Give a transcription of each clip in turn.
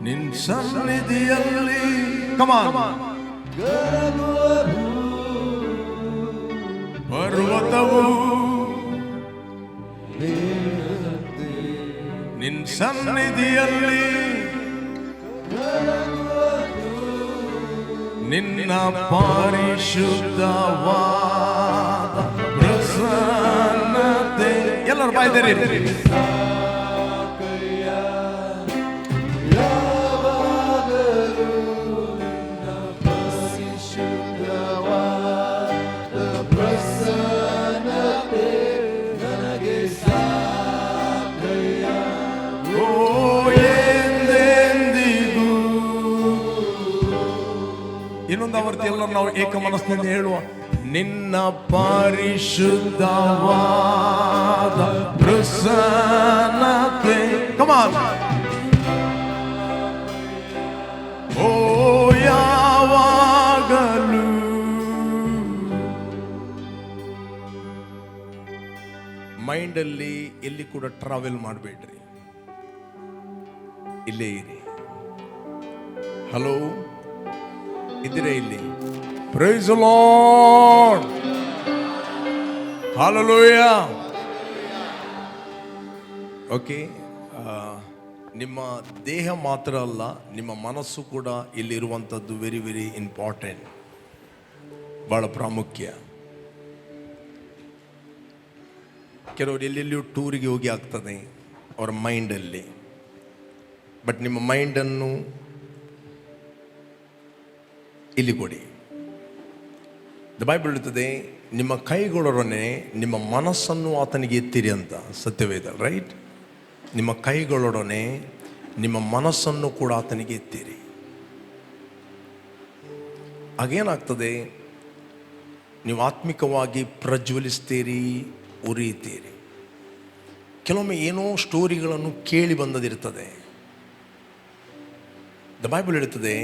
ನಿನ್ ಸನ್ನಿಧಿಯಲ್ಲಿ ಪರ್ವತವು ನಿನ್ ಸನ್ನಿಧಿಯಲ್ಲಿ ನಿನ್ನ ಪರಿಶುದ್ಧವಾದ ಪ್ರಸನ್ನತೆ. ಎಲ್ಲರೂ ಬಾಯ್ದೇರಿ. ಇನ್ನೊಂದು ಆವರ್ತಿ ಎಲ್ಲರೂ ನಾವು ಏಕ ಮನಸ್ಸಿನಿಂದ ಹೇಳುವ, ನಿನ್ನ ಪರಿಶುದ್ಧವಾದ ಪ್ರಸನ್ನತೆ. ಕಮಾನ್. ಓ ಯಾವಾಗಲೂ ಮೈಂಡಲ್ಲಿ ಎಲ್ಲಿ ಕೂಡ ಟ್ರಾವೆಲ್ ಮಾಡಬೇಡ್ರಿ, ಇಲ್ಲೇ ಇರಿ. ಹಲೋ, ಇದ್ದೀರಾ ಇಲ್ಲಿ? Praise the Lord, hallelujah. Okay, ನಿಮ್ಮ ದೇಹ ಮಾತ್ರ ಅಲ್ಲ, ನಿಮ್ಮ ಮನಸ್ಸು ಕೂಡ ಇಲ್ಲಿರುವಂಥದ್ದು ವೆರಿ ವೆರಿ ಇಂಪಾರ್ಟೆಂಟ್, ಬಹಳ ಪ್ರಾಮುಖ್ಯ. ಕೆಲವರು ಎಲ್ಲೆಲ್ಲಿಯೂ ಟೂರಿಗೆ ಹೋಗಿ ಆಗ್ತದೆ ಅವರ ಮೈಂಡಲ್ಲಿ, ಬಟ್ ನಿಮ್ಮ ಮೈಂಡನ್ನು ಇಲ್ಲಿ ಕೊಡಿ. ದ ಬೈಬಲ್ ಹೇಳುತ್ತದೆ, ನಿಮ್ಮ ಕೈಗಳೊಡನೆ ನಿಮ್ಮ ಮನಸ್ಸನ್ನು ಆತನಿಗೆ ಎತ್ತಿರಿ ಅಂತ, ಸತ್ಯವೇದ, ರೈಟ್? ನಿಮ್ಮ ಕೈಗಳೊಡನೆ ನಿಮ್ಮ ಮನಸ್ಸನ್ನು ಕೂಡ ಆತನಿಗೆ ಎತ್ತಿರಿ. ಹಾಗೇನಾಗ್ತದೆ, ನೀವು ಆತ್ಮಿಕವಾಗಿ ಪ್ರಜ್ವಲಿಸ್ತೀರಿ, ಉರಿಯುತ್ತೀರಿ. ಕೆಲವೊಮ್ಮೆ ಏನೋ ಸ್ಟೋರಿಗಳನ್ನು ಕೇಳಿ ಬಂದದಿರ್ತದೆ. ದ ಬೈಬಲ್ ಹೇಳುತ್ತದೆ,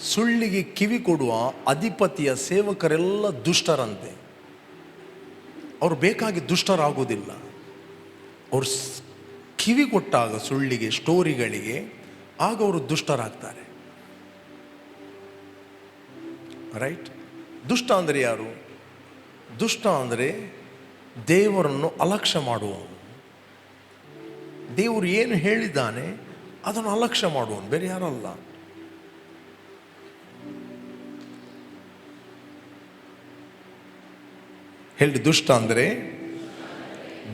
ಸುಳ್ಳಿಗೆ ಕಿವಿ ಕೊಡುವ ಅಧಿಪತಿಯ ಸೇವಕರೆಲ್ಲ ದುಷ್ಟರಂತೆ. ಅವರು ಬೇಕಾಗಿ ದುಷ್ಟರಾಗುವುದಿಲ್ಲ. ಅವರು ಕಿವಿ ಕೊಟ್ಟಾಗ ಸುಳ್ಳಿಗೆ, ಸ್ಟೋರಿಗಳಿಗೆ, ಆಗ ಅವರು ದುಷ್ಟರಾಗ್ತಾರೆ. ರೈಟ್? ದುಷ್ಟ ಅಂದರೆ ಯಾರು? ದುಷ್ಟ ಅಂದರೆ ದೇವರನ್ನು ಅಲಕ್ಷ್ಯ ಮಾಡುವವನು. ದೇವರು ಏನು ಹೇಳಿದ್ದಾನೆ ಅದನ್ನು ಅಲಕ್ಷ್ಯ ಮಾಡುವವನು, ಬೇರೆ ಯಾರಲ್ಲ. ಹೇಳಿ, ದುಷ್ಟ ಅಂದರೆ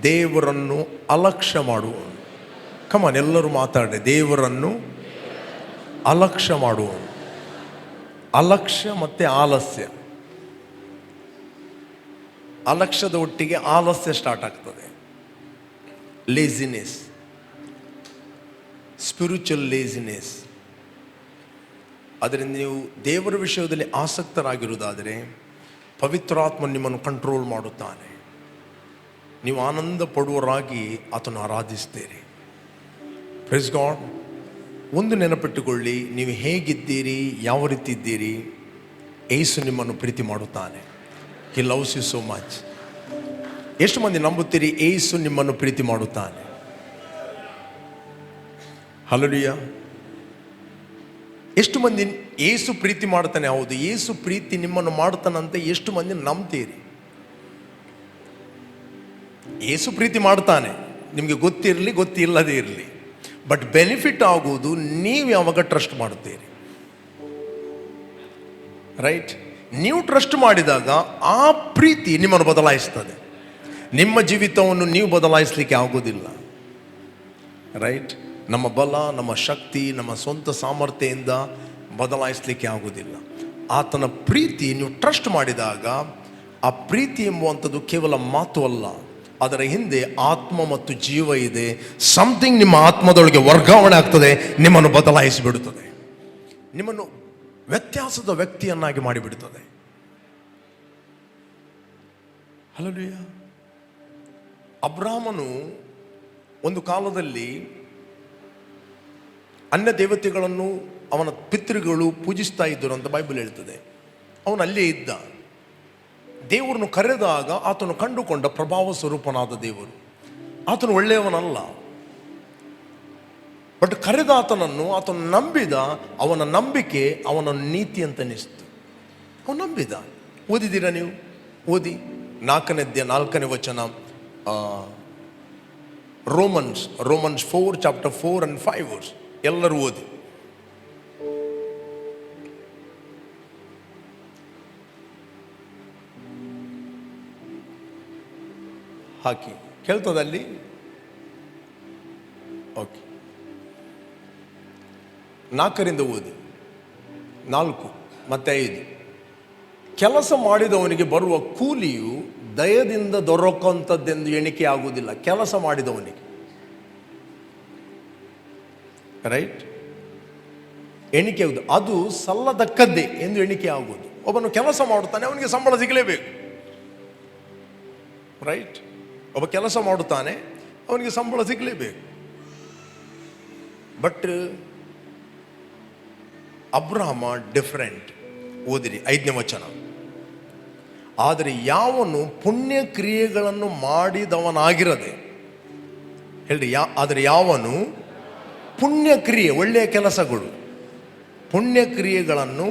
ದೇವರನ್ನು ಅಲಕ್ಷ್ಯ ಮಾಡುವವನು. ಕಮಾನ್, ಎಲ್ಲರೂ ಮಾತಾಡಿ. ದೇವರನ್ನು ಅಲಕ್ಷ್ಯ ಮಾಡುವವನು. ಅಲಕ್ಷ್ಯ ಮತ್ತು ಆಲಸ್ಯ, ಅಲಕ್ಷ್ಯದ ಒಟ್ಟಿಗೆ ಆಲಸ್ಯ ಸ್ಟಾರ್ಟ್ ಆಗ್ತದೆ. Laziness, spiritual laziness. ಅದರಿಂದ ನೀವು ದೇವರ ವಿಷಯದಲ್ಲಿ ಆಸಕ್ತರಾಗಿರುವುದಾದರೆ ಪವಿತ್ರಾತ್ಮ ನಿಮ್ಮನ್ನು ಕಂಟ್ರೋಲ್ ಮಾಡುತ್ತಾನೆ. ನೀವು ಆನಂದ ಪಡುವರಾಗಿ ಆತನು ಆರಾಧಿಸ್ತೀರಿ. Praise God. ಒಂದು ನೆನಪಿಟ್ಟುಕೊಳ್ಳಿ, ನೀವು ಹೇಗಿದ್ದೀರಿ, ಯಾವ ರೀತಿ ಇದ್ದೀರಿ, ಯೇಸು ನಿಮ್ಮನ್ನು ಪ್ರೀತಿ ಮಾಡುತ್ತಾನೆ. He loves you so much. ಎಷ್ಟು ಮಂದಿ ನಂಬುತ್ತೀರಿ ಯೇಸು ನಿಮ್ಮನ್ನು ಪ್ರೀತಿ ಮಾಡುತ್ತಾನೆ? ಹಲ್ಲೆಲೂಯಾ. ಎಷ್ಟು ಮಂದಿ ಯೇಸು ಪ್ರೀತಿ ಮಾಡ್ತಾನೆ? ಹೌದು, ಯೇಸು ಪ್ರೀತಿ ನಿಮ್ಮನ್ನು ಮಾಡ್ತಾನಂತೆ ಎಷ್ಟು ಮಂದಿ ನಂಬ್ತೀರಿ? ಯೇಸು ಪ್ರೀತಿ ಮಾಡ್ತಾನೆ, ನಿಮಗೆ ಗೊತ್ತಿರಲಿ ಗೊತ್ತಿಲ್ಲದೇ ಇರಲಿ. ಬಟ್ ಬೆನಿಫಿಟ್ ಆಗುವುದು ನೀವು ಯಾವಾಗ ಟ್ರಸ್ಟ್ ಮಾಡುತ್ತೀರಿ, ರೈಟ್? ನೀವು ಟ್ರಸ್ಟ್ ಮಾಡಿದಾಗ ಆ ಪ್ರೀತಿ ನಿಮ್ಮನ್ನು ಬದಲಾಯಿಸ್ತದೆ. ನಿಮ್ಮ ಜೀವಿತವನ್ನು ನೀವು ಬದಲಾಯಿಸಲಿಕ್ಕೆ ಆಗೋದಿಲ್ಲ, ರೈಟ್? ನಮ್ಮ ಬಲ, ನಮ್ಮ ಶಕ್ತಿ, ನಮ್ಮ ಸ್ವಂತ ಸಾಮರ್ಥ್ಯದಿಂದ ಬದಲಾಯಿಸಲಿಕ್ಕೆ ಆಗೋದಿಲ್ಲ. ಆತನ ಪ್ರೀತಿ ನೀವು ಟ್ರಸ್ಟ್ ಮಾಡಿದಾಗ, ಆ ಪ್ರೀತಿ ಎಂಬುವಂಥದ್ದು ಕೇವಲ ಮಾತು ಅಲ್ಲ, ಅದರ ಹಿಂದೆ ಆತ್ಮ ಮತ್ತು ಜೀವ ಇದೆ. ಸಮಥಿಂಗ್ ನಿಮ್ಮ ಆತ್ಮದೊಳಗೆ ವರ್ಗಾವಣೆ ಆಗ್ತದೆ, ನಿಮ್ಮನ್ನು ಬದಲಾಯಿಸಿಬಿಡುತ್ತದೆ, ನಿಮ್ಮನ್ನು ವ್ಯತ್ಯಾಸದ ವ್ಯಕ್ತಿಯನ್ನಾಗಿ ಮಾಡಿಬಿಡುತ್ತದೆ. ಹಲ್ಲೆಲೂಯಾ. ಅಬ್ರಾಮನು ಒಂದು ಕಾಲದಲ್ಲಿ ಅನ್ಯ ದೇವತೆಗಳನ್ನು ಅವನ ಪಿತೃಗಳು ಪೂಜಿಸ್ತಾ ಇದ್ದರು ಅಂತ ಬೈಬಲ್ ಹೇಳ್ತದೆ. ಅವನು ಅಲ್ಲೇ ಇದ್ದ. ದೇವರನ್ನು ಕರೆದಾಗ ಆತನು ಕಂಡುಕೊಂಡ ಪ್ರಭಾವ ಸ್ವರೂಪನಾದ ದೇವರು. ಆತನು ಒಳ್ಳೆಯವನಲ್ಲ. ಬಟ್ ಕರೆದ ಆತನನ್ನು ಆತನು ನಂಬಿದ, ಅವನ ನಂಬಿಕೆ ಅವನ ನೀತಿ ಅಂತ ಅನಿಸ್ತು. ಅವನು ನಂಬಿದ. ಓದಿದ್ದೀರಾ ನೀವು? ಓದಿ 4ನೇ ವಚನ, ರೋಮನ್ಸ್ 4 chapter 4 and 5 verse. ಎಲ್ಲರೂ ಓದಿ. ಹಾಕಿ ಕೇಳ್ತದಲ್ಲಿ. ಓಕೆ, 4ರಿಂದ ಓದಿ. 4 ಮತ್ತೆ 5. ಕೆಲಸ ಮಾಡಿದವನಿಗೆ ಬರುವ ಕೂಲಿಯು ದಯದಿಂದ ದೊರಕುವಂಥದ್ದೆಂದು ಎಣಿಕೆ ಆಗುವುದಿಲ್ಲ. ಕೆಲಸ ಮಾಡಿದವನಿಗೆ, ರೈಟ್, ಎಣಿಕೆ ಆಗುವುದು, ಅದು ಸಲ್ಲದಕ್ಕದ್ದೇ ಎಂದು ಎಣಿಕೆ ಆಗುವುದು. ಒಬ್ಬನು ಕೆಲಸ ಮಾಡುತ್ತಾನೆ, ಅವನಿಗೆ ಸಂಬಳ ಸಿಗಲೇಬೇಕು, ರೈಟ್. ಒಬ್ಬ ಕೆಲಸ ಮಾಡುತ್ತಾನೆ, ಅವನಿಗೆ ಸಂಬಳ ಸಿಗಲೇಬೇಕು. But Abraham different. ಓದಿರಿ 5ನೇ ವಚನ. ಆದರೆ ಯಾವನು ಪುಣ್ಯ ಕ್ರಿಯೆಗಳನ್ನು ಮಾಡಿದವನಾಗಿರದೆ, ಹೇಳ್ರಿ, ಆದರೆ ಯಾವನು ಪುಣ್ಯ ಕ್ರಿಯೆ, ಒಳ್ಳೆಯ ಕೆಲಸಗಳು, ಪುಣ್ಯ ಕ್ರಿಯೆಗಳನ್ನು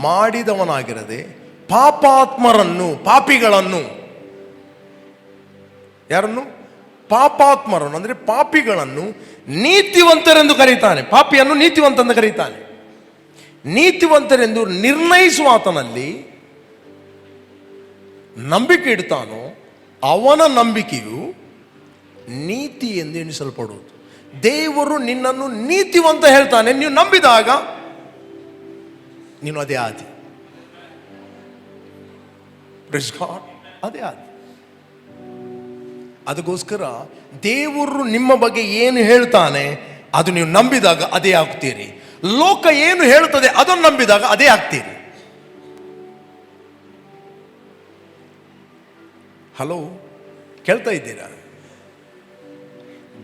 ಮಾಡಿದವನಾಗಿರದೆ ಪಾಪಾತ್ಮರನ್ನು, ಪಾಪಿಗಳನ್ನು, ಯಾರನ್ನು? ಪಾಪಾತ್ಮರನ್ನು ಅಂದರೆ ಪಾಪಿಗಳನ್ನು ನೀತಿವಂತರೆಂದು ಕರೀತಾನೆ. ಪಾಪಿಯನ್ನು ನೀತಿವಂತೆಂದು ಕರೀತಾನೆ. ನೀತಿವಂತರೆಂದು ನಿರ್ಣಯಿಸುವ ಆತನಲ್ಲಿ ನಂಬಿಕೆ ಇಡ್ತಾನೋ ಅವನ ನಂಬಿಕೆಯು ನೀತಿ ಎಂದು ಎಣಿಸಲ್ಪಡುವುದು. ದೇವರು ನಿನ್ನನ್ನು ನೀತಿವಂತ ಹೇಳ್ತಾನೆ. ನೀವು ನಂಬಿದಾಗ ನೀನು ಅದೇ ಆದಿ. ಪ್ರೇಸ್ ಗಾಡ್, ಅದೇ ಆದಿ. ಅದಕ್ಕೋಸ್ಕರ ದೇವರು ನಿಮ್ಮ ಬಗ್ಗೆ ಏನು ಹೇಳ್ತಾನೆ ಅದು ನೀವು ನಂಬಿದಾಗ ಅದೇ ಆಗ್ತೀರಿ. ಲೋಕ ಏನು ಹೇಳುತ್ತದೆ ಅದನ್ನು ನಂಬಿದಾಗ ಅದೇ ಆಗ್ತೀರಿ. ಹಲೋ, ಕೇಳ್ತಾ ಇದ್ದೀರಾ?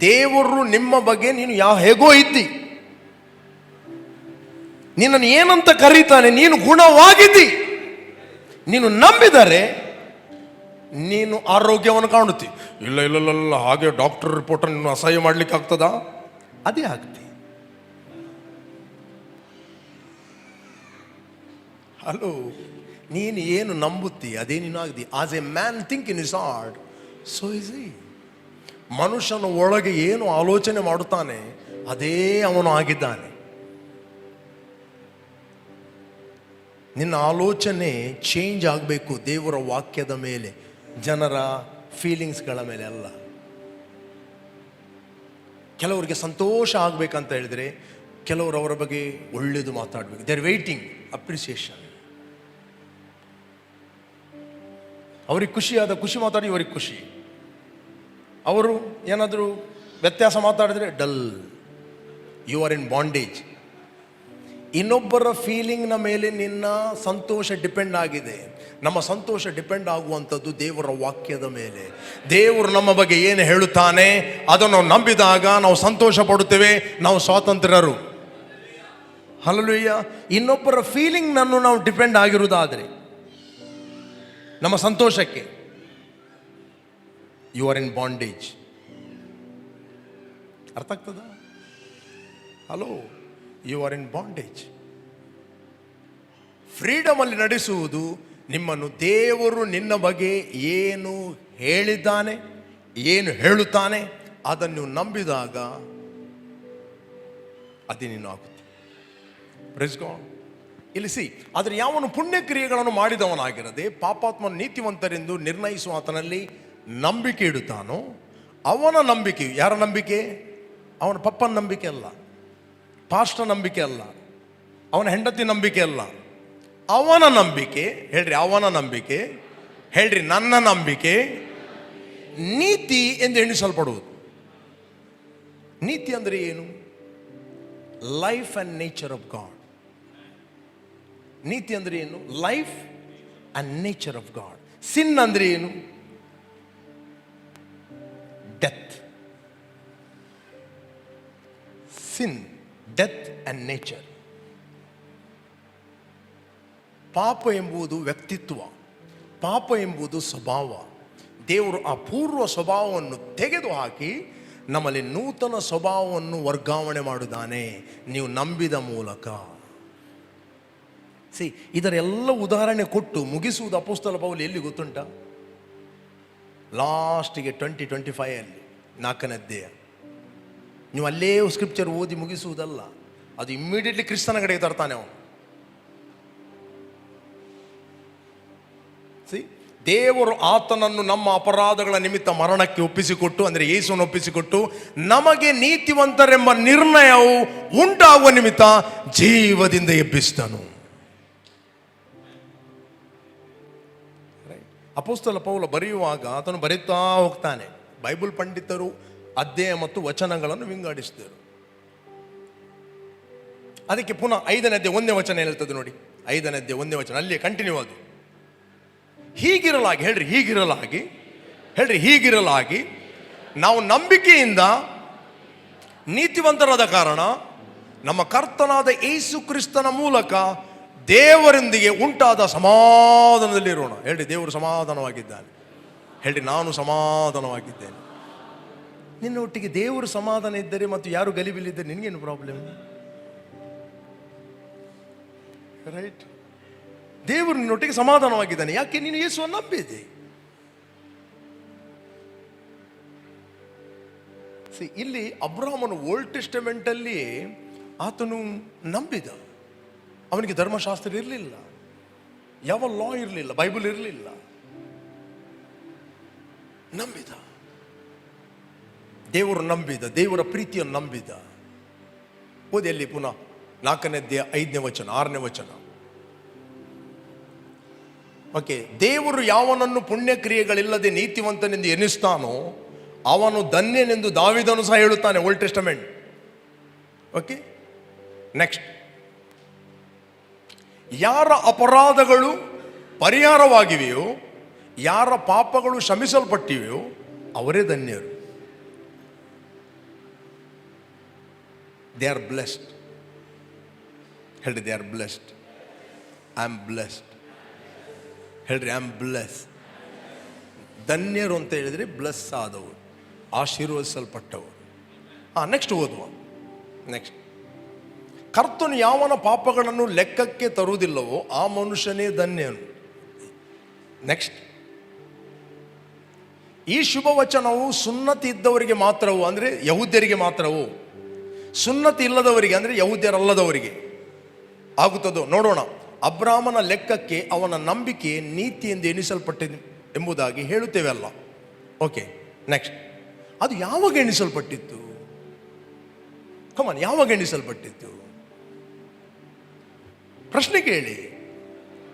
ದೇವರು ನಿಮ್ಮ ಬಗ್ಗೆ ನೀನು ಹೇಗೋ ಇದ್ದಿ, ನಿನ್ನನ್ನು ಏನಂತ ಕರೀತಾನೆ, ನೀನು ಗುಣವಾಗಿದ್ದಿ, ನೀನು ನಂಬಿದರೆ ನೀನು ಆರೋಗ್ಯವನ್ನು ಕಾಣುತ್ತಿ. ಇಲ್ಲ ಇಲ್ಲ ಇಲ್ಲ, ಹಾಗೆ ಡಾಕ್ಟರ್ ರಿಪೋರ್ಟ್ ನೀನು ಅಸಹ್ಯ ಮಾಡ್ಲಿಕ್ಕೆ ಆಗ್ತದಾ? ಅದೇ ಆಗ್ತಿ. ಹಲೋ, ನೀನು ಏನು ನಂಬುತ್ತಿ ಅದೇ ನೀನು ಆಗದಿ. As a man think in his heart so is he. ಮನುಷ್ಯನ ಒಳಗೆ ಏನು ಆಲೋಚನೆ ಮಾಡುತ್ತಾನೆ ಅದೇ ಅವನು ಆಗಿದ್ದಾನೆ. ನಿನ್ನ ಆಲೋಚನೆ ಚೇಂಜ್ ಆಗಬೇಕು ದೇವರ ವಾಕ್ಯದ ಮೇಲೆ, ಜನರ ಫೀಲಿಂಗ್ಸ್ಗಳ ಮೇಲೆ ಅಲ್ಲ. ಕೆಲವರಿಗೆ ಸಂತೋಷ ಆಗಬೇಕಂತ ಹೇಳಿದರೆ ಕೆಲವರು ಅವರ ಬಗ್ಗೆ ಒಳ್ಳೆಯದು ಮಾತಾಡಬೇಕು. They are waiting appreciation. ಅವ್ರಿಗೆ ಖುಷಿ ಮಾತಾಡಿ ಇವರಿಗೆ ಖುಷಿ. ಅವರು ಏನಾದರೂ ವ್ಯತ್ಯಾಸ ಮಾತಾಡಿದ್ರೆ dull. You are in bondage. ಇನ್ನೊಬ್ಬರ ಫೀಲಿಂಗ್ನ ಮೇಲೆ ನಿನ್ನ ಸಂತೋಷ ಡಿಪೆಂಡ್ ಆಗಿದೆ. ನಮ್ಮ ಸಂತೋಷ ಡಿಪೆಂಡ್ ಆಗುವಂಥದ್ದು ದೇವರ ವಾಕ್ಯದ ಮೇಲೆ. ದೇವರು ನಮ್ಮ ಬಗ್ಗೆ ಏನು ಹೇಳುತ್ತಾನೆ ಅದನ್ನು ನಾವು ನಂಬಿದಾಗ ನಾವು ಸಂತೋಷ ಪಡುತ್ತೇವೆ, ನಾವು ಸ್ವಾತಂತ್ರ್ಯರು. ಹಲ್ಲೆಲೂಯಾ. ಇನ್ನೊಬ್ಬರ ಫೀಲಿಂಗ್ನನ್ನು ನಾವು ಡಿಪೆಂಡ್ ಆಗಿರುವುದಾದರೆ ನಮ್ಮ ಸಂತೋಷಕ್ಕೆ, ಯು ಆರ್ ಇನ್ ಬಾಂಡೇಜ್. ಅರ್ಥ ಆಗ್ತದ? Hello, you are in bondage. Freedom ಅಲ್ಲಿ ನಡೆಸುವುದು ನಿಮ್ಮನ್ನು ದೇವರು ನಿನ್ನ ಬಗ್ಗೆ ಏನು ಹೇಳಿದ್ದಾನೆ, ಏನು ಹೇಳುತ್ತಾನೆ ಅದನ್ನು ನಂಬಿದಾಗ ಅದೇ ನೀನು ಆಗುತ್ತೆ. Praise god. ಇಲ್ಲಿ ಸಿ, ಆದರೆ ಯಾವನು ಪುಣ್ಯ ಕ್ರಿಯೆಗಳನ್ನು ಮಾಡಿದವನಾಗಿರದೆ ಪಾಪಾತ್ಮ ನೀತಿವಂತರೆಂದು ನಿರ್ಣಯಿಸುವ ಆತನಲ್ಲಿ ನಂಬಿಕೆ ಇಡುತ್ತಾನೋ ಅವನ ನಂಬಿಕೆ, ಯಾರ ನಂಬಿಕೆ? ಅವನ ಪಪ್ಪನ ನಂಬಿಕೆ ಅಲ್ಲ, ಪಾಸ್ಟರ್ ನಂಬಿಕೆ ಅಲ್ಲ, ಅವನ ಹೆಂಡತಿ ನಂಬಿಕೆ ಅಲ್ಲ, ಅವನ ನಂಬಿಕೆ. ಹೇಳ್ರಿ, ಅವನ ನಂಬಿಕೆ. ಹೇಳ್ರಿ, ನನ್ನ ನಂಬಿಕೆ ನೀತಿ ಎಂದು ಎಣಿಸಲ್ಪಡುವುದು. ನೀತಿ ಅಂದರೆ ಏನು? Life and nature of God. ನೀತಿ ಅಂದ್ರೆ ಏನು? Life and nature of God. Sin ಅಂದ್ರೆ ಏನು? Death. Sin, death and nature. ಪಾಪ ಎಂಬುದು ವ್ಯಕ್ತಿತ್ವ, ಪಾಪ ಎಂಬುದು ಸ್ವಭಾವ. ದೇವರು ಆ ಪೂರ್ವ ಸ್ವಭಾವವನ್ನು ತೆಗೆದುಹಾಕಿ ನಮ್ಮಲ್ಲಿ ನೂತನ ಸ್ವಭಾವವನ್ನು ವರ್ಗಾವಣೆ ಮಾಡುತ್ತಾನೆ, ನೀವು ನಂಬಿದ ಮೂಲಕ. ಇದರೆಲ್ಲ ಉದಾಹರಣೆ ಕೊಟ್ಟು ಮುಗಿಸುವುದು ಅಪೊಸ್ತಲ ಪೌಲ ಎಲ್ಲಿ ಗೊತ್ತುಂಟ? ಲಾಸ್ಟಿಗೆ 20-25 ಅಲ್ಲಿ 4ನೇ ಅಧ್ಯಾಯ. ನೀವು ಅಲ್ಲೇ ಸ್ಕ್ರಿಪ್ಚರ್ ಓದಿ ಮುಗಿಸುವುದಲ್ಲ, ಅದು ಇಮ್ಮಿಡಿಯೇಟ್ಲಿ ಕ್ರಿಸ್ತನ ಕಡೆಗೆ ತರ್ತಾನೆ ಅವನು. ದೇವರು ಆತನನ್ನು ನಮ್ಮ ಅಪರಾಧಗಳ ನಿಮಿತ್ತ ಮರಣಕ್ಕೆ ಒಪ್ಪಿಸಿಕೊಟ್ಟು, ಅಂದರೆ ಯೇಸುವನ್ನು ಒಪ್ಪಿಸಿಕೊಟ್ಟು, ನಮಗೆ ನೀತಿವಂತರೆಂಬ ನಿರ್ಣಯವು ಉಂಟಾಗುವ ನಿಮಿತ್ತ ಜೀವದಿಂದ ಎಬ್ಬಿಸಿದನು. ಅಪೊಸ್ತಲ ಪೌಲ ಬರೆಯುವಾಗ ಆತನು ಬರೆಯುತ್ತಾ ಹೋಗ್ತಾನೆ. ಬೈಬಲ್ ಪಂಡಿತರು ಅಧ್ಯಾಯ ಮತ್ತು ವಚನಗಳನ್ನು ವಿಂಗಡಿಸಿದರು. ಅದಕ್ಕೆ ಪುನಃ 5ನೇ ಅಧ್ಯಾಯ 1ನೇ ವಚನ ಹೇಳ್ತದೆ ನೋಡಿ. 5ನೇ ಅಧ್ಯಾಯ 1ನೇ ವಚನ ಅಲ್ಲಿಯೇ ಕಂಟಿನ್ಯೂ ಅದು. ಹೀಗಿರಲಾಗಿ ಹೇಳ್ರಿ, ಹೀಗಿರಲಾಗಿ ನಾವು ನಂಬಿಕೆಯಿಂದ ನೀತಿವಂತರಾದ ಕಾರಣ ನಮ್ಮ ಕರ್ತನಾದ ಯೇಸು ಕ್ರಿಸ್ತನ ಮೂಲಕ ದೇವರೊಂದಿಗೆ ಉಂಟಾದ ಸಮಾಧಾನದಲ್ಲಿರೋಣ. ಹೇಳ್ರಿ, ದೇವರು ಸಮಾಧಾನವಾಗಿದ್ದಾನೆ. ಹೇಳ್ರಿ, ನಾನು ಸಮಾಧಾನವಾಗಿದ್ದೇನೆ. ನಿನ್ನ ಒಟ್ಟಿಗೆ ದೇವರು ಸಮಾಧಾನ ಇದ್ದರೆ ಮತ್ತು ಯಾರು ಗಲಿಬಿಲಿದ್ದರೆ ನಿನಗೇನು ಪ್ರಾಬ್ಲಮ್? ರೈಟ್? ದೇವರು ನಿನ್ನೊಟ್ಟಿಗೆ ಸಮಾಧಾನವಾಗಿದ್ದಾನೆ. ಯಾಕೆ? ನೀನು ಯೇಸುವನ್ನು ನಂಬಿದೆ. ಇಲ್ಲಿ ಅಬ್ರಹಾಮನು ಓಲ್ಡ್ ಟೆಸ್ಟಮೆಂಟ್ ಅಲ್ಲಿ ಆತನು ನಂಬಿದ. ಅವನಿಗೆ ಧರ್ಮಶಾಸ್ತ್ರ ಇರಲಿಲ್ಲ, ಯಾವ ಲಾ ಇರಲಿಲ್ಲ, ಬೈಬಲ್ ಇರಲಿಲ್ಲ. ನಂಬಿದ, ದೇವರು ನಂಬಿದ, ದೇವರ ಪ್ರೀತಿಯನ್ನು ನಂಬಿದ. ಓದಿ ಅಲ್ಲಿ ಪುನಃ 4ನೇ ಅಧ್ಯಾಯ 5ನೇ ವಚನ 6ನೇ ವಚನ. ಓಕೆ, ದೇವರು ಯಾವನನ್ನು ಪುಣ್ಯಕ್ರಿಯೆಗಳಿಲ್ಲದೆ ನೀತಿವಂತನೆಂದು ಎನಿಸ್ತಾನೋ ಅವನು ಧನ್ಯನೆಂದು ದಾವೀದನು ಸಹ ಹೇಳುತ್ತಾನೆ, ಓಲ್ಡ್ ಟೆಸ್ಟಮೆಂಟ್. Okay, next. ಯಾರ ಅಪರಾಧಗಳು ಪರಿಹಾರವಾಗಿವೆಯೋ, ಯಾರ ಪಾಪಗಳು ಕ್ಷಮಿಸಲ್ಪಟ್ಟಿವೆಯೋ ಅವರೇ ಧನ್ಯರು. They are blessed. ಹೇಳ್ರಿ, they are blessed. I am blessed. ಹೇಳ್ರಿ, ಐ ಆಮ್ ಬ್ಲೆಸ್. ಧನ್ಯರು ಅಂತ ಹೇಳಿದ್ರೆ ಬ್ಲೆಸ್ ಆದವರು, ಆಶೀರ್ವದಿಸಲ್ಪಟ್ಟವರು. ನೆಕ್ಸ್ಟ್ ಓದುವ. ನೆಕ್ಸ್ಟ್, ಕರ್ತನು ಯಾವನ ಪಾಪಗಳನ್ನು ಲೆಕ್ಕಕ್ಕೆ ತರುವುದಿಲ್ಲವೋ ಆ ಮನುಷ್ಯನೇ ಧನ್ಯನು. ನೆಕ್ಸ್ಟ್, ಈ ಶುಭ ವಚನವು ಸುನ್ನತಿ ಇದ್ದವರಿಗೆ ಮಾತ್ರವೋ, ಅಂದರೆ ಯಹೂದ್ಯರಿಗೆ ಮಾತ್ರವೋ, ಸುನ್ನತಿ ಇಲ್ಲದವರಿಗೆ ಅಂದರೆ ಯಹೂದ್ಯರಲ್ಲದವರಿಗೆ ಆಗುತ್ತದೋ ನೋಡೋಣ. ಅಬ್ರಾಮನ ಲೆಕ್ಕಕ್ಕೆ ಅವನ ನಂಬಿಕೆ ನೀತಿ ಎಂದು ಎಣಿಸಲ್ಪಟ್ಟಿದೆ ಎಂಬುದಾಗಿ ಹೇಳುತ್ತೇವೆ ಅಲ್ಲ. Okay, next. ಅದು ಯಾವಾಗ ಎಣಿಸಲ್ಪಟ್ಟಿತ್ತು? ಕಮಾನ್, ಯಾವಾಗ ಎಣಿಸಲ್ಪಟ್ಟಿತ್ತು? ಪ್ರಶ್ನೆ ಕೇಳಿ.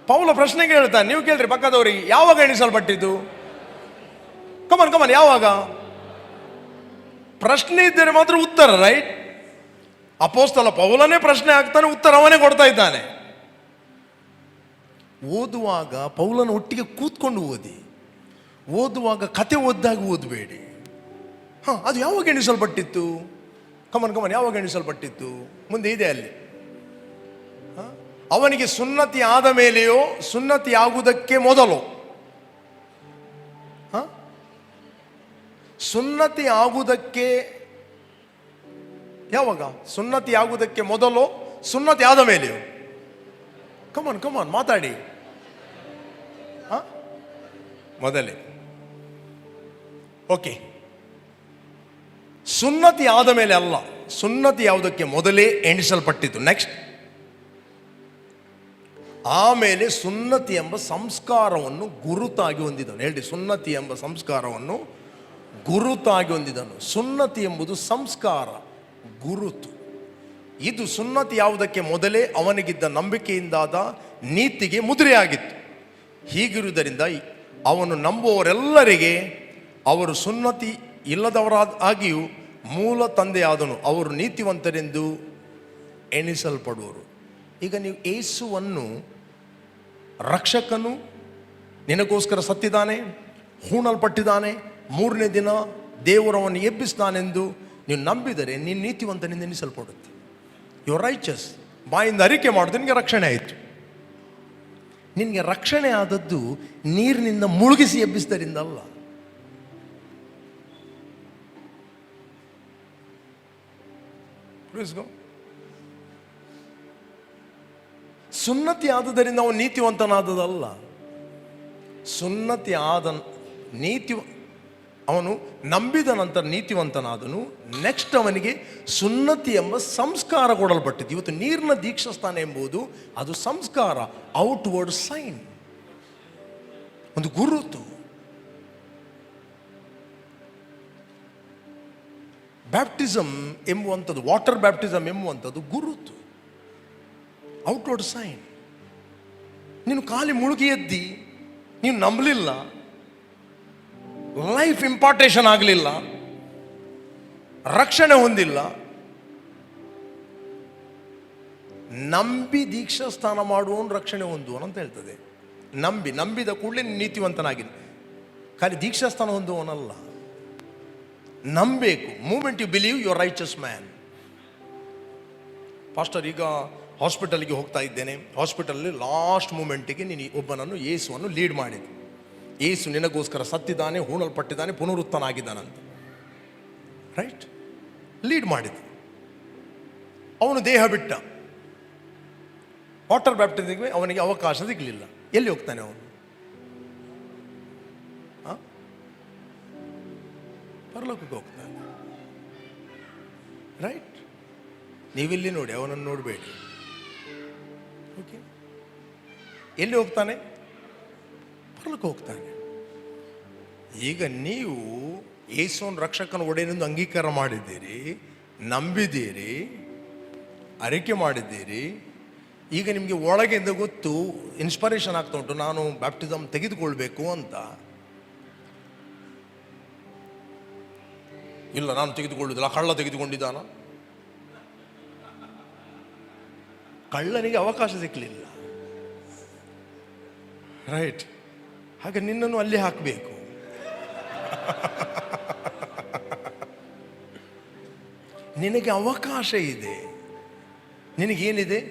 ಪೌಲ ಪ್ರಶ್ನೆ ಕೇಳ್ತಾನೆ, ನೀವು ಕೇಳ್ರಿ ಪಕ್ಕದವರಿಗೆ, ಯಾವಾಗ ಎಣಿಸಲ್ಪಟ್ಟಿದ್ದು? ಕಮಾನ್, ಯಾವಾಗ? ಪ್ರಶ್ನೆ ಇದ್ದರೆ ಮಾತ್ರ ಉತ್ತರ, ರೈಟ್? ಅಪೊಸ್ತಲ ಪೌಲನೇ ಪ್ರಶ್ನೆ ಹಾಕ್ತಾನೆ, ಉತ್ತರ ಅವನೇ ಕೊಡ್ತಾ ಇದ್ದಾನೆ. ಓದುವಾಗ ಪೌಲನ ಒಟ್ಟಿಗೆ ಕೂತ್ಕೊಂಡು ಓದಿ. ಓದುವಾಗ ಕತೆ ಓದಿದಾಗ ಓದಬೇಡಿ. ಅದು ಯಾವಾಗ ಎಣಿಸಲ್ಪಟ್ಟಿತ್ತು? ಕಮನ್, ಯಾವಾಗ ಎಣಿಸಲ್ಪಟ್ಟಿತ್ತು? ಮುಂದೆ ಇದೆ ಅಲ್ಲಿ. ಅವನಿಗೆ ಸುನ್ನತಿ ಆದ ಮೇಲೆಯೋ, ಸುನ್ನತಿ ಆಗುವುದಕ್ಕೆ ಮೊದಲು? ಸುನ್ನತಿ ಆಗುವುದಕ್ಕೆ ಯಾವಾಗ? ಸುನ್ನತಿ ಆಗುವುದಕ್ಕೆ ಮೊದಲು, ಸುನ್ನತಿ ಆದ ಮೇಲೆಯೋ? ಕಮಾನ್ ಮಾತಾಡಿ. ಮೊದಲೇ. ಓಕೆ, ಸುನ್ನತಿ ಆದ ಮೇಲೆ ಅಲ್ಲ, ಸುನ್ನತಿ ಯಾವುದಕ್ಕೆ ಮೊದಲೇ ಎಣಿಸಲ್ಪಟ್ಟಿತ್ತು. ನೆಕ್ಸ್ಟ್, ಆಮೇಲೆ ಸುನ್ನತಿ ಎಂಬ ಸಂಸ್ಕಾರವನ್ನು ಗುರುತಾಗಿ ಹೊಂದಿದನು. ಹೇಳಿ, ಸುನ್ನತಿ ಎಂಬ ಸಂಸ್ಕಾರವನ್ನು ಗುರುತಾಗಿ ಹೊಂದಿದನು. ಸುನ್ನತಿ ಎಂಬುದು ಸಂಸ್ಕಾರ, ಗುರುತು. ಇದು ಸುನ್ನತಿ ಯಾವುದಕ್ಕೆ ಮೊದಲೇ ಅವನಿಗಿದ್ದ ನಂಬಿಕೆಯಿಂದಾದ ನೀತಿಗೆ ಮುದ್ರೆಯಾಗಿತ್ತು. ಹೀಗಿರುವುದರಿಂದ ಅವನು ನಂಬುವವರೆಲ್ಲರಿಗೆ ಅವರು ಸುನ್ನತಿ ಇಲ್ಲದವರಾಗಿಯೂ ಮೂಲ ತಂದೆಯಾದನು, ಅವರು ನೀತಿವಂತರೆಂದು ಎಣಿಸಲ್ಪಡುವರು. ಈಗ ನೀವು ಯೇಸುವನ್ನು ರಕ್ಷಕನು, ನಿನಗೋಸ್ಕರ ಸತ್ತಿದ್ದಾನೆ, ಹೂಣಲ್ಪಟ್ಟಿದ್ದಾನೆ, 3ನೇ ದಿನ ದೇವರವನ್ನು ಎಬ್ಬಿಸ್ತಾನೆಂದು ನೀವು ನಂಬಿದರೆ ನೀನು ನೀತಿವಂತನಿಂದ ಎಣಿಸಲ್ಪಡುತ್ತೆ. You are righteous. ಬಾಯಿಂದ ಅರಿಕೆ ಮಾಡೋದು ನಿನಗೆ ರಕ್ಷಣೆ ಆಯಿತು. ನಿನಗೆ ರಕ್ಷಣೆ ಆದದ್ದು ನೀರಿನಿಂದ ಮುಳುಗಿಸಿ ಎಬ್ಬಿಸಿದರಿಂದ ಅಲ್ಲ. Praise God. ಸುನ್ನತಿ ಆದುದರಿಂದ ಅವನು ನೀತಿವಂತನಾದದಲ್ಲ. ಸುನ್ನತಿ ಆದ ನೀತಿ ಅವನು ನಂಬಿದ ನಂತರ ನೀತಿವಂತನಾದನು. ನೆಕ್ಸ್ಟ್ ಅವನಿಗೆ ಸುನ್ನತಿ ಎಂಬ ಸಂಸ್ಕಾರ ಕೊಡಲ್ಪಟ್ಟಿದ್ದು. ಇವತ್ತು ನೀರಿನ ದೀಕ್ಷಾಸ್ಥಾನ ಎಂಬುದು ಅದು ಸಂಸ್ಕಾರ, ಔಟ್ವರ್ಡ್ ಸೈನ್, ಒಂದು ಗುರುತು. ಬ್ಯಾಪ್ಟಿಸಮ್ ಎಂಬುವಂಥದ್ದು, ವಾಟರ್ ಬ್ಯಾಪ್ಟಿಸಮ್ ಎಂಬುವಂಥದ್ದು ಗುರುತು, ಔಟ್ವರ್ಡ್ ಸೈನ್. ನೀನು ಖಾಲಿ ಮುಳುಗಿ ಎದ್ದಿ, ನೀನು ನಂಬಲಿಲ್ಲ, ಲೈಫ್ ಇಂಪಾರ್ಟೇಷನ್ ಆಗಲಿಲ್ಲ, ರಕ್ಷಣೆ ಹೊಂದಿಲ್ಲ, ನಂಬಿ ದೀಕ್ಷಾ ಸ್ನಾನ ಮಾಡುವವನು ರಕ್ಷಣೆ ಹೊಂದುವನು ಅಂತ ಹೇಳ್ತದೆ. ನಂಬಿದ ಕೂಡಲೇ ನೀತಿವಂತನಾಗಿದೆ. ಖಾಲಿ ದೀಕ್ಷಾ ಸ್ಥಾನ ಹೊಂದುವನಲ್ಲ, ನಂಬಬೇಕು. Moment you believe you are riches man. Pastor, ಈಗ ಹಾಸ್ಪಿಟಲ್ಗೆ ಹೋಗ್ತಾ ಇದ್ದೇನೆ, ಹಾಸ್ಪಿಟಲಲ್ಲಿ ಲಾಸ್ಟ್ ಮೂಮೆಂಟಿಗೆ ನೀನು ಒಬ್ಬನನ್ನು, ಯೇಸುವನ್ನು ಲೀಡ್ ಮಾಡಿದೆ. ಯೇಸು ನಿನಗೋಸ್ಕರ ಸತ್ತಿದ್ದಾನೆ, ಹೂಣಲ್ಪಟ್ಟಿದ್ದಾನೆ, ಪುನರುತ್ಥಾನಾಗಿದ್ದಾನಂತ, ರೈಟ್? ಲೀಡ್ ಮಾಡಿದ. ಅವನು ದೇಹ ಬಿಟ್ಟ. ವಾಟರ್ ಬ್ಯಾಪ್ಟಿಸಮ್ಗೆ ಅವನಿಗೆ ಅವಕಾಶ ಸಿಗಲಿಲ್ಲ. ಎಲ್ಲಿ ಹೋಗ್ತಾನೆ ಅವನು? ಪರಲೋಕಕ್ಕೆ ಹೋಗ್ತಾನೆ, ರೈಟ್? ನೀವಿಲ್ಲಿ ನೋಡಿ, ಅವನನ್ನು ನೋಡಬೇಡಿ. ಓಕೆ, ಎಲ್ಲಿ ಹೋಗ್ತಾನೆ? ಪರಲೋಕಕ್ಕೆ ಹೋಗ್ತಾನೆ. ಈಗ ನೀವು ಯೇಸುವಿನ ರಕ್ಷಕನ ಒಡೆಯನೆಂದು ಅಂಗೀಕಾರ ಮಾಡಿದ್ದೀರಿ, ನಂಬಿದ್ದೀರಿ, ಅರಿಕೆ ಮಾಡಿದ್ದೀರಿ. ಈಗ ನಿಮಗೆ ಒಳಗಿಂದ ಗೊತ್ತು, ಇನ್ಸ್ಪಿರೇಷನ್ ಆಗ್ತಾ ಉಂಟು, ನಾನು ಬ್ಯಾಪ್ಟಿಸಮ್ ತೆಗೆದುಕೊಳ್ಬೇಕು ಅಂತ. ಇಲ್ಲ, ನಾನು ತೆಗೆದುಕೊಳ್ಳುವುದಿಲ್ಲ. ಕಳ್ಳ ತೆಗೆದುಕೊಂಡಿದ್ದಾನ? ಕಳ್ಳನಿಗೆ ಅವಕಾಶ ಸಿಕ್ಕಲಿಲ್ಲ, ರೈಟ್? ಹಾಗೆ ನಿನ್ನನ್ನು ಅಲ್ಲಿ ಹಾಕಬೇಕು. ನಿನಗೆ ಅವಕಾಶ ಇದೆ. ನಿನಗೇನಿದೆ?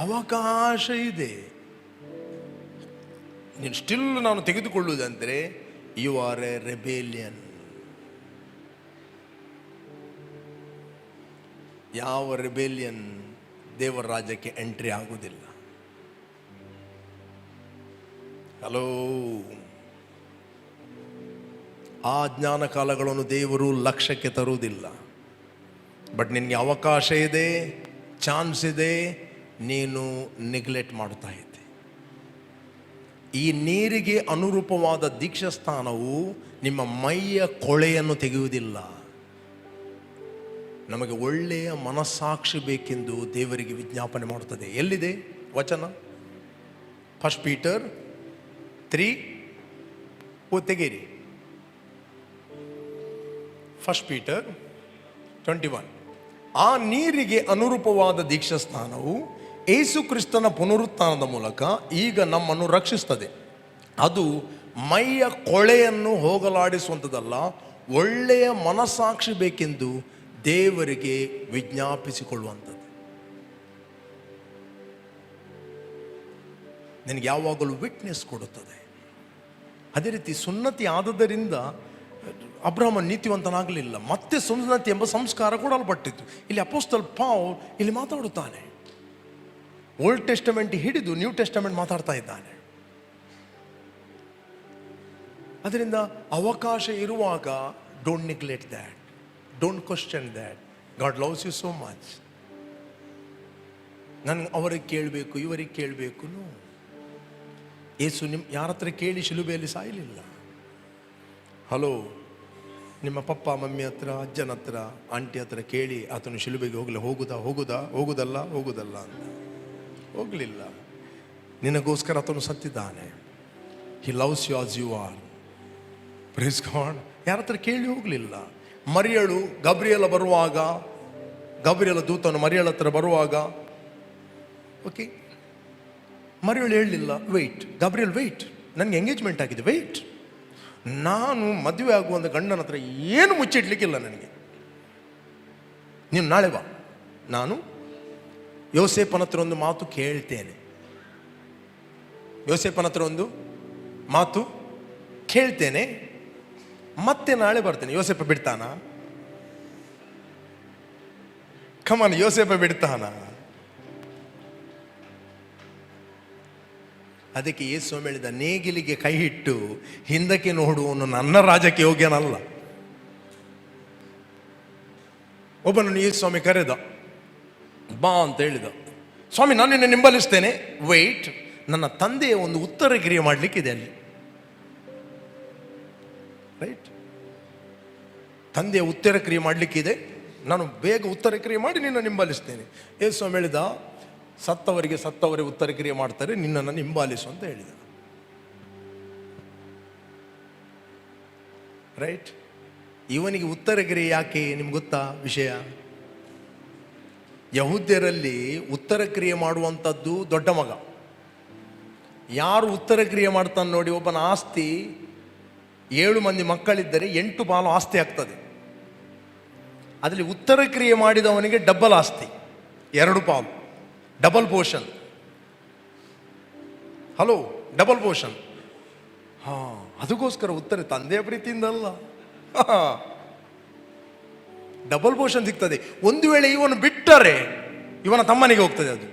ಅವಕಾಶ ಇದೆ. ನೀನು ಸ್ಟಿಲ್ ನಾನು ತೆಗೆದುಕೊಳ್ಳುವುದಂದರೆ ಯು ಆರ್ ಎ ರೆಬೇಲಿಯನ್. ಯಾವ ರೆಬೇಲಿಯನ್ ದೇವರ ರಾಜ್ಯಕ್ಕೆ ಎಂಟ್ರಿ ಆಗುವುದಿಲ್ಲ. ಹಲೋ, ಆ ಜ್ಞಾನ ಕಾಲಗಳನ್ನು ದೇವರು ಲಕ್ಷ್ಯಕ್ಕೆ ತರುವುದಿಲ್ಲ. ಬಟ್ ನಿನಗೆ ಅವಕಾಶ ಇದೆ, ಚಾನ್ಸ್ ಇದೆ, ನೀನು ನೆಗ್ಲೆಕ್ಟ್ ಮಾಡ್ತಾ ಇದ್ದೆ. ಈ ನೀರಿಗೆ ಅನುರೂಪವಾದ ದೀಕ್ಷಾಸ್ಥಾನವು ನಿಮ್ಮ ಮೈಯ ಕೊಳೆಯನ್ನು ತೆಗೆಯುವುದಿಲ್ಲ. ನಮಗೆ ಒಳ್ಳೆಯ ಮನಸ್ಸಾಕ್ಷಿ ಬೇಕೆಂದು ದೇವರಿಗೆ ವಿಜ್ಞಾಪನೆ ಮಾಡುತ್ತದೆ. ಎಲ್ಲಿದೆ ವಚನ? 1 Peter 3 ತೆಗೀರಿ. 1 Peter 21. ಆ ನೀರಿಗೆ ಅನುರೂಪವಾದ ದೀಕ್ಷಾಸ್ಥಾನವು ಯೇಸು ಕ್ರಿಸ್ತನ ಪುನರುತ್ಥಾನದ ಮೂಲಕ ಈಗ ನಮ್ಮನ್ನು ರಕ್ಷಿಸ್ತದೆ. ಅದು ಮೈಯ ಕೊಳೆಯನ್ನು ಹೋಗಲಾಡಿಸುವಂಥದ್ದಲ್ಲ, ಒಳ್ಳೆಯ ಮನಸ್ಸಾಕ್ಷಿ ಬೇಕೆಂದು ದೇವರಿಗೆ ವಿಜ್ಞಾಪಿಸಿಕೊಳ್ಳುವಂಥದ್ದು. ನಿನಗೆ ಯಾವಾಗಲೂ ವಿಟ್ನೆಸ್ ಕೊಡುತ್ತದೆ. ಅದೇ ರೀತಿ ಸುನ್ನತಿ ಆದದರಿಂದ ಅಬ್ರಹಾಮ ನೀತಿವಂತನಾಗಲಿಲ್ಲ, ಮತ್ತೆ ಸುನ್ನತಿ ಎಂಬ ಸಂಸ್ಕಾರ ಕೊಡಲ್ಪಟ್ಟಿತ್ತು. ಇಲ್ಲಿ ಅಪೊಸ್ತಲ ಪೌಲ್ ಇಲ್ಲಿ ಮಾತಾಡುತ್ತಾನೆ, ಓಲ್ಡ್ ಟೆಸ್ಟಮೆಂಟ್ ಹಿಡಿದು ನ್ಯೂ ಟೆಸ್ಟಮೆಂಟ್ ಮಾತಾಡ್ತಾ ಇದ್ದಾನೆ. ಅದರಿಂದ ಅವಕಾಶ ಇರುವಾಗ don't neglect that, don't question that. God loves you so much. ನನಗೆ ಅವರಿಗೆ ಕೇಳಬೇಕು, ಇವರಿಗೆ ಕೇಳಬೇಕು. ಯೇಸು ಯಾರ ಹತ್ರ ಕೇಳಿ ಶಿಲುಬೆಯಲ್ಲಿ ಸಾಯಲಿಲ್ಲ. ಹಲೋ, ನಿಮ್ಮ ಪಪ್ಪ ಮಮ್ಮಿ ಹತ್ರ, ಅಜ್ಜನ ಹತ್ರ, ಆಂಟಿ ಹತ್ರ ಕೇಳಿ ಆತನು ಶಿಲುಬೆಗೆ ಹೋಗುದಲ್ಲ ಅಂತ ಹೋಗಲಿಲ್ಲ. ನಿನಗೋಸ್ಕರ ಆತನು ಸತ್ತಿದ್ದಾನೆ. He loves you as you are. Praise God. ಯಾರ ಹತ್ರ ಕೇಳಿ ಹೋಗಲಿಲ್ಲ. ಮರಿಯಳು ಗಬ್ರಿಯಲ ದೂತನು ಮರಿಯಳ ಹತ್ರ ಬರುವಾಗ, ಓಕೆ, ಮರಿಯಳು ಹೇಳಲಿಲ್ಲ ವೆಯ್ಟ್, ಗಬ್ರಿಯಲ್ ವೆಯ್ಟ್, ನನಗೆ ಎಂಗೇಜ್ಮೆಂಟ್ ಆಗಿದೆ, ವೆಯ್ಟ್, ನಾನು ಮದುವೆ ಆಗುವಂಥ ಗಂಡನ ಹತ್ರ ಏನು ಮುಚ್ಚಿಡ್ಲಿಕ್ಕಿಲ್ಲ ನನಗೆ, ನೀನು ನಾಳೆ ಬಾ, ನಾನು ಯೋಸೇಪನ ಹತ್ರ ಒಂದು ಮಾತು ಕೇಳ್ತೇನೆ, ಯೋಸೇಪನ ಹತ್ರ ಒಂದು ಮಾತು ಕೇಳ್ತೇನೆ, ಮತ್ತೆ ನಾಳೆ ಬರ್ತೇನೆ. ಯೋಸೇಪ ಬಿಡ್ತಾನ? ಕಮನ್, ಯೋಸೇಫ ಬಿಡ್ತಾನ? ಅದಕ್ಕೆ ಯೇಸು ಹೇಳಿದ, ನೇಗಿಲಿಗೆ ಕೈ ಇಟ್ಟು ಹಿಂದಕ್ಕೆ ನೋಡುವವನು ನನ್ನ ರಾಜ್ಯಕ್ಕೆ ಯೋಗ್ಯನಲ್ಲ. ಒಬ್ಬನನ್ನು ಯೇಸು ಸ್ವಾಮಿ ಕರೆದ, ಬಾ ಅಂತ ಹೇಳಿದ. ಸ್ವಾಮಿ, ನಾನು ನಿನ್ನ ಹಿಂಬಾಲಿಸ್ತೇನೆ, ವೆಯ್ಟ್, ನನ್ನ ತಂದೆಯ ಒಂದು ಉತ್ತರ ಕ್ರಿಯೆ ಮಾಡಲಿಕ್ಕಿದೆ ಅಲ್ಲಿ. ರೈಟ್, ತಂದೆಯ ಉತ್ತರ ಕ್ರಿಯೆ ಮಾಡಲಿಕ್ಕಿದೆ, ನಾನು ಬೇಗ ಉತ್ತರ ಕ್ರಿಯೆ ಮಾಡಿ ನಿನ್ನ ಹಿಂಬಾಲಿಸ್ತೇನೆ. ಯೇಸು ಸ್ವಾಮಿ ಹೇಳಿದ, ಸತ್ತವರಿಗೆ ಸತ್ತವರೇ ಉತ್ತರ ಕ್ರಿಯೆ ಮಾಡ್ತಾರೆ, ನಿನ್ನನ್ನು ಹಿಂಬಾಲಿಸು ಅಂತ ಹೇಳಿದ. ರೈಟ್, ಇವನಿಗೆ ಉತ್ತರ ಕ್ರಿಯೆ ಯಾಕೆ ನಿಮ್ಗೆ ಗೊತ್ತಾ ವಿಷಯ? ಯಹೂದ್ಯರಲ್ಲಿ ಉತ್ತರ ಕ್ರಿಯೆ ಮಾಡುವಂಥದ್ದು ದೊಡ್ಡ ಮಗ. ಯಾರು ಉತ್ತರ ಕ್ರಿಯೆ ಮಾಡ್ತಾನೆ ನೋಡಿ, ಒಬ್ಬನ ಆಸ್ತಿ 7 ಮಂದಿ ಮಕ್ಕಳಿದ್ದರೆ 8 ಪಾಲು ಆಸ್ತಿ ಆಗ್ತದೆ. ಅದರಲ್ಲಿ ಉತ್ತರ ಕ್ರಿಯೆ ಮಾಡಿದವನಿಗೆ ಡಬಲ್ ಆಸ್ತಿ, 2 ಪಾಲು, double portion. Hello, double portion. ಅದಕ್ಕೋಸ್ಕರ ಉತ್ತರ ತಂದೆಯ ಪ್ರೀತಿಯಿಂದಲ್ಲ, ಡಬಲ್ ಪೋರ್ಷನ್ ಸಿಗ್ತದೆ. ಒಂದು ವೇಳೆ ಇವನು ಬಿಟ್ಟರೆ ಇವನ ತಮ್ಮನಿಗೆ ಹೋಗ್ತದೆ ಅದು.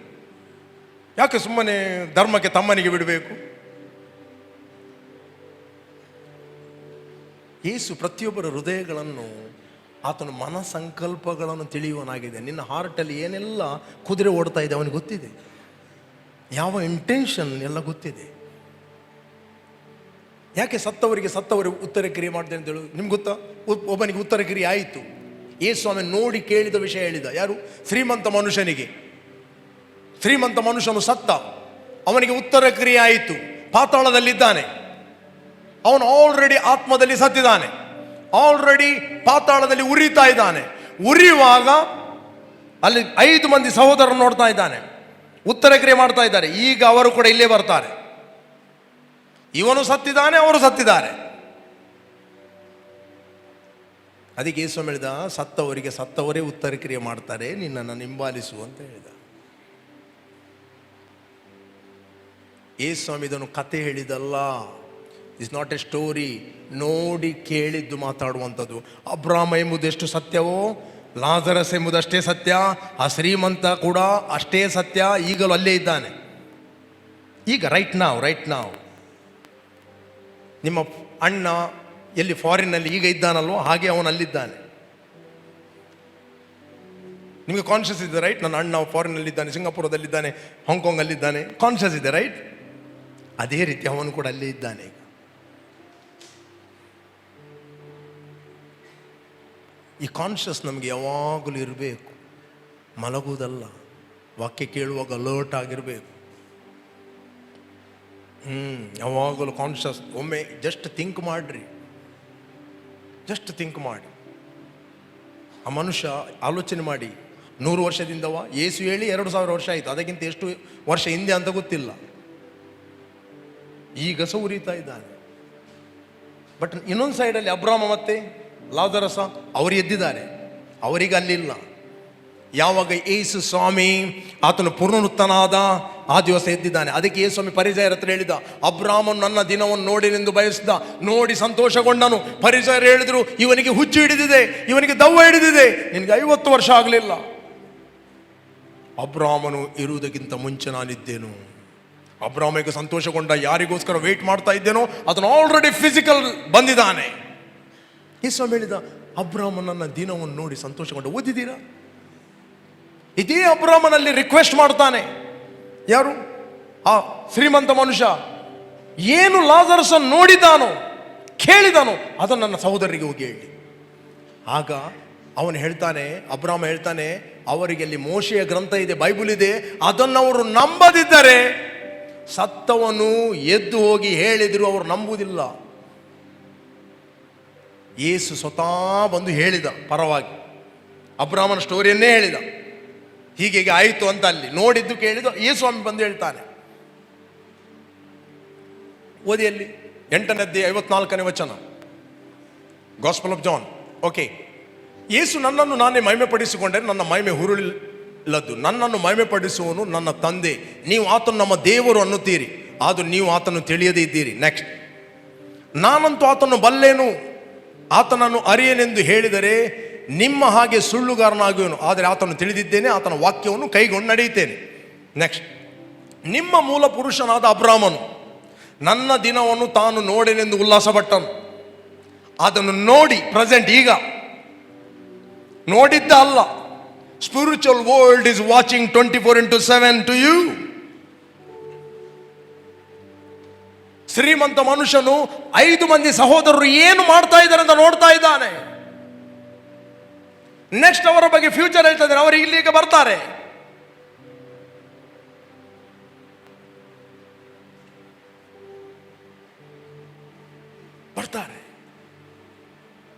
ಯಾಕೆ ಸುಮ್ಮನೆ ಧರ್ಮಕ್ಕೆ ತಮ್ಮನಿಗೆ ಬಿಡಬೇಕು? ಯೇಸು ಪ್ರತಿಯೊಬ್ಬರ ಹೃದಯಗಳನ್ನು, ಆತನ ಮನಸಂಕಲ್ಪಗಳನ್ನು ತಿಳಿಯುವನಾಗಿದೆ. ನಿನ್ನ ಹಾರ್ಟಲ್ಲಿ ಏನೆಲ್ಲ ಕುದುರೆ ಓಡ್ತಾ ಇದೆ ಅವನಿಗೆ ಗೊತ್ತಿದೆ, ಯಾವ ಇಂಟೆನ್ಷನ್ ಎಲ್ಲ ಗೊತ್ತಿದೆ. ಯಾಕೆ ಸತ್ತವರಿಗೆ ಉತ್ತರ ಕ್ರಿಯೆ ಮಾಡ್ತೇನೆ ಅಂತ ಹೇಳು? ನಿಮ್ಗೆ ಗೊತ್ತಾ? ಒಬ್ಬನಿಗೆ ಉತ್ತರ ಕ್ರಿಯೆ ಆಯಿತು. ಯೇಸು ಸ್ವಾಮಿ ನೋಡಿ ಕೇಳಿದ ವಿಷಯ ಹೇಳಿದ. ಯಾರು? ಶ್ರೀಮಂತ ಮನುಷ್ಯನಿಗೆ. ಶ್ರೀಮಂತ ಮನುಷ್ಯನು ಸತ್ತ, ಅವನಿಗೆ ಉತ್ತರ ಕ್ರಿಯೆ ಆಯಿತು. ಪಾತಾಳದಲ್ಲಿದ್ದಾನೆ, ಅವನು ಆಲ್ರೆಡಿ ಆತ್ಮದಲ್ಲಿ ಸತ್ತಿದ್ದಾನೆ, ಆಲ್ರೆಡಿ ಪಾತಾಳದಲ್ಲಿ ಉರಿತಾ ಇದ್ದಾನೆ. ಉರಿಯುವಾಗ ಅಲ್ಲಿ 5 ಮಂದಿ ಸಹೋದರರು ನೋಡ್ತಾ ಇದ್ದಾನೆ, ಉತ್ತರ ಕ್ರಿಯೆ ಮಾಡ್ತಾ ಇದ್ದಾರೆ. ಈಗ ಅವರು ಕೂಡ ಇಲ್ಲೇ ಬರ್ತಾರೆ. ಇವನು ಸತ್ತಿದ್ದಾನೆ, ಅವರು ಸತ್ತಿದ್ದಾರೆ. ಅದಕ್ಕೆ ಯೇಸು ಹೇಳಿದ, ಸತ್ತವರಿಗೆ ಸತ್ತವರೇ ಉತ್ತರ ಕ್ರಿಯೆ ಮಾಡ್ತಾರೆ, ನಿನ್ನನ್ನು ಹಿಂಬಾಲಿಸು ಅಂತ ಹೇಳಿದ. ಯೇಸು ಸ್ವಾಮಿ ಇದನ್ನು ಕತೆ ಹೇಳಿದಲ್ಲ, ಇಟ್ಸ್ ನಾಟ್ ಎ ಸ್ಟೋರಿ. ನೋಡಿ ಕೇಳಿದ್ದು ಮಾತಾಡುವಂಥದ್ದು. ಅಬ್ರಾಮ ಎಂಬುದೆಷ್ಟು ಸತ್ಯವೋ ಲಾಜರಸ್ ಎಂಬುದಷ್ಟೇ ಸತ್ಯ, ಆ ಶ್ರೀಮಂತ ಕೂಡ ಅಷ್ಟೇ ಸತ್ಯ. ಈಗಲೂ ಅಲ್ಲೇ ಇದ್ದಾನೆ. ಈಗ ರೈಟ್ ನಾವ್ ನಿಮ್ಮ ಅಣ್ಣ ಎಲ್ಲಿ ಫಾರಿನ್ನಲ್ಲಿ ಈಗ ಇದ್ದಾನಲ್ವೋ ಹಾಗೆ ಅವನಲ್ಲಿದ್ದಾನೆ. ನಿಮಗೆ ಕಾನ್ಷಿಯಸ್ ಇದೆ ರೈಟ್? ನನ್ನ ಅಣ್ಣ ಫಾರಿನ್ನಲ್ಲಿದ್ದಾನೆ, ಸಿಂಗಾಪುರದಲ್ಲಿದ್ದಾನೆ, ಹಾಂಗ್ಕಾಂಗಲ್ಲಿದ್ದಾನೆ, ಕಾನ್ಷಿಯಸ್ ಇದೆ ರೈಟ್? ಅದೇ ರೀತಿ ಅವನು ಕೂಡ ಅಲ್ಲೇ ಇದ್ದಾನೆ. ಈ ಕಾನ್ಷಿಯಸ್ ನಮಗೆ ಯಾವಾಗಲೂ ಇರಬೇಕು, ಮಲಗುವುದಲ್ಲ. ವಾಕ್ಯ ಕೇಳುವಾಗ ಅಲರ್ಟ್ ಆಗಿರಬೇಕು. ಯಾವಾಗಲೂ ಕಾನ್ಷಿಯಸ್. ಒಮ್ಮೆ ಜಸ್ಟ್ ಥಿಂಕ್ ಮಾಡಿರಿ, ಆ ಮನುಷ್ಯ ಆಲೋಚನೆ ಮಾಡಿ. 100 ವರ್ಷದಿಂದವ ಯೇಸು ಹೇಳಿ 2000 ವರ್ಷ ಆಯಿತು, ಅದಕ್ಕಿಂತ ಎಷ್ಟು ವರ್ಷ ಹಿಂದೆ ಅಂತ ಗೊತ್ತಿಲ್ಲ. ಈಗ ಸಹ ಉರಿತಾ ಇದ್ದಾನೆ. ಬಟ್ ಇನ್ನೊಂದು ಸೈಡಲ್ಲಿ ಅಬ್ರಾಮ ಮತ್ತೆ ಲಾಜರಸ ಅವರು ಎದ್ದಿದ್ದಾರೆ, ಅವರಿಗೆ ಅಲ್ಲಿಲ್ಲ. ಯಾವಾಗ ಯೇಸು ಸ್ವಾಮಿ ಆತನು ಪುನರುತ್ಥಾನಾದ ಆ ದಿವಸ ಎದ್ದಿದ್ದಾನೆ. ಅದಕ್ಕೆ ಯೇಸು ಸ್ವಾಮಿ ಪರಿಸಯರ ಹತ್ರ ಹೇಳಿದ, ಅಬ್ರಾಮನು ನನ್ನ ದಿನವನ್ನು ನೋಡಿನೆಂದು ಬಯಸಿದ, ನೋಡಿ ಸಂತೋಷಗೊಂಡನು. ಪರಿಸಯರು ಹೇಳಿದ್ರು, ಇವನಿಗೆ ಹುಚ್ಚು ಹಿಡಿದಿದೆ, ಇವನಿಗೆ ದವ್ವ ಹಿಡಿದಿದೆ, ನಿನಗೆ 50 ವರ್ಷ ಆಗಲಿಲ್ಲ. ಅಬ್ರಾಮನು ಇರುವುದಕ್ಕಿಂತ ಮುಂಚೆ ನಾನಿದ್ದೇನು. ಅಬ್ರಾಮಿಗೆ ಸಂತೋಷಗೊಂಡ, ಯಾರಿಗೋಸ್ಕರ ವೇಟ್ ಮಾಡ್ತಾ ಇದ್ದೇನೋ ಅದನ್ನು ಆಲ್ರೆಡಿ ಫಿಸಿಕಲ್ ಬಂದಿದ್ದಾನೆ. ಯೇಸು ಸ್ವಾಮಿ ಹೇಳಿದ, ಅಬ್ರಾಮನನ್ನ ದಿನವನ್ನು ನೋಡಿ ಸಂತೋಷಗೊಂಡ. ಓದಿದ್ದೀರಾ? ಇದೇ ಅಬ್ರಾಮನಲ್ಲಿ ರಿಕ್ವೆಸ್ಟ್ ಮಾಡ್ತಾನೆ. ಯಾರು? ಆ ಶ್ರೀಮಂತ ಮನುಷ್ಯ ಏನು ಲಾಜರಸ್ ನೋಡಿದಾನೋ ಕೇಳಿದಾನೋ ಅದನ್ನು ನನ್ನ ಸಹೋದರರಿಗೆ ಹೋಗಿ ಹೇಳಿ. ಆಗ ಅವನು ಹೇಳ್ತಾನೆ, ಅಬ್ರಾಮ ಹೇಳ್ತಾನೆ, ಅವರಿಗೆ ಅಲ್ಲಿ ಮೋಶೆಯ ಗ್ರಂಥ ಇದೆ, ಬೈಬಲ್ ಇದೆ, ಅದನ್ನು ಅವರು ನಂಬದಿದ್ದರೆ ಸತ್ತವನು ಎದ್ದು ಹೋಗಿ ಹೇಳಿದ್ರು ಅವರು ನಂಬುವುದಿಲ್ಲ. ಯೇಸು ಸ್ವತಃ ಬಂದು ಹೇಳಿದ ಪರವಾಗಿ, ಅಬ್ರಾಮನ ಸ್ಟೋರಿಯನ್ನೇ ಹೇಳಿದ. ಹೀಗೆ ಆಯಿತು ಅಂತ ಅಲ್ಲಿ ನೋಡಿದ್ದು ಕೇಳಿದ್ದು ಯೇಸು ಸ್ವಾಮಿ ಬಂದು ಹೇಳ್ತಾನೆ. ಓದಿಯಲ್ಲಿ 8ನೇ ಅಧ್ಯಾಯ 54ನೇ ವಚನ, ಗಾಸ್ಪಲ್ ಆಫ್ ಜಾನ್. ಓಕೆ, ಯೇಸು, ನನ್ನನ್ನು ನಾನೇ ಮಹಿಮೆ ಪಡಿಸಿಕೊಂಡರೆ ನನ್ನ ಮಹಿಮೆ ಹುರುಳಿಲ್ಲದ್ದು. ನನ್ನನ್ನು ಮಹಿಮೆ ಪಡಿಸುವನು ನನ್ನ ತಂದೆ. ನೀವು ಆತನು ನಮ್ಮ ದೇವರು ಅನ್ನುತ್ತೀರಿ, ಆದರೂ ನೀವು ಆತನು ತಿಳಿಯದೇ ಇದ್ದೀರಿ. ನೆಕ್ಸ್ಟ್, ನಾನಂತೂ ಆತನು ಬಲ್ಲೇನು, ಆತನನ್ನು ಅರಿಯನೆಂದು ಹೇಳಿದರೆ ನಿಮ್ಮ ಹಾಗೆ ಸುಳ್ಳುಗಾರನಾಗುವನು, ಆದರೆ ಆತನು ತಿಳಿದಿದ್ದೇನೆ, ಆತನ ವಾಕ್ಯವನ್ನು ಕೈಗೊಂಡು ನಡೆಯುತ್ತೇನೆ. ನೆಕ್ಸ್ಟ್, ನಿಮ್ಮ ಮೂಲ ಪುರುಷನಾದ ಅಬ್ರಾಮನು ನನ್ನ ದಿನವನ್ನು ತಾನು ನೋಡೆನೆಂದು ಉಲ್ಲಾಸಪಟ್ಟನು. ಅದನ್ನು ನೋಡಿ, ಪ್ರೆಸೆಂಟ್, ಈಗ ನೋಡಿದ್ದ ಅಲ್ಲ. Spiritual world is watching 24/7 to you. ಶ್ರೀಮಂತ ಮನುಷ್ಯನು 5 ಮಂದಿ ಸಹೋದರರು ಏನು ಮಾಡ್ತಾ ಇದ್ದಾರೆ ಅಂತ ನೋಡ್ತಾ ಇದ್ದಾನೆ. ನೆಕ್ಸ್ಟ್ ಅವರ ಬಗ್ಗೆ ಫ್ಯೂಚರ್ ಹೇಳ್ತಾ ಇದ್ದಾರೆ, ಅವರು ಇಲ್ಲಿಗೆ ಬರ್ತಾರೆ.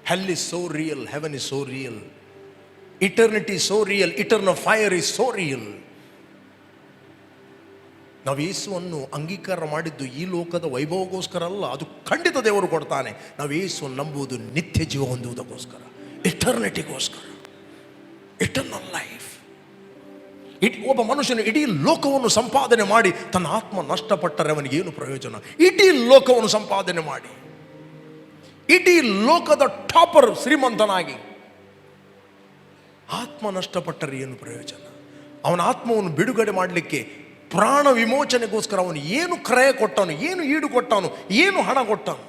Hell is so real, heaven is so real, eternity is so real, eternal fire is so real. ನಾವು ಯೇಸುವನ್ನು ಅಂಗೀಕಾರ ಮಾಡಿದ್ದು ಈ ಲೋಕದ ವೈಭವಗೋಸ್ಕರ ಅಲ್ಲ, ಅದು ಖಂಡಿತ ದೇವರು ಕೊಡ್ತಾನೆ. ನಾವು ಯೇಸುವನ್ನು ನಂಬುವುದು ನಿತ್ಯ ಜೀವ ಹೊಂದುವುದಕ್ಕೋಸ್ಕರ, ಇಟರ್ನಿಟಿಗೋಸ್ಕರ, ಇಟರ್ನಲ್ ಲೈಫ್. ಒಬ್ಬ ಮನುಷ್ಯನು ಇಡೀ ಲೋಕವನ್ನು ಸಂಪಾದನೆ ಮಾಡಿ ತನ್ನ ಆತ್ಮ ನಷ್ಟಪಟ್ಟರೆ ಅವನಿಗೆ ಏನು ಪ್ರಯೋಜನ? ಇಡೀ ಲೋಕವನ್ನು ಸಂಪಾದನೆ ಮಾಡಿ, ಇಡೀ ಲೋಕದ ಟಾಪರ್ ಶ್ರೀಮಂತನಾಗಿ ಆತ್ಮ ನಷ್ಟಪಟ್ಟರೆ ಏನು ಪ್ರಯೋಜನ? ಅವನ ಆತ್ಮವನ್ನು ಬಿಡುಗಡೆ ಮಾಡಲಿಕ್ಕೆ, ಪ್ರಾಣ ವಿಮೋಚನೆಗೋಸ್ಕರ ಅವನು ಏನು ಕ್ರಯ ಕೊಟ್ಟನು, ಏನು ಈಡು ಕೊಟ್ಟನು, ಏನು ಹಣ ಕೊಟ್ಟನು?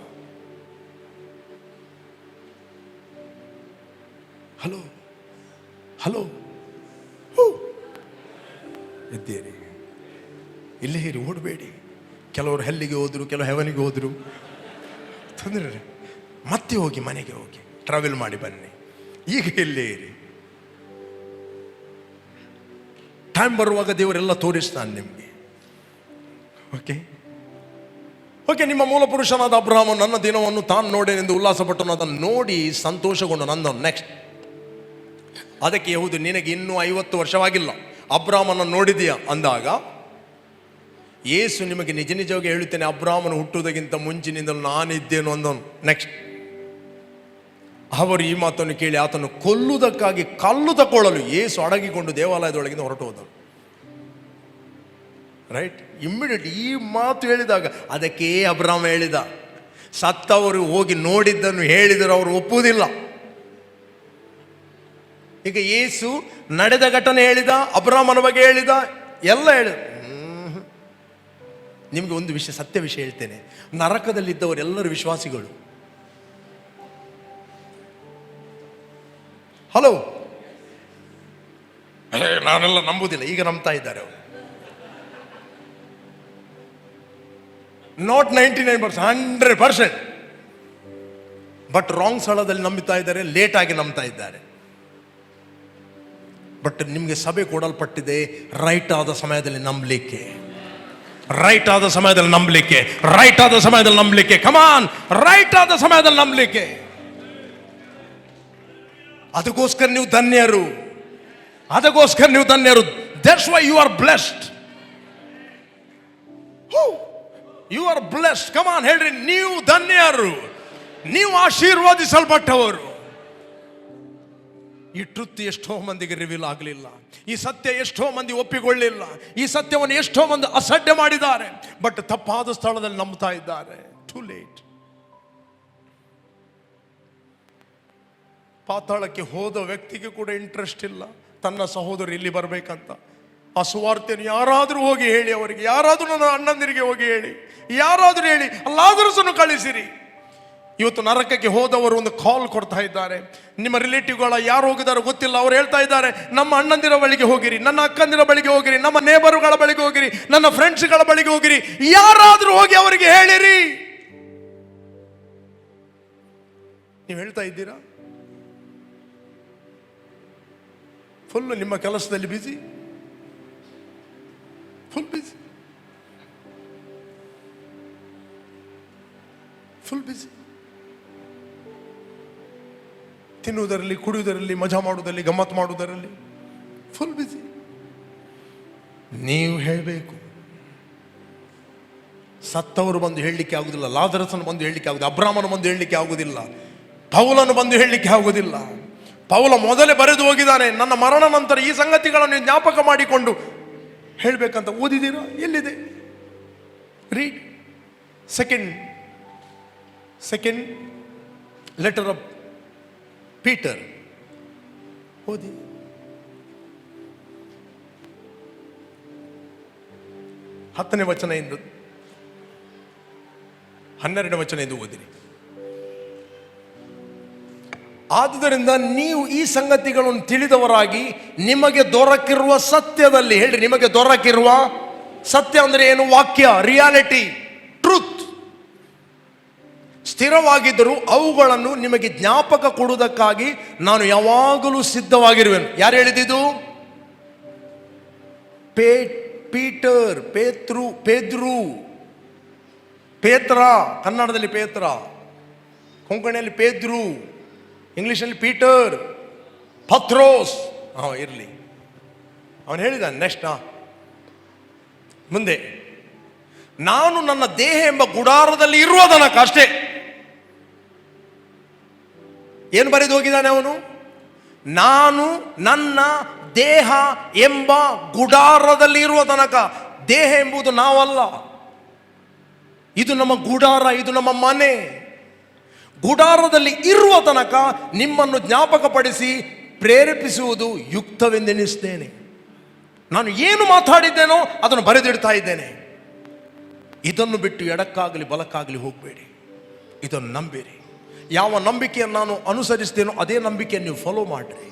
ಹಲೋ ಹಲೋ, ಇದ್ದೀರಿ? ಇಲ್ಲೇ ಇರಿ, ಓಡಬೇಡಿ. ಕೆಲವರು ಹೆಲ್ಲಿಗೆ ಹೋದ್ರು, ಕೆಲವು ಹೆವನಿಗೆ ಹೋದ್ರು, ತೊಂದರೆ. ಮತ್ತೆ ಹೋಗಿ ಮನೆಗೆ ಹೋಗಿ ಟ್ರಾವೆಲ್ ಮಾಡಿ ಬನ್ನಿ. ಈಗ ಇಲ್ಲೇ ಇರಿ. ಟೈಮ್ ಬರುವಾಗ ದೇವರೆಲ್ಲ ತೋರಿಸ್ತಾನೆ ನಿಮಗೆ. Okay okay. ನಿಮ್ಮ ಮೂಲ ಪುರುಷನಾದ ಅಬ್ರಹಾಮ ನನ್ನ ದಿನವನ್ನು ತಾನು ನೋಡೇನೆಂದು ಉಲ್ಲಾಸಪಟ್ಟನು, ಅದನ್ನು ನೋಡಿ ಸಂತೋಷಗೊಂಡು ನಂದನು. ನೆಕ್ಸ್ಟ್, ಅದಕ್ಕೆ ಯೆಹೂದ, ನಿನಗೆ ಇನ್ನೂ 50 ವರ್ಷವಾಗಿಲ್ಲ, ಅಬ್ರಹಾಮನ ನೋಡಿದೆಯಾ ಅಂದಾಗ, ಯೇಸು ನಿಮಗೆ ನಿಜ ನಿಜವಾಗಿ ಹೇಳುತ್ತೇನೆ, ಅಬ್ರಹಾಮನ ಹುಟ್ಟುವುದಕ್ಕಿಂತ ಮುಂಚಿನಿಂದಲೂ ನಾನಿದ್ದೇನು ಅಂದನು. ನೆಕ್ಸ್ಟ್, ಅವರು ಈ ಮಾತನ್ನು ಕೇಳಿ ಆತನು ಕೊಲ್ಲುವುದಕ್ಕಾಗಿ ಕಲ್ಲು ತಕೊಳ್ಳಲು ಯೇಸು ಅಡಗಿಕೊಂಡು ದೇವಾಲಯದೊಳಗಿಂದ ಹೊರಟು ಹೋದನು. ರೈಟ್, ಇಮ್ಮಿಡಿಯೇಟ್ ಈ ಮಾತು ಹೇಳಿದಾಗ ಅದಕ್ಕೆ ಅಬ್ರಹಾಮ ಹೇಳಿದ. ಸತ್ತವರು ಹೋಗಿ ನೋಡಿದ್ದನ್ನು ಹೇಳಿದರು, ಅವರು ಒಪ್ಪುವುದಿಲ್ಲ. ಈಗ ಯೇಸು ನಡೆದ ಘಟನೆ ಹೇಳಿದ, ಅಬ್ರಹಾಮನ ಬಗ್ಗೆ ಹೇಳಿದ, ಎಲ್ಲ ಹೇಳಿದ. ನಿಮಗೆ ಒಂದು ವಿಷಯ, ಸತ್ಯ ವಿಷಯ ಹೇಳ್ತೇನೆ, ನರಕದಲ್ಲಿದ್ದವರೆಲ್ಲರೂ ವಿಶ್ವಾಸಿಗಳು. ಹಲೋ, ನಾನೆಲ್ಲ ನಂಬುದಿಲ್ಲ, ಈಗ ನಂಬ್ತಾ ಇದ್ದಾರೆ ಅವರು. ನಾಟ್ 99%, 100%. ಬಟ್ ರಾಂಗ್ ಸ್ಥಳದಲ್ಲಿ ನಂಬುತ್ತಾ ಇದ್ದಾರೆ, ಲೇಟ್ ಆಗಿ ನಂಬ್ತಾ ಇದ್ದಾರೆ. ಬಟ್ ನಿಮಗೆ ಸಭೆ ಕೊಡಲ್ಪಟ್ಟಿದೆ ರೈಟ್ ಆದ ಸಮಯದಲ್ಲಿ ನಂಬಲಿಕ್ಕೆ, ರೈಟ್ ಆದ ಸಮಯದಲ್ಲಿ ನಂಬಲಿಕ್ಕೆ, ರೈಟ್ ಆದ ಸಮಯದಲ್ಲಿ ನಂಬಲಿಕ್ಕೆ. ಕಮಾನ್, ರೈಟ್ ಆದ ಸಮಯದಲ್ಲಿ ನಂಬಲಿಕ್ಕೆ. ಅದಕ್ಕೋಸ್ಕರ ನೀವು ಧನ್ಯರು, ಅದಕ್ಕೋಸ್ಕರ ನೀವು ಧನ್ಯರು. That's why you are blessed. You are blessed. Come on ಹೇಳ್ರಿ, ನೀವು ಧನ್ಯರು, ನೀವು ಆಶೀರ್ವಾದಿಸಲ್ಪಟ್ಟವರು. ಈ ಟ್ರುತ್ ಎಷ್ಟೋ ಮಂದಿಗೆ ರಿವೀಲ್ ಆಗಲಿಲ್ಲ, ಈ ಸತ್ಯ ಎಷ್ಟೋ ಮಂದಿ ಒಪ್ಪಿಕೊಳ್ಳಿಲ್ಲ, ಈ ಸತ್ಯವನ್ನು ಎಷ್ಟೋ ಮಂದಿ ಅಸಡ್ಡೆ ಮಾಡಿದ್ದಾರೆ. ಬಟ್ ತಪ್ಪಾದ ಸ್ಥಳದಲ್ಲಿ ನಂಬ್ತಾ ಇದ್ದಾರೆ. To late. ಪಾತಾಳಕ್ಕೆ ಹೋದ ವ್ಯಕ್ತಿಗೆ ಕೂಡ ಇಂಟ್ರೆಸ್ಟ್ ಇಲ್ಲ ತನ್ನ ಸಹೋದರ ಇಲ್ಲಿ ಬರಬೇಕಂತ. ಆ ಸುವಾರ್ತೆಯನ್ನು ಯಾರಾದರೂ ಹೋಗಿ ಹೇಳಿ, ಅವರಿಗೆ ಯಾರಾದರೂ, ನನ್ನ ಅಣ್ಣಂದಿರಿಗೆ ಹೋಗಿ ಹೇಳಿ, ಯಾರಾದರೂ ಹೇಳಿ, ಲಾಜರಸನ್ನು ಕಳಿಸಿರಿ. ಇವತ್ತು ನರಕಕ್ಕೆ ಹೋದವರು ಒಂದು ಕಾಲ್ ಕೊಡ್ತಾ ಇದ್ದಾರೆ. ನಿಮ್ಮ ರಿಲೇಟಿವ್ಗಳ ಯಾರು ಹೋಗಿದಾರೋ ಗೊತ್ತಿಲ್ಲ, ಅವ್ರು ಹೇಳ್ತಾ ಇದ್ದಾರೆ, ನಮ್ಮ ಅಣ್ಣಂದಿರ ಬಳಿಗೆ ಹೋಗಿರಿ, ನನ್ನ ಅಕ್ಕಂದಿರ ಬಳಿಗೆ ಹೋಗಿರಿ, ನಮ್ಮ ನೇಬರುಗಳ ಬಳಿಗೆ ಹೋಗಿರಿ, ನನ್ನ ಫ್ರೆಂಡ್ಸ್ಗಳ ಬಳಿಗೆ ಹೋಗಿರಿ, ಯಾರಾದರೂ ಹೋಗಿ ಅವರಿಗೆ ಹೇಳಿರಿ. ನೀವು ಹೇಳ್ತಾ ಇದ್ದೀರಾ? ಫುಲ್ ನಿಮ್ಮ ಕೆಲಸದಲ್ಲಿ ಬಿಸಿ, ಫುಲ್ ಬಿಸಿ, ಫುಲ್ ಬಿಸಿ. ತಿನ್ನುವುದರಲ್ಲಿ, ಕುಡಿಯುವುದರಲ್ಲಿ, ಮಜಾ ಮಾಡುವುದರಲ್ಲಿ, ಗಮ್ಮತ್ತು ಮಾಡುವುದರಲ್ಲಿ ಫುಲ್ ಬಿಸಿ. ನೀವು ಹೇಳಬೇಕು. ಸತ್ತವರು ಬಂದು ಹೇಳಲಿಕ್ಕೆ ಆಗುದಿಲ್ಲ, ಲಾಜರಸನ್ನು ಬಂದು ಹೇಳಲಿಕ್ಕೆ ಆಗುದಿಲ್ಲ, ಅಬ್ರಾಮನು ಬಂದು ಹೇಳಲಿಕ್ಕೆ ಆಗುದಿಲ್ಲ, ಪೌಲನು ಬಂದು ಹೇಳಲಿಕ್ಕೆ ಆಗುದಿಲ್ಲ. ಪೌಲ ಮೊದಲೇ ಬರೆದು ಹೋಗಿದ್ದಾನೆ, ನನ್ನ ಮರಣ ನಂತರ ಈ ಸಂಗತಿಗಳನ್ನು ಜ್ಞಾಪಕ ಮಾಡಿಕೊಂಡು ಹೇಳಬೇಕಂತ. ಓದಿದ್ದೀರಾ? ಎಲ್ಲಿದೆ? Read second letter of Peter ಓದಿ. ಹತ್ತನೇ ವಚನ ಎಂದು 12ನೇ ವಚನ ಎಂದು ಓದಿರಿ. ಆದುದರಿಂದ ನೀವು ಈ ಸಂಗತಿಗಳನ್ನು ತಿಳಿದವರಾಗಿ ನಿಮಗೆ ದೊರಕಿರುವ ಸತ್ಯದಲ್ಲಿ, ಹೇಳಿ, ನಿಮಗೆ ದೊರಕಿರುವ ಸತ್ಯ ಅಂದ್ರೆ ಏನು? ವಾಕ್ಯ, ರಿಯಾಲಿಟಿ, ಟ್ರೂತ್. ಸ್ಥಿರವಾಗಿದ್ದರೂ ಅವುಗಳನ್ನು ನಿಮಗೆ ಜ್ಞಾಪಕ ಕೊಡುವುದಕ್ಕಾಗಿ ನಾನು ಯಾವಾಗಲೂ ಸಿದ್ಧವಾಗಿರುವೆನು. ಯಾರು ಹೇಳಿದ್ದು? ಪೀಟರ್, ಪೇದ್ರು, ಪೇತ್ರ, ಕನ್ನಡದಲ್ಲಿ ಪೇತ್ರ, ಕೊಂಕಣಿಯಲ್ಲಿ ಪೇದ್ರು, ಇಂಗ್ಲಿಷಲ್ಲಿ ಪೀಟರ್, ಪತ್ರೋಸ್. ಇರಲಿ, ಅವನು ಹೇಳಿದಾನೆ ನೆಕ್ಸ್ಟ್ ಮುಂದೆ, ನಾನು ನನ್ನ ದೇಹ ಎಂಬ ಗುಡಾರದಲ್ಲಿ ಇರುವ ತನಕ ಅಷ್ಟೇ. ಏನು ಬರೆದು ಹೋಗಿದ್ದಾನೆ ಅವನು? ನಾನು ನನ್ನ ದೇಹ ಎಂಬ ಗುಡಾರದಲ್ಲಿ ಇರುವ ತನಕ. ದೇಹ ಎಂಬುದು ನಾವಲ್ಲ, ಇದು ನಮ್ಮ ಗುಡಾರ, ಇದು ನಮ್ಮ ಮನೆ. ಗುಡಾರದಲ್ಲಿ ಇರುವ ತನಕ ನಿಮ್ಮನ್ನು ಜ್ಞಾಪಕಪಡಿಸಿ ಪ್ರೇರೇಪಿಸುವುದು ಯುಕ್ತವೆಂದೆನಿಸ್ತೇನೆ. ನಾನು ಏನು ಮಾತಾಡಿದ್ದೇನೋ ಅದನ್ನು ಬರೆದಿಡ್ತಾ ಇದ್ದೇನೆ. ಇದನ್ನು ಬಿಟ್ಟು ಎಡಕ್ಕಾಗಲಿ ಬಲಕ್ಕಾಗಲಿ ಹೋಗಬೇಡಿ, ಇದನ್ನು ನಂಬಿರಿ. ಯಾವ ನಂಬಿಕೆಯನ್ನು ನಾನು ಅನುಸರಿಸ್ತೇನೋ ಅದೇ ನಂಬಿಕೆಯನ್ನು ನೀವು ಫಾಲೋ ಮಾಡಿರಿ.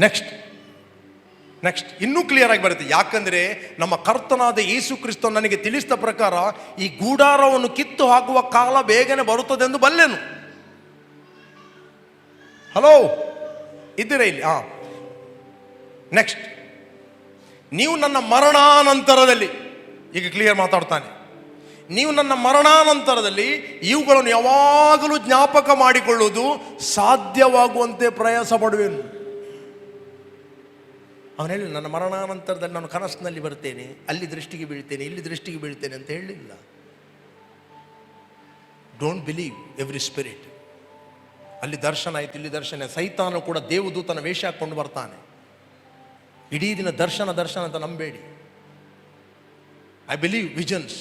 ನೆಕ್ಸ್ಟ್ ಇನ್ನೂ ಕ್ಲಿಯರ್ ಆಗಿ ಬರುತ್ತೆ. ಯಾಕಂದ್ರೆ ನಮ್ಮ ಕರ್ತನಾದ ಯೇಸು ಕ್ರಿಸ್ತ ನನಗೆ ತಿಳಿಸಿದ ಪ್ರಕಾರ ಈ ಗೂಡಾರವನ್ನು ಕಿತ್ತು ಹಾಕುವ ಕಾಲ ಬೇಗನೆ ಬರುತ್ತದೆ ಎಂದು ಬಲ್ಲೆನು. ಹಲೋ, ಇದ್ದೀರಾ ಇಲ್ಲಿ? ನೆಕ್ಸ್ಟ್, ನೀವು ನನ್ನ ಮರಣಾನಂತರದಲ್ಲಿ, ಈಗ ಕ್ಲಿಯರ್ ಮಾತಾಡ್ತಾನೆ, ನೀವು ನನ್ನ ಮರಣಾನಂತರದಲ್ಲಿ ಇವುಗಳನ್ನು ಯಾವಾಗಲೂ ಜ್ಞಾಪಕ ಮಾಡಿಕೊಳ್ಳುವುದು ಸಾಧ್ಯವಾಗುವಂತೆ ಪ್ರಯಾಸ ಪಡುವೆನು. ಅವನು ಹೇಳಿ, ನನ್ನ ಮರಣಾನಂತರದಲ್ಲಿ ನಾನು ಕನಸಿನಲ್ಲಿ ಬರ್ತೇನೆ, ಅಲ್ಲಿ ದೃಷ್ಟಿಗೆ ಬೀಳ್ತೇನೆ, ಇಲ್ಲಿ ದೃಷ್ಟಿಗೆ ಬೀಳ್ತೇನೆ ಅಂತ ಹೇಳಲಿಲ್ಲ. Don't believe every spirit. ಅಲ್ಲಿ ದರ್ಶನ ಆಯ್ತು, ಇಲ್ಲಿ ದರ್ಶನ. ಸೈತಾನ ಕೂಡ ದೇವದೂತನ ವೇಷ ಹಾಕೊಂಡು ಬರ್ತಾನೆ. ಇಡೀ ದಿನ ದರ್ಶನ ಅಂತ ನಂಬೇಡಿ. I believe visions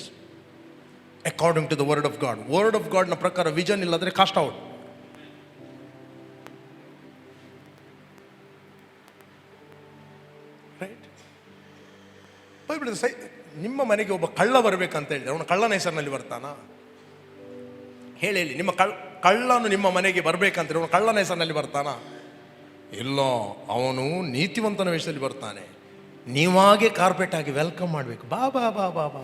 according to the word of God. Word of ಗಾಡ್ನ ಪ್ರಕಾರ ವಿಷನ್ ಇಲ್ಲದ್ರೆ ಕಾಸ್ಟ್ ಔಟ್. ರೈಟ್? ನಿಮ್ಮ ಮನೆಗೆ ಒಬ್ಬ ಕಳ್ಳ ಬರಬೇಕಂತ ಹೇಳಿದ್ರೆ ಅವನು ಕಳ್ಳನ ಹೆಸರಿನಲ್ಲಿ ಬರ್ತಾನ? ಹೇಳಿ, ನಿಮ್ಮ ಕಳ್ಳನು ನಿಮ್ಮ ಮನೆಗೆ ಬರಬೇಕಂತ ಅವನು ಕಳ್ಳನ ಹೆಸರಿನಲ್ಲಿ ಬರ್ತಾನ? ಇಲ್ಲ, ಅವನು ನೀತಿವಂತನ ವೇಷದಲ್ಲಿ ಬರ್ತಾನೆ. ನೀವಾಗೆ ಕಾರ್ಪೆಟ್ ಆಗಿ ವೆಲ್ಕಮ್ ಮಾಡಬೇಕು. ಬಾ ಬಾ ಬಾ ಬಾ ಬಾ.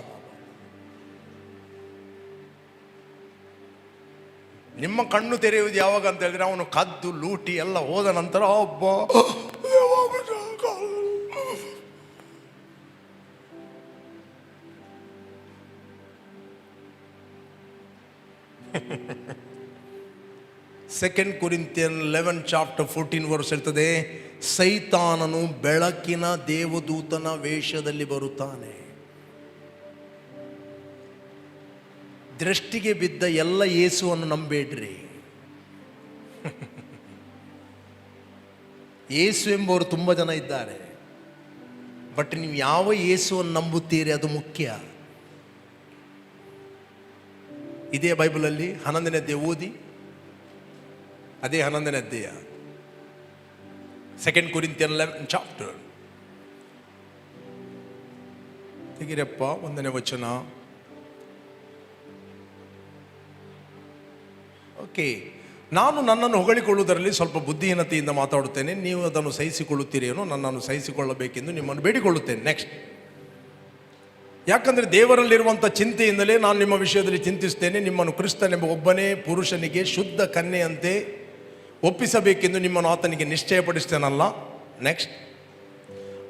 ನಿಮ್ಮ ಕಣ್ಣು ತೆರೆಯುವುದು ಯಾವಾಗ ಅಂತ ಹೇಳಿದ್ರೆ ಅವನು ಕದ್ದು ಲೂಟಿ ಎಲ್ಲ ಹೋದ ನಂತರ ಒಬ್ಬ ಸೆಕೆಂಡ್ ಕೊರಿಂಥಿಯನ್ 11 ಚಾಪ್ಟರ್ 14 ವರ್ಸ್ ಹೇಳ್ತದೆ, ಸೈತಾನನು ಬೆಳಕಿನ ದೇವದೂತನ ವೇಷದಲ್ಲಿ ಬರುತ್ತಾನೆ. ದೃಷ್ಟಿಗೆ ಬಿದ್ದ ಎಲ್ಲ ಯೇಸುವನ್ನು ನಂಬೇಡ್ರಿ. ಯೇಸು ಎಂಬವರು ತುಂಬ ಜನ ಇದ್ದಾರೆ, ಬಟ್ ನೀವು ಯಾವ ಯೇಸುವನ್ನು ನಂಬುತ್ತೀರಿ ಅದು ಮುಖ್ಯ. ಇದೇ ಬೈಬಲಲ್ಲಿ 11ನೇ ಅಧ್ಯಾಯ ಓದಿ, ಅದೇ 11ನೇ ಅಧ್ಯಾಯ, ಸೆಕೆಂಡ್ ಕೊರಿಂಥಿಯನ್ 11 ಚಾಪ್ಟರ್. ತೆಗಿರಪ್ಪ 1ನೇ ವಚನ. ಓಕೆ, ನಾನು ನನ್ನನ್ನು ಹೊಗಳಿಕೊಳ್ಳುವುದರಲ್ಲಿ ಸ್ವಲ್ಪ ಬುದ್ಧಿಹೀನತೆಯಿಂದ ಮಾತಾಡುತ್ತೇನೆ, ನೀವು ಅದನ್ನು ಸಹಿಸಿಕೊಳ್ಳುತ್ತೀರೇನೋ, ನನ್ನನ್ನು ಸಹಿಸಿಕೊಳ್ಳಬೇಕೆಂದು ನಿಮ್ಮನ್ನು ಬೇಡಿಕೊಳ್ಳುತ್ತೇನೆ. ನೆಕ್ಸ್ಟ್, ಯಾಕಂದರೆ ದೇವರಲ್ಲಿರುವಂಥ ಚಿಂತೆಯಿಂದಲೇ ನಾನು ನಿಮ್ಮ ವಿಷಯದಲ್ಲಿ ಚಿಂತಿಸ್ತೇನೆ. ನಿಮ್ಮನ್ನು ಕ್ರಿಸ್ತನೆಂಬ ಒಬ್ಬನೇ ಪುರುಷನಿಗೆ ಶುದ್ಧ ಕನ್ಯೆಯಂತೆ ಒಪ್ಪಿಸಬೇಕೆಂದು ನಿಮ್ಮನ್ನು ಆತನಿಗೆ ನಿಶ್ಚಯಪಡಿಸ್ತೇನಲ್ಲ. ನೆಕ್ಸ್ಟ್,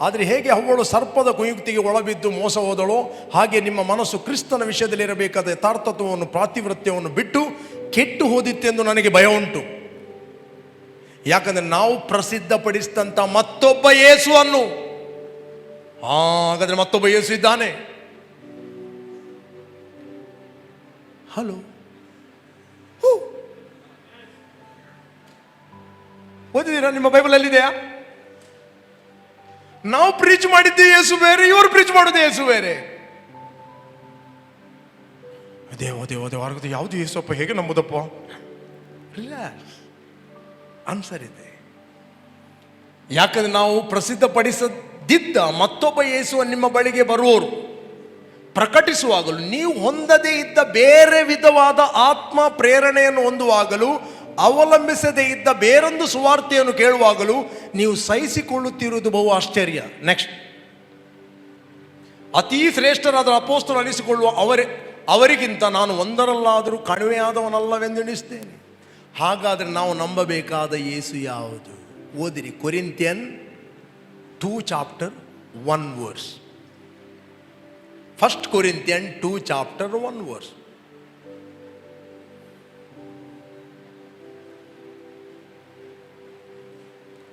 ಆದರೆ ಹೇಗೆ ಅವಳು ಸರ್ಪದ ಕುಯುಕ್ತಿಗೆ ಒಳಬಿದ್ದು ಮೋಸ ಹೋದಳೋ ಹಾಗೆ ನಿಮ್ಮ ಮನಸ್ಸು ಕ್ರಿಸ್ತನ ವಿಷಯದಲ್ಲಿ ಇರಬೇಕಾದ ಯಥಾರ್ಥತ್ವವನ್ನು ಪಾತಿವ್ರತ್ಯವನ್ನು ಬಿಟ್ಟು ಕೆಟ್ಟು ಹೋದಿತ್ತೆಂದು ನನಗೆ ಭಯ ಉಂಟು. ಯಾಕಂದರೆ ನಾವು ಪ್ರಸಿದ್ಧಪಡಿಸಿದಂಥ ಮತ್ತೊಬ್ಬ ಯೇಸುವನ್ನು, ಹಾಗಾದ್ರೆ ಮತ್ತೊಬ್ಬ ಯೇಸು ಇದ್ದಾನೆ. ಹಲೋ, ಓದಿದ್ದೀರಾ? ನಿಮ್ಮ ಬೈಬಲ್ ಇದೆಯಾ? ನಾವು ಪ್ರೀಚ್ ಮಾಡಿದ್ದೆ ಯೇಸು ಬೇರೆ, ಇವರು ಪ್ರೀಚ್ ಮಾಡೋದು ಯೇಸು ಬೇರೆ. ಅದೇ ಹೊರಗಡೆ ಯಾವುದು ಯೇಸಪ್ಪ, ಹೇಗೆ ನಂಬುದಪ್ಪ? ರಿಲ್ಯಾಕ್ಸ್, ಆನ್ಸರ್ ಇದೆ. ಯಾಕಂದ್ರೆ ನಾವು ಪ್ರಸಿದ್ಧಪಡಿಸದಿದ್ದ ಮತ್ತೊಬ್ಬ ಯೇಸುವ ನಿಮ್ಮ ಬಳಿಗೆ ಬರುವವರು ಪ್ರಕಟಿಸುವಾಗಲೂ, ನೀವು ಹೊಂದದೇ ಇದ್ದ ಬೇರೆ ವಿಧವಾದ ಆತ್ಮ ಪ್ರೇರಣೆಯನ್ನು ಹೊಂದುವಾಗಲೂ, ಅವಲಂಬಿಸದೇ ಇದ್ದ ಬೇರೊಂದು ಸುವಾರ್ತೆಯನ್ನು ಕೇಳುವಾಗಲೂ ನೀವು ಸಹಿಸಿಕೊಳ್ಳುತ್ತಿರುವುದು ಬಹು ಆಶ್ಚರ್ಯ. ನೆಕ್ಸ್ಟ್, ಅತೀ ಶ್ರೇಷ್ಠರಾದ ಅಪೊಸ್ತಲರು ಅನಿಸಿಕೊಳ್ಳುವ ಅವರಿಗಿಂತ ನಾನು ಒಂದರಲ್ಲಾದರೂ ಕಣಿವೆಯಾದವನಲ್ಲವೆಂದೆಣಿಸ್ತೇನೆ. ಹಾಗಾದರೆ ನಾವು ನಂಬಬೇಕಾದ ಯೇಸು ಯಾವುದು? ಓದಿರಿ, ಕೊರಿಂಥಿಯನ್ 2:1 1 ಕೊರಿಂಥಿಯನ್ 2:1.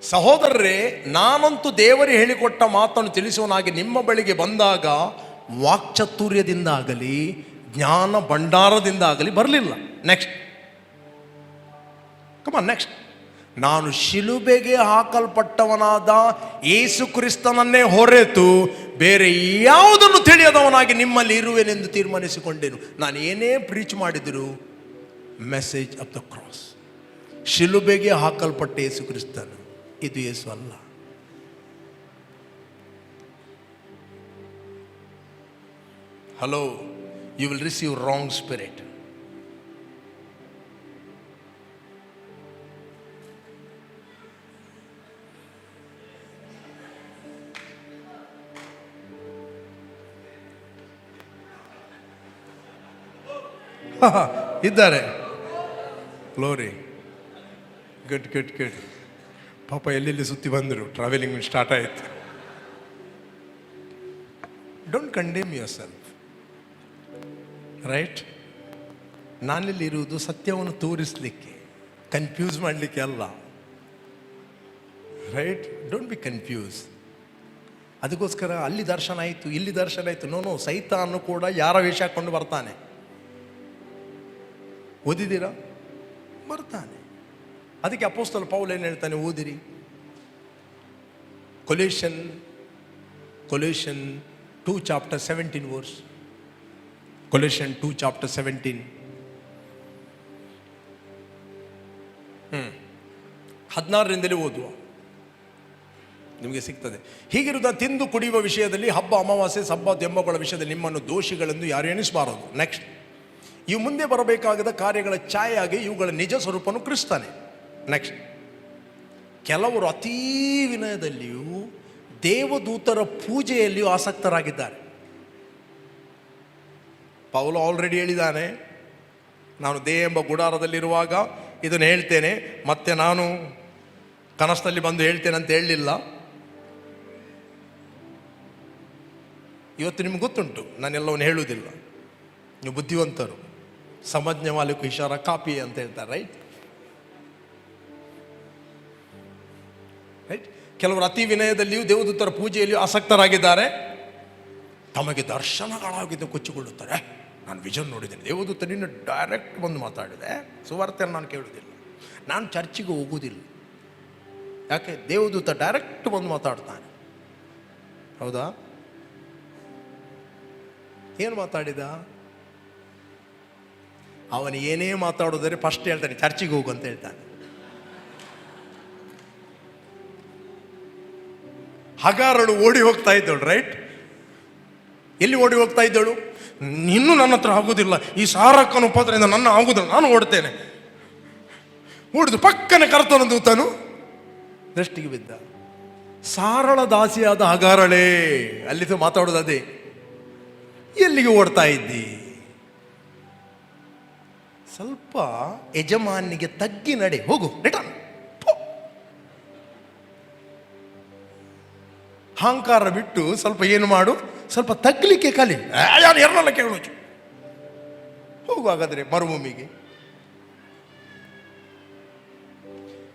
ಸಹೋದರರೇ, ನಾನಂತೂ ದೇವರು ಹೇಳಿಕೊಟ್ಟ ಮಾತನ್ನು ತಿಳಿಸುವನಾಗಿ ನಿಮ್ಮ ಬಳಿಗೆ ಬಂದಾಗ ವಾಕ್ಚಾತುರ್ಯದಿಂದಾಗಲಿ ಜ್ಞಾನ ಭಂಡಾರದಿಂದಾಗಲಿ ಬರಲಿಲ್ಲ. ನೆಕ್ಸ್ಟ್, ನೆಕ್ಸ್ಟ್, ನಾನು ಶಿಲುಬೆಗೆ ಹಾಕಲ್ಪಟ್ಟವನಾದ ಯೇಸು ಕ್ರಿಸ್ತನನ್ನೇ ಹೊರತು ಬೇರೆ ಯಾವುದನ್ನು ತಿಳಿಯದವನಾಗಿ ನಿಮ್ಮಲ್ಲಿ ಇರುವೆನೆಂದು ತೀರ್ಮಾನಿಸಿಕೊಂಡೆನು. ನಾನು ಏನೇ ಪ್ರೀಚ್ ಮಾಡಿದರೂ ಮೆಸೇಜ್ ಆಫ್ ದ ಕ್ರಾಸ್. ಶಿಲುಬೆಗೆ ಹಾಕಲ್ಪಟ್ಟ ಯೇಸು ಕ್ರಿಸ್ತನು, ಇದು ಯೇಸು ಅಲ್ಲ. Hello, you will receive wrong spirit. ಇದ್ದಾರೆ, ಗ್ಲೋರಿ, ಗುಡ್ ಗುಡ್ ಗುಡ್. ಪಾಪ ಎಲ್ಲೆಲ್ಲಿ ಸುತ್ತಿ ಬಂದರು, ಟ್ರಾವೆಲಿಂಗ್ ಸ್ಟಾರ್ಟ್ ಆಯಿತು. Don't condemn yourself, right? ನಾನಿಲ್ಲಿರುವುದು ಸತ್ಯವನ್ನು ತೋರಿಸಲಿಕ್ಕೆ, ಕನ್ಫ್ಯೂಸ್ ಮಾಡಲಿಕ್ಕೆ ಅಲ್ಲ, ರೈಟ್? Don't be confuse. ಅದಕ್ಕೋಸ್ಕರ ಅಲ್ಲಿ ದರ್ಶನ ಆಯಿತು, ಇಲ್ಲಿ ದರ್ಶನ ಆಯಿತು. ನೋ, ಸೈತಾನು ಕೂಡ ಯಾರ ವೇಷ ಹಾಕ್ಕೊಂಡು ಬರ್ತಾನೆ. ಓದಿದ್ದೀರಾ? ಬರ್ತಾನೆ. ಅದಕ್ಕೆ ಅಪೊಸ್ತಲ ಪೌಲ್ ಏನು ಹೇಳ್ತಾನೆ? ಓದಿರಿ, ಕೊಲೋಷಿಯನ್ 2:17. ಕೊಲೋಷಿಯನ್ 2:17. 16ರಿಂದಲೇ ಓದುವ, ನಿಮಗೆ ಸಿಗ್ತದೆ. ಹೀಗಿರುವುದ ತಿಂದು ಕುಡಿಯುವ ವಿಷಯದಲ್ಲಿ, ಹಬ್ಬ, ಅಮಾವಾಸ್ಯೆ, ಸಬ್ಬತ್ ಎಂಬಗಳ ವಿಷಯದಲ್ಲಿ ನಿಮ್ಮನ್ನು ದೋಷಿಗಳೆಂದು ಯಾರು ಎಣಿಸಬಾರದು. ನೆಕ್ಸ್ಟ್, ಇವು ಮುಂದೆ ಬರಬೇಕಾಗದ ಕಾರ್ಯಗಳ ಛಾಯೆಯಾಗಿ ಇವುಗಳ ನಿಜ ಸ್ವರೂಪನು ಕ್ರಿಸ್ತನೇ. ನೆಕ್ಸ್ಟ್, ಕೆಲವರು ಅತೀ ವಿನಯದಲ್ಲಿಯೂ ದೇವದೂತರ ಪೂಜೆಯಲ್ಲಿಯೂ ಆಸಕ್ತರಾಗಿದ್ದಾರೆ. ಪೌಲ ಆಲ್ರೆಡಿ ಹೇಳಿದ್ದಾನೆ, ನಾನು ದೇಹ ಎಂಬ ಗುಡಾರದಲ್ಲಿರುವಾಗ ಇದನ್ನು ಹೇಳ್ತೇನೆ, ಮತ್ತೆ ನಾನು ಕನಸಲ್ಲಿ ಬಂದು ಹೇಳ್ತೇನೆ ಅಂತ ಹೇಳಲಿಲ್ಲ. ಇವತ್ತು ನಿಮ್ಗೆ ಗೊತ್ತುಂಟು, ನಾನೆಲ್ಲವನ್ನು ಹೇಳುವುದಿಲ್ಲ. ನೀವು ಬುದ್ಧಿವಂತರು, ಸಮಜ್ಞ ಮಾಲಿಕು ಇಶಾರ ಕಾಪಿ ಅಂತ ಹೇಳ್ತಾರೆ, ರೈಟ್? ರೈಟ್? ಕೆಲವರು ಅತಿ ವಿನಯದಲ್ಲಿಯೂ ದೇವದೂತರ ಪೂಜೆಯಲ್ಲಿಯೂ ಆಸಕ್ತರಾಗಿದ್ದಾರೆ. ತಮಗೆ ದರ್ಶನಗಳಾಗಿದ್ದು ಕೊಚ್ಚಿಕೊಳ್ಳುತ್ತಾರೆ. ನಾನು ವಿಷನ್ ನೋಡಿದ್ದೇನೆ, ದೇವದೂತನಿಂದ ಡೈರೆಕ್ಟ್ ಬಂದು ಮಾತಾಡಿದೆ, ಸುವಾರ್ತೆಯನ್ನು ನಾನು ಕೇಳುವುದಿಲ್ಲ, ನಾನು ಚರ್ಚಿಗೆ ಹೋಗುವುದಿಲ್ಲ. ಯಾಕೆ? ದೇವದೂತ ಡೈರೆಕ್ಟ್ ಬಂದು ಮಾತಾಡ್ತಾನೆ. ಹೌದಾ? ಏನು ಮಾತಾಡಿದ? ಅವನು ಏನೇ ಮಾತಾಡೋದ್ರೆ ಫಸ್ಟ್ ಹೇಳ್ತಾನೆ, ಚರ್ಚಿಗೆ ಹೋಗು ಅಂತ ಹೇಳ್ತಾನೆ. ಹಗಾರಳು ಓಡಿ ಹೋಗ್ತಾ ಇದ್ದಳು, ರೈಟ್? ಎಲ್ಲಿ ಓಡಿ ಹೋಗ್ತಾ ಇದ್ದಳು? ಇನ್ನೂ ನನ್ನ ಹತ್ರ ಆಗೋದಿಲ್ಲ, ಈ ಸಾರಕ್ಕನ ಉಪದ್ರದಿಂದ ನನ್ನ ಆಗುದಿಲ್ಲ, ನಾನು ಓಡ್ತೇನೆ. ಓಡಿದು ಪಕ್ಕನೆ ಕರ್ತನ ದೂತನು ದೃಷ್ಟಿಗೆ ಬಿದ್ದ. ಸಾರಳ ದಾಸಿಯಾದ ಹಗಾರಳೇ, ಅಲ್ಲಿ ಮಾತಾಡೋದು ಅದೇ. ಎಲ್ಲಿಗೆ ಓಡ್ತಾ ಇದ್ದಿ? ಸ್ವಲ್ಪ ಯಜಮಾನಿಗೆ ತಗ್ಗಿ ನಡೆ, ಹೋಗು, ರಿಟರ್ನ್. ಅಹಂಕಾರ ಬಿಟ್ಟು ಸ್ವಲ್ಪ ಏನು ಮಾಡು, ಸ್ವಲ್ಪ ತಗ್ಲಿಕ್ಕೆ ಕಲಿ. ಯಾರು ಎರಡಲ್ಲ ಕೇಳೋದು, ಹೋಗು ಹಾಗಾದ್ರೆ ಮರುಭೂಮಿಗೆ.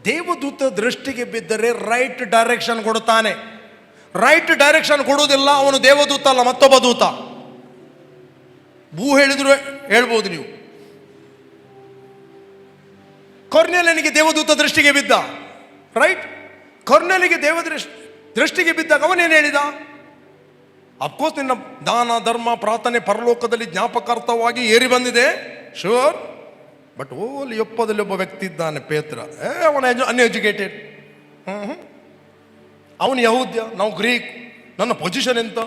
ದೇವದೂತ ದೃಷ್ಟಿಗೆ ಬಿದ್ದರೆ ರೈಟ್ ಡೈರೆಕ್ಷನ್ ಕೊಡುತ್ತಾನೆ. ರೈಟ್ ಡೈರೆಕ್ಷನ್ ಕೊಡುವುದಿಲ್ಲ ಅವನು ದೇವದೂತ ಅಲ್ಲ, ಮತ್ತೊಬ್ಬ ದೂತ. ಭೂ ಹೇಳಿದ್ರು ಹೇಳ್ಬೋದು ನೀವು. ಕೊರ್ನೆಲಿಯನಿಗೆ ದೇವದೂತ ದೃಷ್ಟಿಗೆ ಬಿದ್ದ, ರೈಟ್? ಕೊರ್ನೆಲಿಗೆ ದೃಷ್ಟಿಗೆ ಬಿದ್ದಾಗ ಅವನೇನು ಹೇಳಿದ? ಅಫ್ಕೋರ್ಸ್ ನಿನ್ನ ದಾನ ಧರ್ಮ ಪ್ರಾರ್ಥನೆ ಪರಲೋಕದಲ್ಲಿ ಜ್ಞಾಪಕಾರ್ಥವಾಗಿ ಏರಿ ಬಂದಿದೆ, ಶೂರ್. ಬಟ್ ಓಲಿ ಒಪ್ಪದಲ್ಲಿ ಒಬ್ಬ ವ್ಯಕ್ತಿ ಇದ್ದಾನೆ, ಪೇತ್ರ. ಅವನ ಅನ್ಎಜುಕೇಟೆಡ್. ಅವನು ಯಹೂದ್ಯ, ನಾವು ಗ್ರೀಕ್, ನನ್ನ ಪೊಸಿಷನ್ ಎಂತ,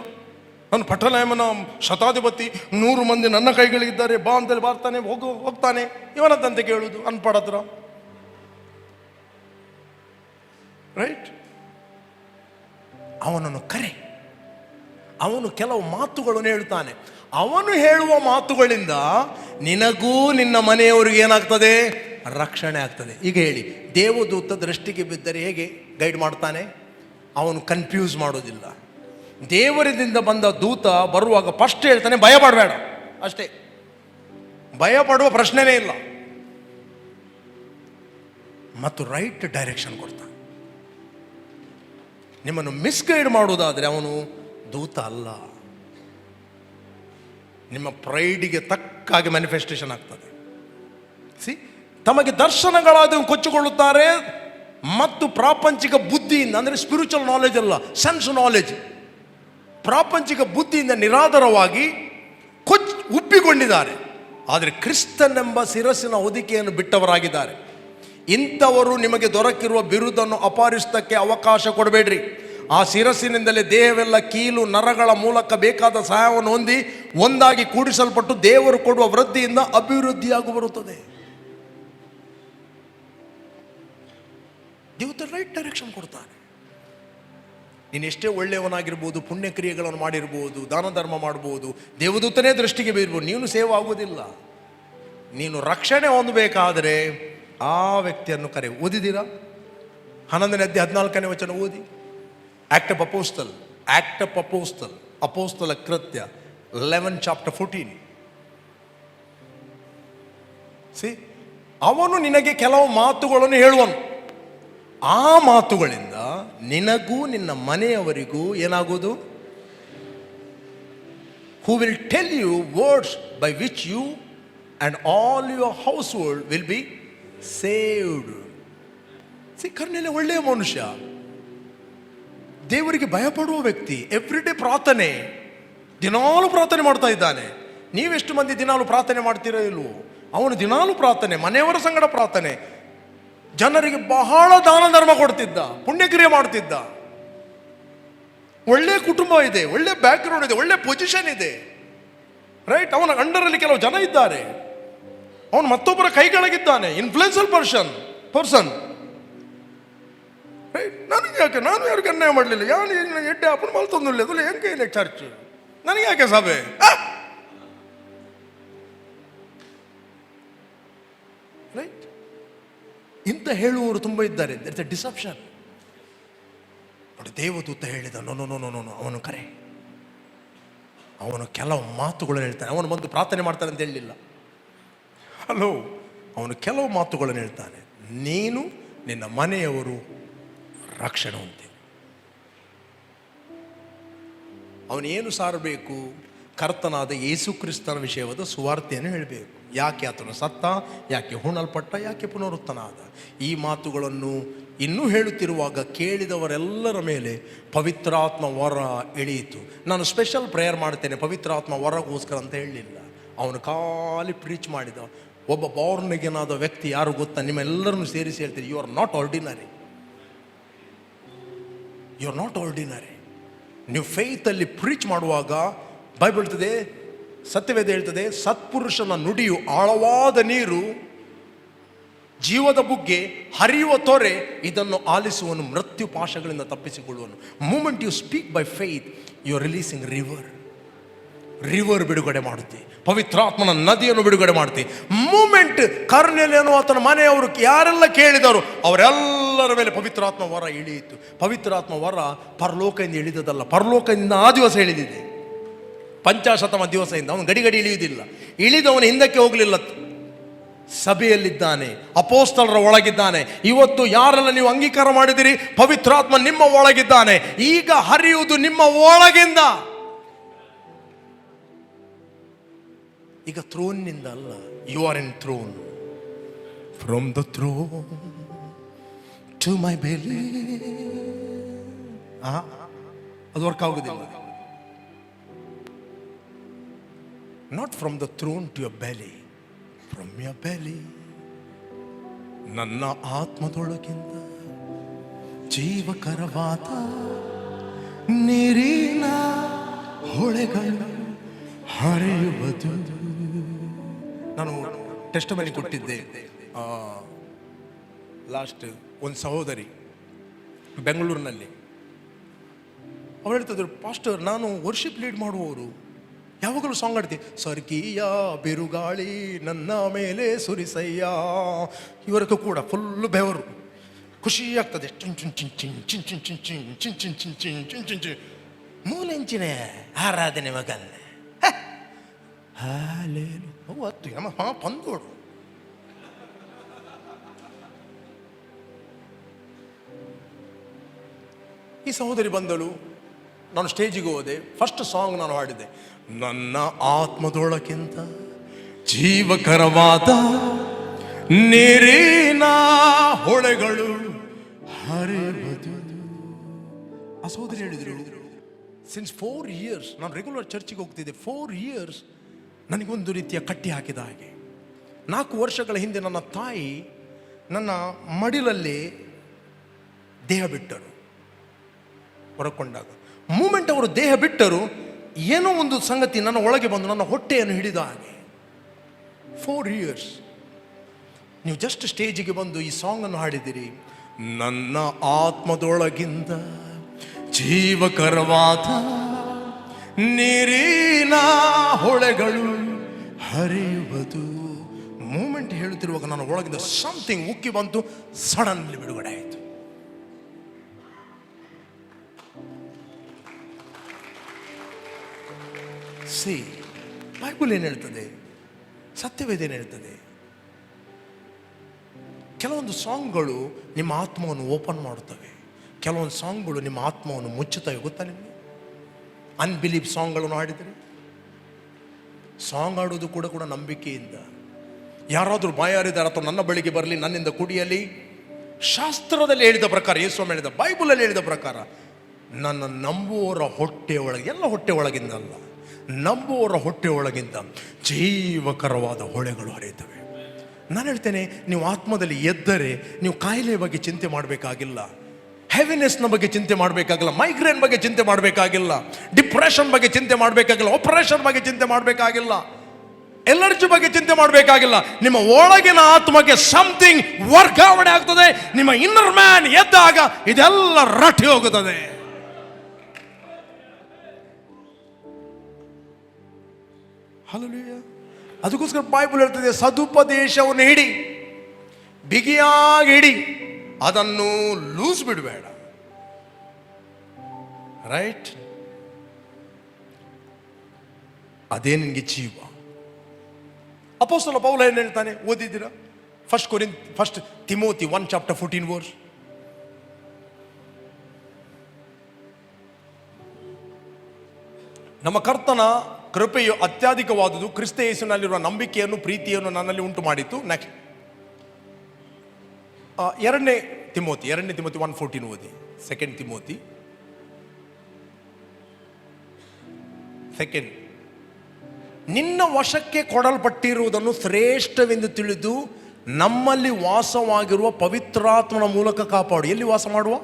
ನನ್ನ ಪಟಲಯಮನ ಶತಾಧಿಪತಿ, 100 ಮಂದಿ ನನ್ನ ಕೈಗಳಿದ್ದಾರೆ, ಬಾ ಅಂತೇಳಿ ಬರ್ತಾನೆ, ಹೋಗ್ತಾನೆ. ಇವನದ್ದಂತೆ ಕೇಳುವುದು ಅನ್ಪಡ ಹತ್ರ, ರೈಟ್? ಅವನನ್ನು ಕರೆ, ಅವನು ಕೆಲವು ಮಾತುಗಳನ್ನು ಹೇಳ್ತಾನೆ. ಅವನು ಹೇಳುವ ಮಾತುಗಳಿಂದ ನಿನಗೂ ನಿನ್ನ ಮನೆಯವರಿಗೆ ಏನಾಗ್ತದೆ? ರಕ್ಷಣೆ ಆಗ್ತದೆ. ಈಗ ಹೇಳಿ, ದೇವದೂತ ದೃಷ್ಟಿಗೆ ಬಿದ್ದರೆ ಹೇಗೆ ಗೈಡ್ ಮಾಡ್ತಾನೆ? ಅವನು ಕನ್ಫ್ಯೂಸ್ ಮಾಡೋದಿಲ್ಲ. ದೇವರಿಂದ ಬಂದ ದೂತ ಬರುವಾಗ ಫಸ್ಟ್ ಹೇಳ್ತಾನೆ, ಭಯ ಪಡಬೇಡ, ಅಷ್ಟೇ. ಭಯ ಪಡುವ ಪ್ರಶ್ನೆನೇ ಇಲ್ಲ. ಮತ್ತು ರೈಟ್ ಡೈರೆಕ್ಷನ್ ಕೊಡ್ತಾನೆ. ನಿಮ್ಮನ್ನು ಮಿಸ್ಗೈಡ್ ಮಾಡುವುದಾದರೆ ಅವನು ದೂತ ಅಲ್ಲ. ನಿಮ್ಮ ಪ್ರೈಡಿಗೆ ತಕ್ಕಾಗಿ ಮ್ಯಾನಿಫೆಸ್ಟೇಷನ್ ಆಗ್ತದೆ. ತಮಗೆ ದರ್ಶನಗಳಾದ ಕೊಚ್ಚಿಕೊಳ್ಳುತ್ತಾರೆ ಮತ್ತು ಪ್ರಾಪಂಚಿಕ ಬುದ್ಧಿಯಿಂದ, ಅಂದರೆ ಸ್ಪಿರಿಚುವಲ್ ನಾಲೆಜ್ ಅಲ್ಲ, ಸೆನ್ಸ್ ನಾಲೆಜ್, ಪ್ರಾಪಂಚಿಕ ಬುದ್ಧಿಯಿಂದ ನಿರಾಧಾರವಾಗಿ ಉಬ್ಬಿಕೊಂಡಿದ್ದಾರೆ. ಆದರೆ ಕ್ರಿಸ್ತನೆಂಬ ಶಿರಸ್ಸಿನ ಹೊದಿಕೆಯನ್ನು ಬಿಟ್ಟವರಾಗಿದ್ದಾರೆ. ಇಂಥವರು ನಿಮಗೆ ದೊರಕಿರುವ ಬಿರುದನ್ನು ಅಪಹರಿಸಕ್ಕೆ ಅವಕಾಶ ಕೊಡಬೇಡ್ರಿ. ಆ ಶಿರಸ್ಸಿನಿಂದಲೇ ದೇಹವೆಲ್ಲ ಕೀಲು ನರಗಳ ಮೂಲಕ ಬೇಕಾದ ಸಹಾಯವನ್ನು ಹೊಂದಿ ಒಂದಾಗಿ ಕೂಡಿಸಲ್ಪಟ್ಟು ದೇವರು ಕೊಡುವ ವೃದ್ಧಿಯಿಂದ ಅಭಿವೃದ್ಧಿಯಾಗಿ ಬರುತ್ತದೆ. ದೇವತೆ ರೈಟ್ ಡೈರೆಕ್ಷನ್ ಕೊಡ್ತಾನೆ. ನೀನು ಎಷ್ಟೇ ಒಳ್ಳೆಯವನಾಗಿರ್ಬೋದು, ಪುಣ್ಯ ಕ್ರಿಯೆಗಳನ್ನು ಮಾಡಿರ್ಬೋದು, ದಾನ ಧರ್ಮ ಮಾಡ್ಬೋದು, ದೇವದೂತನೇ ದೃಷ್ಟಿಗೆ ಬೀರ್ಬೋದು, ನೀನು ಸೇವ್ ಆಗುವುದಿಲ್ಲ. ನೀನು ರಕ್ಷಣೆ ಹೊಂದಬೇಕಾದರೆ ಆ ವ್ಯಕ್ತಿಯನ್ನು ಕರೆ. ಓದಿದ್ದೀರಾ? 11ನೇ ಅಧ್ಯಾಯ 14ನೇ ವಚನ ಓದಿ. Act of apostle, act of apostle, ಅಪೋಸ್ತಲ ಕೃತ್ಯ 11 ಚಾಪ್ಟರ್ 14. ಅವನು ನಿನಗೆ ಕೆಲವು ಮಾತುಗಳನ್ನು ಹೇಳುವನು. ಆ ಮಾತುಗಳಿಂದ ನಿನಗೂ ನಿನ್ನ ಮನೆಯವರಿಗೂ ಏನಾಗುವುದು? Who will tell you words by which you and all your house hold will be saved. ಕರ್ನೆಲೆ ಒಳ್ಳೆಯ ಮನುಷ್ಯ, ದೇವರಿಗೆ ಭಯಪಡುವ ವ್ಯಕ್ತಿ, ಎವ್ರಿಡೇ ಪ್ರಾರ್ಥನೆ, ದಿನಾಲು ಪ್ರಾರ್ಥನೆ ಮಾಡ್ತಾ ಇದ್ದಾನೆ. ನೀವೆಷ್ಟು ಮಂದಿ ದಿನಾಲು ಪ್ರಾರ್ಥನೆ ಮಾಡ್ತೀರೋ ಇಲ್ವೋ? ಅವನು ದಿನಾಲು ಪ್ರಾರ್ಥನೆ, ಮನೆಯವರ ಸಂಗಡ ಪ್ರಾರ್ಥನೆ, ಜನರಿಗೆ ಬಹಳ ದಾನ ಧರ್ಮ ಕೊಡ್ತಿದ್ದ, ಪುಣ್ಯಕ್ರಿಯೆ ಮಾಡ್ತಿದ್ದ. ಒಳ್ಳೆ ಕುಟುಂಬ ಇದೆ, ಒಳ್ಳೆ ಬ್ಯಾಕ್ಗ್ರೌಂಡ್ ಇದೆ, ಒಳ್ಳೆ ಪೊಸಿಷನ್ ಇದೆ, ರೈಟ್? ಅವನ ಅಂಡರಲ್ಲಿ ಕೆಲವು ಜನ ಇದ್ದಾರೆ, ಅವನು ಮತ್ತೊಬ್ಬರ ಕೈಗಳಾಗಿದ್ದಾನೆ, ಇನ್ಫ್ಲುಯೆನ್ಸಲ್ ಪರ್ಸನ್, ರೈಟ್? ನನಗೆ ಯಾಕೆ, ನಾನು ಯಾರಿಗೆ ಅನ್ಯಾಯ ಮಾಡಲಿಲ್ಲ, ಯಾರು ಎಡ್ಡೆ ಅಪ್ಪನ ಮಲ್ ತಂದಿಲ್ಲ, ಅದು ಹೆಂಗೆ ಇಲ್ಲ ಚರ್ಚ್, ನನಗೆ ಯಾಕೆ ಸಭೆ? ರೈಟ್? ಇಂಥ ಹೇಳುವವರು ತುಂಬ ಇದ್ದಾರೆ. It's a deception. ನೋಡಿ, ದೇವದೂತ ಹೇಳಿದ, no no no no no, ಅವನು ಕರೆ. ಅವನು ಕೆಲವು ಮಾತುಗಳನ್ನು ಹೇಳ್ತಾನೆ. ಅವನು ಬಂದು ಪ್ರಾರ್ಥನೆ ಮಾಡ್ತಾನೆ ಅಂತ ಹೇಳಲಿಲ್ಲ. ಹಲೋ, ಅವನು ಕೆಲವು ಮಾತುಗಳನ್ನು ಹೇಳ್ತಾನೆ. ನೀನು ನಿನ್ನ ಮನೆಯವರು ರಕ್ಷಣೆ ಹೊಂದಿ. ಅವನೇನು ಸಾರಬೇಕು? ಕರ್ತನಾದ ಯೇಸು ಕ್ರಿಸ್ತನ ವಿಷಯವಾದ ಸುವಾರ್ತೆಯನ್ನು ಹೇಳಬೇಕು. ಯಾಕೆ ಆತನು ಸತ್ತ, ಯಾಕೆ ಹೂಣಲ್ಪಟ್ಟ, ಯಾಕೆ ಪುನರುತ್ಥನಾದ. ಈ ಮಾತುಗಳನ್ನು ಇನ್ನೂ ಹೇಳುತ್ತಿರುವಾಗ ಕೇಳಿದವರೆಲ್ಲರ ಮೇಲೆ ಪವಿತ್ರಾತ್ಮ ವರ ಇಳಿಯಿತು. ನಾನು ಸ್ಪೆಷಲ್ ಪ್ರೇಯರ್ ಮಾಡ್ತೇನೆ ಪವಿತ್ರಾತ್ಮ ವರಗೋಸ್ಕರ ಅಂತ ಹೇಳಲಿಲ್ಲ. ಅವನು ಖಾಲಿ ಪ್ರೀಚ್ ಮಾಡಿದ. ಒಬ್ಬ ಬಾರ್ನಗೇನಾದ ವ್ಯಕ್ತಿ ಯಾರು ಗೊತ್ತಾ? ನಿಮ್ಮೆಲ್ಲರನ್ನು ಸೇರಿಸಿ ಹೇಳ್ತೀರಿ, you are not ordinary. You are not ordinary. ನೀವು ಫೇತಲ್ಲಿ ಪ್ರೀಚ್ ಮಾಡುವಾಗ ಬೈಬಲ್ ಹೇಳ್ತದೆ, ಸತ್ಯವೇದ ಹೇಳ್ತದೆ, ಸತ್ಪುರುಷನ ನುಡಿಯು ಆಳವಾದ ನೀರು, ಜೀವದ ಬುಗ್ಗೆ, ಹರಿಯುವ ತೊರೆ, ಇದನ್ನು ಆಲಿಸುವನು ಮೃತ್ಯು ಪಾಶಗಳಿಂದ ತಪ್ಪಿಸಿಕೊಳ್ಳುವನು. Moment you speak by faith, you are releasing river ಬಿಡುಗಡೆ ಮಾಡುತ್ತೆ. ಪವಿತ್ರಾತ್ಮನ ನದಿಯನ್ನು ಬಿಡುಗಡೆ ಮಾಡುತ್ತೆ. ಮೂಮೆಂಟ್ ಕರ್ನೆಲಿಯನು ಆತನ ಮನೆಯವರು ಯಾರೆಲ್ಲ ಕೇಳಿದರು ಅವರೆಲ್ಲರ ಮೇಲೆ ಪವಿತ್ರಾತ್ಮ ವರ ಇಳಿಯಿತು. ಪವಿತ್ರಾತ್ಮ ವರ ಪರಲೋಕದಿಂದ ಇಳಿದದಲ್ಲ, ಪರಲೋಕದಿಂದ ಆ ದಿವಸ ಇಳಿದಿದೆ. 50 ದಿವಸದಿಂದ ಅವನು ಗಡಿ ಇಳಿಯುವುದಿಲ್ಲ. ಇಳಿದವನು ಹಿಂದಕ್ಕೆ ಹೋಗಲಿಲ್ಲ, ಸಭೆಯಲ್ಲಿದ್ದಾನೆ, ಅಪೋಸ್ತಲರ ಒಳಗಿದ್ದಾನೆ. ಇವತ್ತು ಯಾರೆಲ್ಲ ನೀವು ಅಂಗೀಕಾರ ಮಾಡಿದಿರಿ, ಪವಿತ್ರಾತ್ಮ ನಿಮ್ಮ ಒಳಗಿದ್ದಾನೆ. ಈಗ ಹರಿಯುವುದು ನಿಮ್ಮ ಒಳಗಿಂದ. ಈಗ ಥ್ರೋನ್ನಿಂದ ಅಲ್ಲ, you are in throne. From the throne to my belly. ಅದು ವರ್ಕ್ ಆಗುದಿಲ್ಲ. Not from the throne to your belly, from your belly, ನನ್ನ ಆತ್ಮದೊಳಗಿಂದ ಜೀವಕರವಾದ ನೀರಿನ ಹೊಳೆಗಳು ಹರಿಯುವುದು. ನಾನು ಟೆಸ್ಟ್ ಮನಿ ಕೊಟ್ಟಿದ್ದೆ. ಲಾಸ್ಟ್ ಒಂದು ಸಹೋದರಿ ಬೆಂಗಳೂರಿನಲ್ಲಿ ಅವ್ರು ಹೇಳ್ತಿದ್ರು, ಪಾಸ್ಟರ್ ನಾನು ವರ್ಷಿಪ್ ಲೀಡ್ ಮಾಡುವವರು, ಯಾವಾಗಲೂ ಸಾಂಗ್ ಆಡ್ತೀವಿ, ಸ್ವರ್ಗೀಯ ಬಿರುಗಾಳಿ ನನ್ನ ಮೇಲೆ ಸುರಿಸಯ್ಯ. ಇವರಕ್ಕೂ ಕೂಡ ಫುಲ್ಲು ಬೆವರು, ಖುಷಿ ಆಗ್ತದೆ. ಚಿನ್ ಚಿನ್ ಚಿನ್ ಚಿನ್ ಚಿನ್ ಚಿನ್ ಚಿನ್ ಚಿನ್ ಚಿನ್ ಚಿನ್ ಚಿನ್ ಚಿನ್ ಚಿನ್ ಚಿನ್ ಚಿನ್ ಮೂಲೆಂಚಿನ ಆರಾಧನೆ ಮಗನ್ನೆ ಹಾಲೇಲು ಅವತ್ತು ನಮ್ಮ ಪಂದೋಡು. ಈ ಸಹೋದರಿ ಬಂದಳು, ನಾನು ಸ್ಟೇಜಿಗೆ ಹೋದೆ. ಫಸ್ಟ್ ಸಾಂಗ್ ನಾನು ಹಾಡಿದೆ, ನನ್ನ ಆತ್ಮದೊಳಗಿಂತ ಜೀವಕರವಾದ ನೀರಿನ ಹೊಳೆಗಳು ಹರಿಯುವುದು. ಆ ಸಹೋದರಿ ಹೇಳಿದ್ರು, ಸಿನ್ಸ್ 4 years ನಾನು ರೆಗ್ಯುಲರ್ ಚರ್ಚಿಗೆ ಹೋಗ್ತಿದ್ದೆ. 4 years ನನಗೊಂದು ರೀತಿಯ ಕಟ್ಟಿ ಹಾಕಿದ ಹಾಗೆ. 4 ವರ್ಷಗಳ ಹಿಂದೆ ನನ್ನ ತಾಯಿ ನನ್ನ ಮಡಿಲಲ್ಲಿ ದೇಹ ಬಿಟ್ಟರು. ಹೊರಕೊಂಡಾಗ ಮೂಮೆಂಟ್ ಅವರು ದೇಹ ಬಿಟ್ಟರು, ಏನೋ ಒಂದು ಸಂಗತಿ ನನ್ನ ಒಳಗೆ ಬಂದು ನನ್ನ ಹೊಟ್ಟೆಯನ್ನು ಹಿಡಿದ ಹಾಗೆ. 4 years ನೀವು ಜಸ್ಟ್ ಸ್ಟೇಜಿಗೆ ಬಂದು ಈ ಸಾಂಗನ್ನು ಹಾಡಿದಿರಿ, ನನ್ನ ಆತ್ಮದೊಳಗಿಂದ ಜೀವಕರವಾದ ನೀರಿನ ಹೊಳೆಗಳು ಹರಿಯುವುದು. ಮೂಮೆಂಟ್ ಹೇಳುತ್ತಿರುವಾಗ ನನ್ನ ಒಳಗಿಂದ ಸಮಥಿಂಗ್ ಉಕ್ಕಿ ಬಂತು, ಸಡನ್ಲಿ ಬಿಡುಗಡೆ ಆಯಿತು. ಸಿ ಬೈಬಲ್ ಏನು ಹೇಳ್ತದೆ, ಸತ್ಯವೇದ ಏನು ಹೇಳ್ತದೆ? ಕೆಲವೊಂದು ಸಾಂಗ್ಗಳು ನಿಮ್ಮ ಆತ್ಮವನ್ನು ಓಪನ್ ಮಾಡುತ್ತವೆ, ಕೆಲವೊಂದು ಸಾಂಗ್ಗಳು ನಿಮ್ಮ ಆತ್ಮವನ್ನು ಮುಚ್ಚುತ್ತವೆ. ಗೊತ್ತಾ ನಿಮಗೆ? ಅನ್ಬಿಲೀವ್ ಸಾಂಗ್ಗಳನ್ನು ಹಾಡಿದರೆ, ಸಾಂಗ್ ಹಾಡೋದು ಕೂಡ ನಂಬಿಕೆಯಿಂದ. ಯಾರಾದರೂ ಬಾಯಾರಿದ್ದಾರೆ ಅಥವಾ ನನ್ನ ಬಳಿಗೆ ಬರಲಿ, ನನ್ನಿಂದ ಕುಡಿಯಲಿ. ಶಾಸ್ತ್ರದಲ್ಲಿ ಹೇಳಿದ ಪ್ರಕಾರ, ಯೇಸು ಹೇಳಿದ, ಬೈಬಲಲ್ಲಿ ಹೇಳಿದ ಪ್ರಕಾರ, ನನ್ನ ನಂಬುವವರ ಹೊಟ್ಟೆ ಒಳಗೆ, ಎಲ್ಲ ಹೊಟ್ಟೆ ಒಳಗಿಂದ ಅಲ್ಲ, ನಂಬುವವರ ಹೊಟ್ಟೆ ಒಳಗಿಂದ ಜೀವಕರವಾದ ಹೊಳೆಗಳು ಹರಿಯುತ್ತವೆ. ನಾನು ಹೇಳ್ತೇನೆ, ನೀವು ಆತ್ಮದಲ್ಲಿ ಎದ್ದರೆ ನೀವು ಕಾಯಿಲೆ ಬಗ್ಗೆ ಚಿಂತೆ ಮಾಡಬೇಕಾಗಿಲ್ಲ, ಹೆವಿನೆಸ್ನ ಬಗ್ಗೆ ಚಿಂತೆ ಮಾಡಬೇಕಾಗಿಲ್ಲ, ಮೈಗ್ರೇನ್ ಬಗ್ಗೆ ಚಿಂತೆ ಮಾಡಬೇಕಾಗಿಲ್ಲ, ಡಿಪ್ರೆಷನ್ ಬಗ್ಗೆ ಚಿಂತೆ ಮಾಡಬೇಕಾಗಿಲ್ಲ, ಆಪರೇಷನ್ ಬಗ್ಗೆ ಚಿಂತೆ ಮಾಡಬೇಕಾಗಿಲ್ಲ, ಎಲರ್ಜಿ ಬಗ್ಗೆ ಚಿಂತೆ ಮಾಡಬೇಕಾಗಿಲ್ಲ. ನಿಮ್ಮ ಒಳಗಿನ ಆತ್ಮಕ್ಕೆ ಸಮಥಿಂಗ್ ವರ್ಗಾವಣೆ ಆಗ್ತದೆ. ನಿಮ್ಮ ಇನ್ನರ್ ಮ್ಯಾನ್ ಎದ್ದಾಗ ಇದೆಲ್ಲ ರಟ್ಟಿ ಹೋಗುತ್ತದೆ. ಹಲ್ಲೆಲೂಯಾ. ಅದಕ್ಕೋಸ್ಕರ ಬೈಬಲ್ ಹೇಳ್ತದೆ, ಸದುಪದೇಶವನ್ನು ಹಿಡಿ, ಬಿಗಿಯಾಗಿ ಹಿಡಿ, ಅದನ್ನು ಲೂಸ್ ಬಿಡಬೇಡ. ರೈಟ್? ಅದೇ ನಿನಗೆ ಜೀವ. ಅಪೊಸ್ತಲ ಪೌಲ ಏನು ಹೇಳ್ತಾನೆ ಓದಿದ್ದೀರಾ? First Timothy 1:14. ನಮ್ಮ ಕರ್ತನ ಕೃಪೆಯು ಅತ್ಯಧಿಕವಾದುದು, ಕ್ರಿಸ್ತ ಯೇಸುವಿನಲ್ಲಿರುವ ನಂಬಿಕೆಯನ್ನು ಪ್ರೀತಿಯನ್ನು ನನ್ನಲ್ಲಿ ಉಂಟು ಮಾಡಿತು. ನೆಕ್ಸ್ಟ್ 2 ತಿಮೋತಿ 1:14 ಓದಿ. 2 ತಿಮೋತಿ 2. ನಿನ್ನ ವಶಕ್ಕೆ ಕೊಡಲ್ಪಟ್ಟಿರುವುದನ್ನು ಶ್ರೇಷ್ಠವೆಂದು ತಿಳಿದು ನಮ್ಮಲ್ಲಿ ವಾಸವಾಗಿರುವ ಪವಿತ್ರಾತ್ಮನ ಮೂಲಕ ಕಾಪಾಡು. ಎಲ್ಲಿ ವಾಸ ಮಾಡುವ?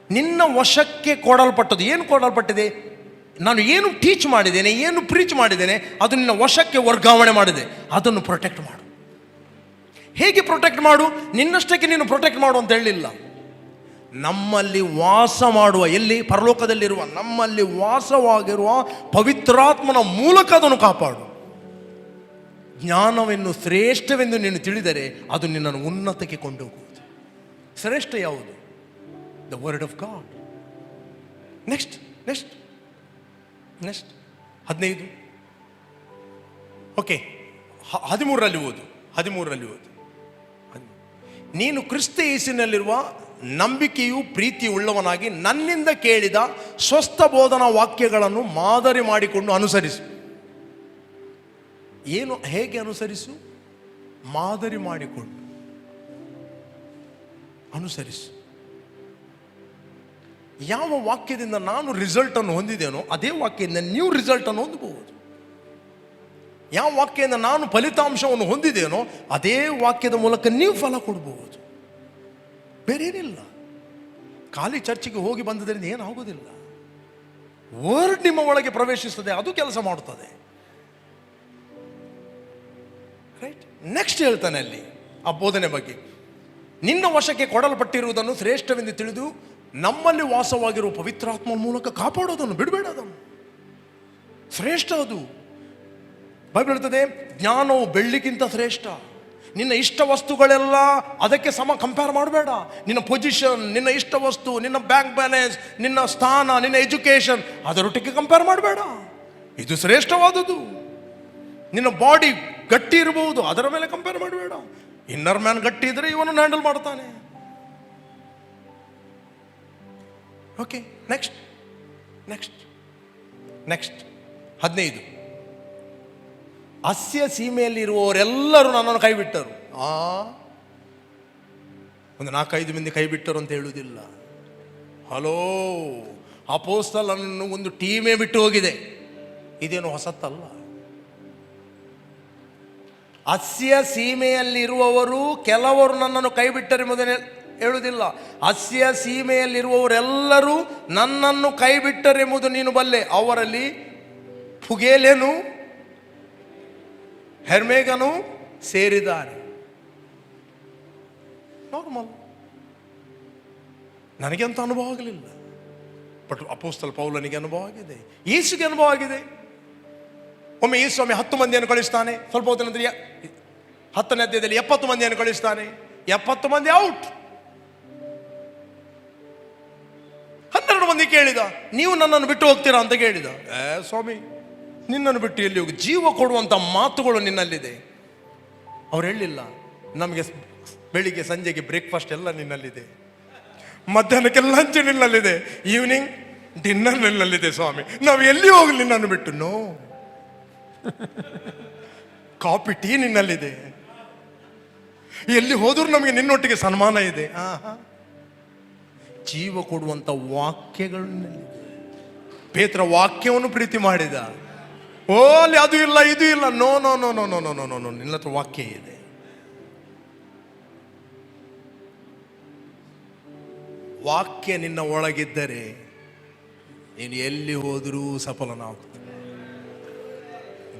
ನಿನ್ನ ವಶಕ್ಕೆ ಕೊಡಲ್ಪಟ್ಟದ್ದು. ಏನು ಕೊಡಲ್ಪಟ್ಟಿದೆ? ನಾನು ಏನು ಟೀಚ್ ಮಾಡಿದ್ದೇನೆ, ಏನು ಪ್ರೀಚ್ ಮಾಡಿದ್ದೇನೆ, ಅದು ನಿನ್ನ ವಶಕ್ಕೆ ವರ್ಗಾವಣೆ ಮಾಡಿದೆ. ಅದನ್ನು ಪ್ರೊಟೆಕ್ಟ್ ಮಾಡು. ಹೇಗೆ ಪ್ರೊಟೆಕ್ಟ್ ಮಾಡು? ನಿನ್ನಷ್ಟಕ್ಕೆ ನೀನು ಪ್ರೊಟೆಕ್ಟ್ ಮಾಡು ಅಂತ ಹೇಳಿಲ್ಲ. ನಮ್ಮಲ್ಲಿ ವಾಸ ಮಾಡುವ, ಎಲ್ಲಿ? ಪರಲೋಕದಲ್ಲಿರುವ ನಮ್ಮಲ್ಲಿ ವಾಸವಾಗಿರುವ ಪವಿತ್ರಾತ್ಮನ ಮೂಲಕ ಅದನ್ನು ಕಾಪಾಡು. ಜ್ಞಾನವನ್ನು ಶ್ರೇಷ್ಠವೆಂದು ನೀನು ತಿಳಿದರೆ ಅದು ನಿನ್ನನ್ನು ಉನ್ನತಕ್ಕೆ ಕೊಂಡೋಗುವುದು. ಶ್ರೇಷ್ಠ ಯಾವುದು? The word of God. Next 15. Okay, 13ರಲ್ಲಿ ಓದು. 13ರಲ್ಲಿ ಓದು. ನೀನು ಕ್ರಿಸ್ತ ಯೇಸುವಿನಲ್ಲಿರುವ ನಂಬಿಕೆಯು ಪ್ರೀತಿ ಉಳ್ಳವನಾಗಿ ನನ್ನಿಂದ ಕೇಳಿದ ಸ್ವಸ್ಥ ಬೋಧನಾ ವಾಕ್ಯಗಳನ್ನು ಮಾದರಿ ಮಾಡಿಕೊಂಡು ಅನುಸರಿಸು. ಏನು? ಹೇಗೆ ಅನುಸರಿಸು? ಮಾದರಿ ಮಾಡಿಕೊಂಡು ಅನುಸರಿಸು. ಯಾವ ವಾಕ್ಯದಿಂದ ನಾನು ರಿಸಲ್ಟ್ ಅನ್ನು ಹೊಂದಿದ್ದೇನೋ ಅದೇ ವಾಕ್ಯದಿಂದ ನೀವು ರಿಸಲ್ಟ್ ಅನ್ನು ಹೊಂದಬಹುದು. ಯಾವ ವಾಕ್ಯದಿಂದ ನಾನು ಫಲಿತಾಂಶವನ್ನು ಹೊಂದಿದ್ದೇನೋ ಅದೇ ವಾಕ್ಯದ ಮೂಲಕ ನೀವು ಫಲ ಕೊಡ್ಬೋದು. ಬೇರೇನಿಲ್ಲ. ಖಾಲಿ ಚರ್ಚಿಗೆ ಹೋಗಿ ಬಂದದ್ರಿಂದ ಏನಾಗೋದಿಲ್ಲ. ವರ್ಡ್ ನಿಮ್ಮ ಒಳಗೆ ಪ್ರವೇಶಿಸ್ತದೆ, ಅದು ಕೆಲಸ ಮಾಡುತ್ತದೆ. ರೈಟ್. ನೆಕ್ಸ್ಟ್ ಹೇಳ್ತಾನೆ ಅಲ್ಲಿ ಆ ಬೋಧನೆ ಬಗ್ಗೆ, ನಿನ್ನ ವಶಕ್ಕೆ ಕೊಡಲ್ಪಟ್ಟಿರುವುದನ್ನು ಶ್ರೇಷ್ಠವೆಂದು ತಿಳಿದು ನಮ್ಮಲ್ಲಿ ವಾಸವಾಗಿರುವ ಪವಿತ್ರಾತ್ಮನ ಮೂಲಕ ಕಾಪಾಡೋದನ್ನು ಬಿಡಬೇಡ. ಅದನ್ನು ಶ್ರೇಷ್ಠ. ಅದು ಬೈಬಲ್ ಹೇಳ್ತದೆ, ಜ್ಞಾನವು ಬೆಳ್ಳಿಗಿಂತ ಶ್ರೇಷ್ಠ. ನಿನ್ನ ಇಷ್ಟ ವಸ್ತುಗಳೆಲ್ಲ ಅದಕ್ಕೆ ಸಮ ಕಂಪೇರ್ ಮಾಡಬೇಡ. ನಿನ್ನ ಪೊಸಿಷನ್, ನಿನ್ನ ಇಷ್ಟ ವಸ್ತು, ನಿನ್ನ ಬ್ಯಾಂಕ್ ಬ್ಯಾಲೆನ್ಸ್, ನಿನ್ನ ಸ್ಥಾನ, ನಿನ್ನ ಎಜುಕೇಶನ್ ಅದರೊಟ್ಟಿಗೆ ಕಂಪೇರ್ ಮಾಡಬೇಡ. ಇದು ಶ್ರೇಷ್ಠವಾದದ್ದು. ನಿನ್ನ ಬಾಡಿ ಗಟ್ಟಿ ಇರಬಹುದು, ಅದರ ಮೇಲೆ ಕಂಪೇರ್ ಮಾಡಬೇಡ. ಇನ್ನರ್ ಮ್ಯಾನ್ ಗಟ್ಟಿ ಇದ್ರೆ ಇವನನ್ನು ಹ್ಯಾಂಡಲ್ ಮಾಡ್ತಾನೆ. Okay, next next next 15. ಅಸ್ಯ ಸೀಮೆಯಲ್ಲಿರುವವರೆಲ್ಲರೂ ನನ್ನನ್ನು ಕೈ ಬಿಟ್ಟರು. ಒಂದು 4-5 ಮಂದಿ ಕೈ ಬಿಟ್ಟರು ಅಂತ ಹೇಳುವುದಿಲ್ಲ. ಹಲೋ, ಅಪೊಸ್ತಲನನ್ನು ಒಂದು ಟೀಮೇ ಬಿಟ್ಟು ಹೋಗಿದೆ. ಇದೇನು ಹೊಸತಲ್ಲ. ಅಸ್ಯ ಸೀಮೆಯಲ್ಲಿರುವವರು ಕೆಲವರು ನನ್ನನ್ನು ಕೈ ಬಿಟ್ಟರೆಂಬುದನ್ನು ಹೇಳುವುದಿಲ್ಲ. ಅಸ್ಯ ಸೀಮೆಯಲ್ಲಿರುವವರೆಲ್ಲರೂ ನನ್ನನ್ನು ಕೈ ಬಿಟ್ಟರೆಂಬುದು ನೀನು ಬಲ್ಲೆ. ಅವರಲ್ಲಿ ಫುಗೇಲೆನು, ಹೆರ್ಮೇಗನು ಸೇರಿದ್ದಾರೆ. ನಾರ್ಮಲ್. ನನಗೆ ಅಂತ ಅನುಭವ ಆಗಲಿಲ್ಲ, ಬಟ್ ಅಪೊಸ್ತಲ ಪೌಲನಿಗೆ ಅನುಭವ ಆಗಿದೆ, ಯೇಸುಗೆ ಅನುಭವ ಆಗಿದೆ. ಒಮ್ಮೆ ಯೇಸು ಸ್ವಾಮಿ 10 ಮಂದಿಯನ್ನು ಕಳಿಸ್ತಾನೆ. ಸ್ವಲ್ಪ ಹೊತ್ತಿನ ನಂತರ 10ನೇ ಅಧ್ಯಾಯದಲ್ಲಿ 70 ಮಂದಿಯನ್ನು ಕಳಿಸ್ತಾನೆ. 70 ಮಂದಿ ಔಟ್. 12 ಮಂದಿ ಕೇಳಿದ, ನೀವು ನನ್ನನ್ನು ಬಿಟ್ಟು ಹೋಗ್ತೀರಾ ಅಂತ ಕೇಳಿದ. ಸ್ವಾಮಿ, ನಿನ್ನನ್ನು ಬಿಟ್ಟು ಎಲ್ಲಿ ಹೋಗಿ? ಜೀವ ಕೊಡುವಂಥ ಮಾತುಗಳು ನಿನ್ನಲ್ಲಿದೆ. ಅವ್ರು ಹೇಳಿಲ್ಲ, ನಮಗೆ ಬೆಳಿಗ್ಗೆ ಸಂಜೆಗೆ ಬ್ರೇಕ್ಫಾಸ್ಟ್ ಎಲ್ಲ ನಿನ್ನಲ್ಲಿದೆ, ಮಧ್ಯಾಹ್ನಕ್ಕೆ ಲಂಚ್ ನಿನ್ನಲ್ಲಿದೆ, ಈವ್ನಿಂಗ್ ಡಿನ್ನರ್ ನಿನ್ನಲ್ಲಿದೆ. ಸ್ವಾಮಿ, ನಾವು ಎಲ್ಲಿ ಹೋಗಲಿ ನಿನ್ನನ್ನು ಬಿಟ್ಟು? ನೋ. ಕಾಫಿ ಟೀ ನಿನ್ನಲ್ಲಿದೆ. ಎಲ್ಲಿ ಹೋದ್ರೂ ನಮಗೆ ನಿನ್ನೊಟ್ಟಿಗೆ ಸನ್ಮಾನ ಇದೆ. ಜೀವ ಕೊಡುವಂಥ ವಾಕ್ಯಗಳು ನಿನ್ನಲ್ಲಿದೆ. ಪೇತ್ರ ವಾಕ್ಯವನ್ನು ಪ್ರೀತಿ ಮಾಡಿದ. ಓ, ಅಲ್ಲಿ ಅದು ಇಲ್ಲ, ಇದು ಇಲ್ಲ. No no no no no no no no no ನಿನ್ನ ಹತ್ರ ವಾಕ್ಯ ಇದೆ. ವಾಕ್ಯ ನಿನ್ನ ಒಳಗಿದ್ದರೆ ನೀನು ಎಲ್ಲಿ ಹೋದರೂ ಸಫಲನಾಗ್ತದೆ.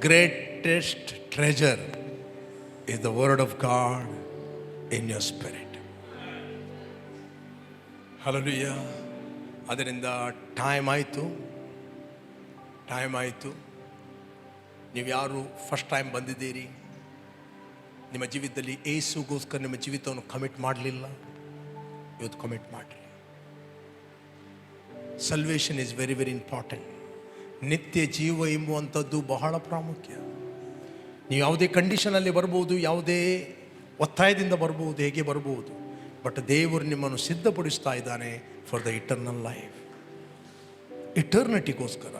Greatest treasure is the word of God in your spirit. Hallelujah. ಅದರಿಂದ ಟೈಮ್ ಆಯಿತು. ನೀವು ಯಾರು ಫಸ್ಟ್ ಟೈಮ್ ಬಂದಿದ್ದೀರಿ, ನಿಮ್ಮ ಜೀವಿತದಲ್ಲಿ ಏಸುಗೋಸ್ಕರ ನಿಮ್ಮ ಜೀವಿತವನ್ನು ಕಮಿಟ್ ಮಾಡಲಿಲ್ಲ, ಇವತ್ತು ಕಮಿಟ್ ಮಾಡಿರಿ. Salvation is very very important. ನಿತ್ಯ ಜೀವ ಎಂಬುವಂಥದ್ದು ಬಹಳ ಪ್ರಾಮುಖ್ಯ. ನೀವು ಯಾವುದೇ ಕಂಡೀಷನಲ್ಲಿ ಬರ್ಬೋದು, ಯಾವುದೇ ಒತ್ತಾಯದಿಂದ ಬರ್ಬೋದು, ಹೇಗೆ ಬರ್ಬೋದು, ಬಟ್ ದೇವರು ನಿಮ್ಮನ್ನು ಸಿದ್ಧಪಡಿಸ್ತಾ ಇದ್ದಾನೆ ಫಾರ್ ದ ಇಟರ್ನಲ್ ಲೈಫ್, ಇಟರ್ನಿಟಿಗೋಸ್ಕರ.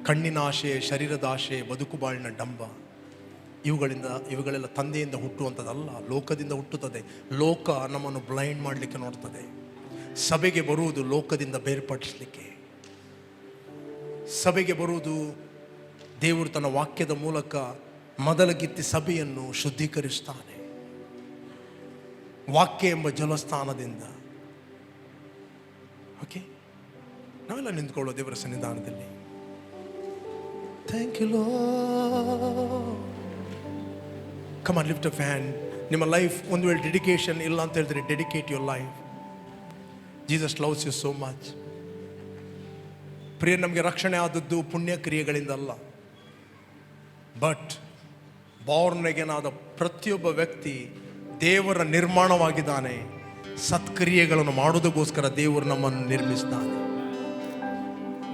ಕಣ್ಣಿನ ಆಶೆ, ಶರೀರದ ಆಶೆ, ಬದುಕು ಬಾಳಿನ ಡಂಬ, ಇವುಗಳೆಲ್ಲ ತಂದೆಯಿಂದ ಹುಟ್ಟುವಂಥದ್ದಲ್ಲ, ಲೋಕದಿಂದ ಹುಟ್ಟುತ್ತದೆ. ಲೋಕ ನಮ್ಮನ್ನು ಬ್ಲೈಂಡ್ ಮಾಡಲಿಕ್ಕೆ ನೋಡ್ತದೆ. ಸಭೆಗೆ ಬರುವುದು ಲೋಕದಿಂದ ಬೇರ್ಪಡಿಸಲಿಕ್ಕೆ. ಸಭೆಗೆ ಬರುವುದು ದೇವರು ತನ್ನ ವಾಕ್ಯದ ಮೂಲಕ ಮೊದಲಗಿತ್ತಿ ಸಭೆಯನ್ನು ಶುದ್ಧೀಕರಿಸ್ತಾನೆ, ವಾಕ್ಯ ಎಂಬ ಜಲಸ್ಥಾನದಿಂದ. ಓಕೆ, ನಾವೆಲ್ಲ ನಿಂತ್ಕೊಳ್ಳೋ ದೇವರ ಸನ್ನಿಧಾನದಲ್ಲಿ. Thank you Lord. Come on, lift up hand. ನಿಮ್ಮ ಲೈಫ್ ಒಂದು ವೇಳೆ ಡೆಡಿಕೇಶನ್ ಇಲ್ಲ ಅಂತ ಹೇಳಿದ್ರೆ, dedicate your life. Jesus loves you so much. ಪ್ರಿಯ, ನಮಗೆ ರಕ್ಷಣೆ ಆದದ್ದು ಪುಣ್ಯ ಕ್ರಿಯೆಗಳಿಂದ ಅಲ್ಲ, ಬಟ್ ಬಾರ್ನ್ ಅಗೇನ್ ಆದ ಪ್ರತಿಯೊಬ್ಬ ವ್ಯಕ್ತಿ ದೇವರ ನಿರ್ಮಾಣವಾಗಿದ್ದಾನೆ. ಸತ್ಕ್ರಿಯೆಗಳನ್ನು ಮಾಡೋದಕ್ಕೋಸ್ಕರ ದೇವರು ನಮ್ಮನ್ನು ನಿರ್ಮಿಸಿದ್ದಾನೆ.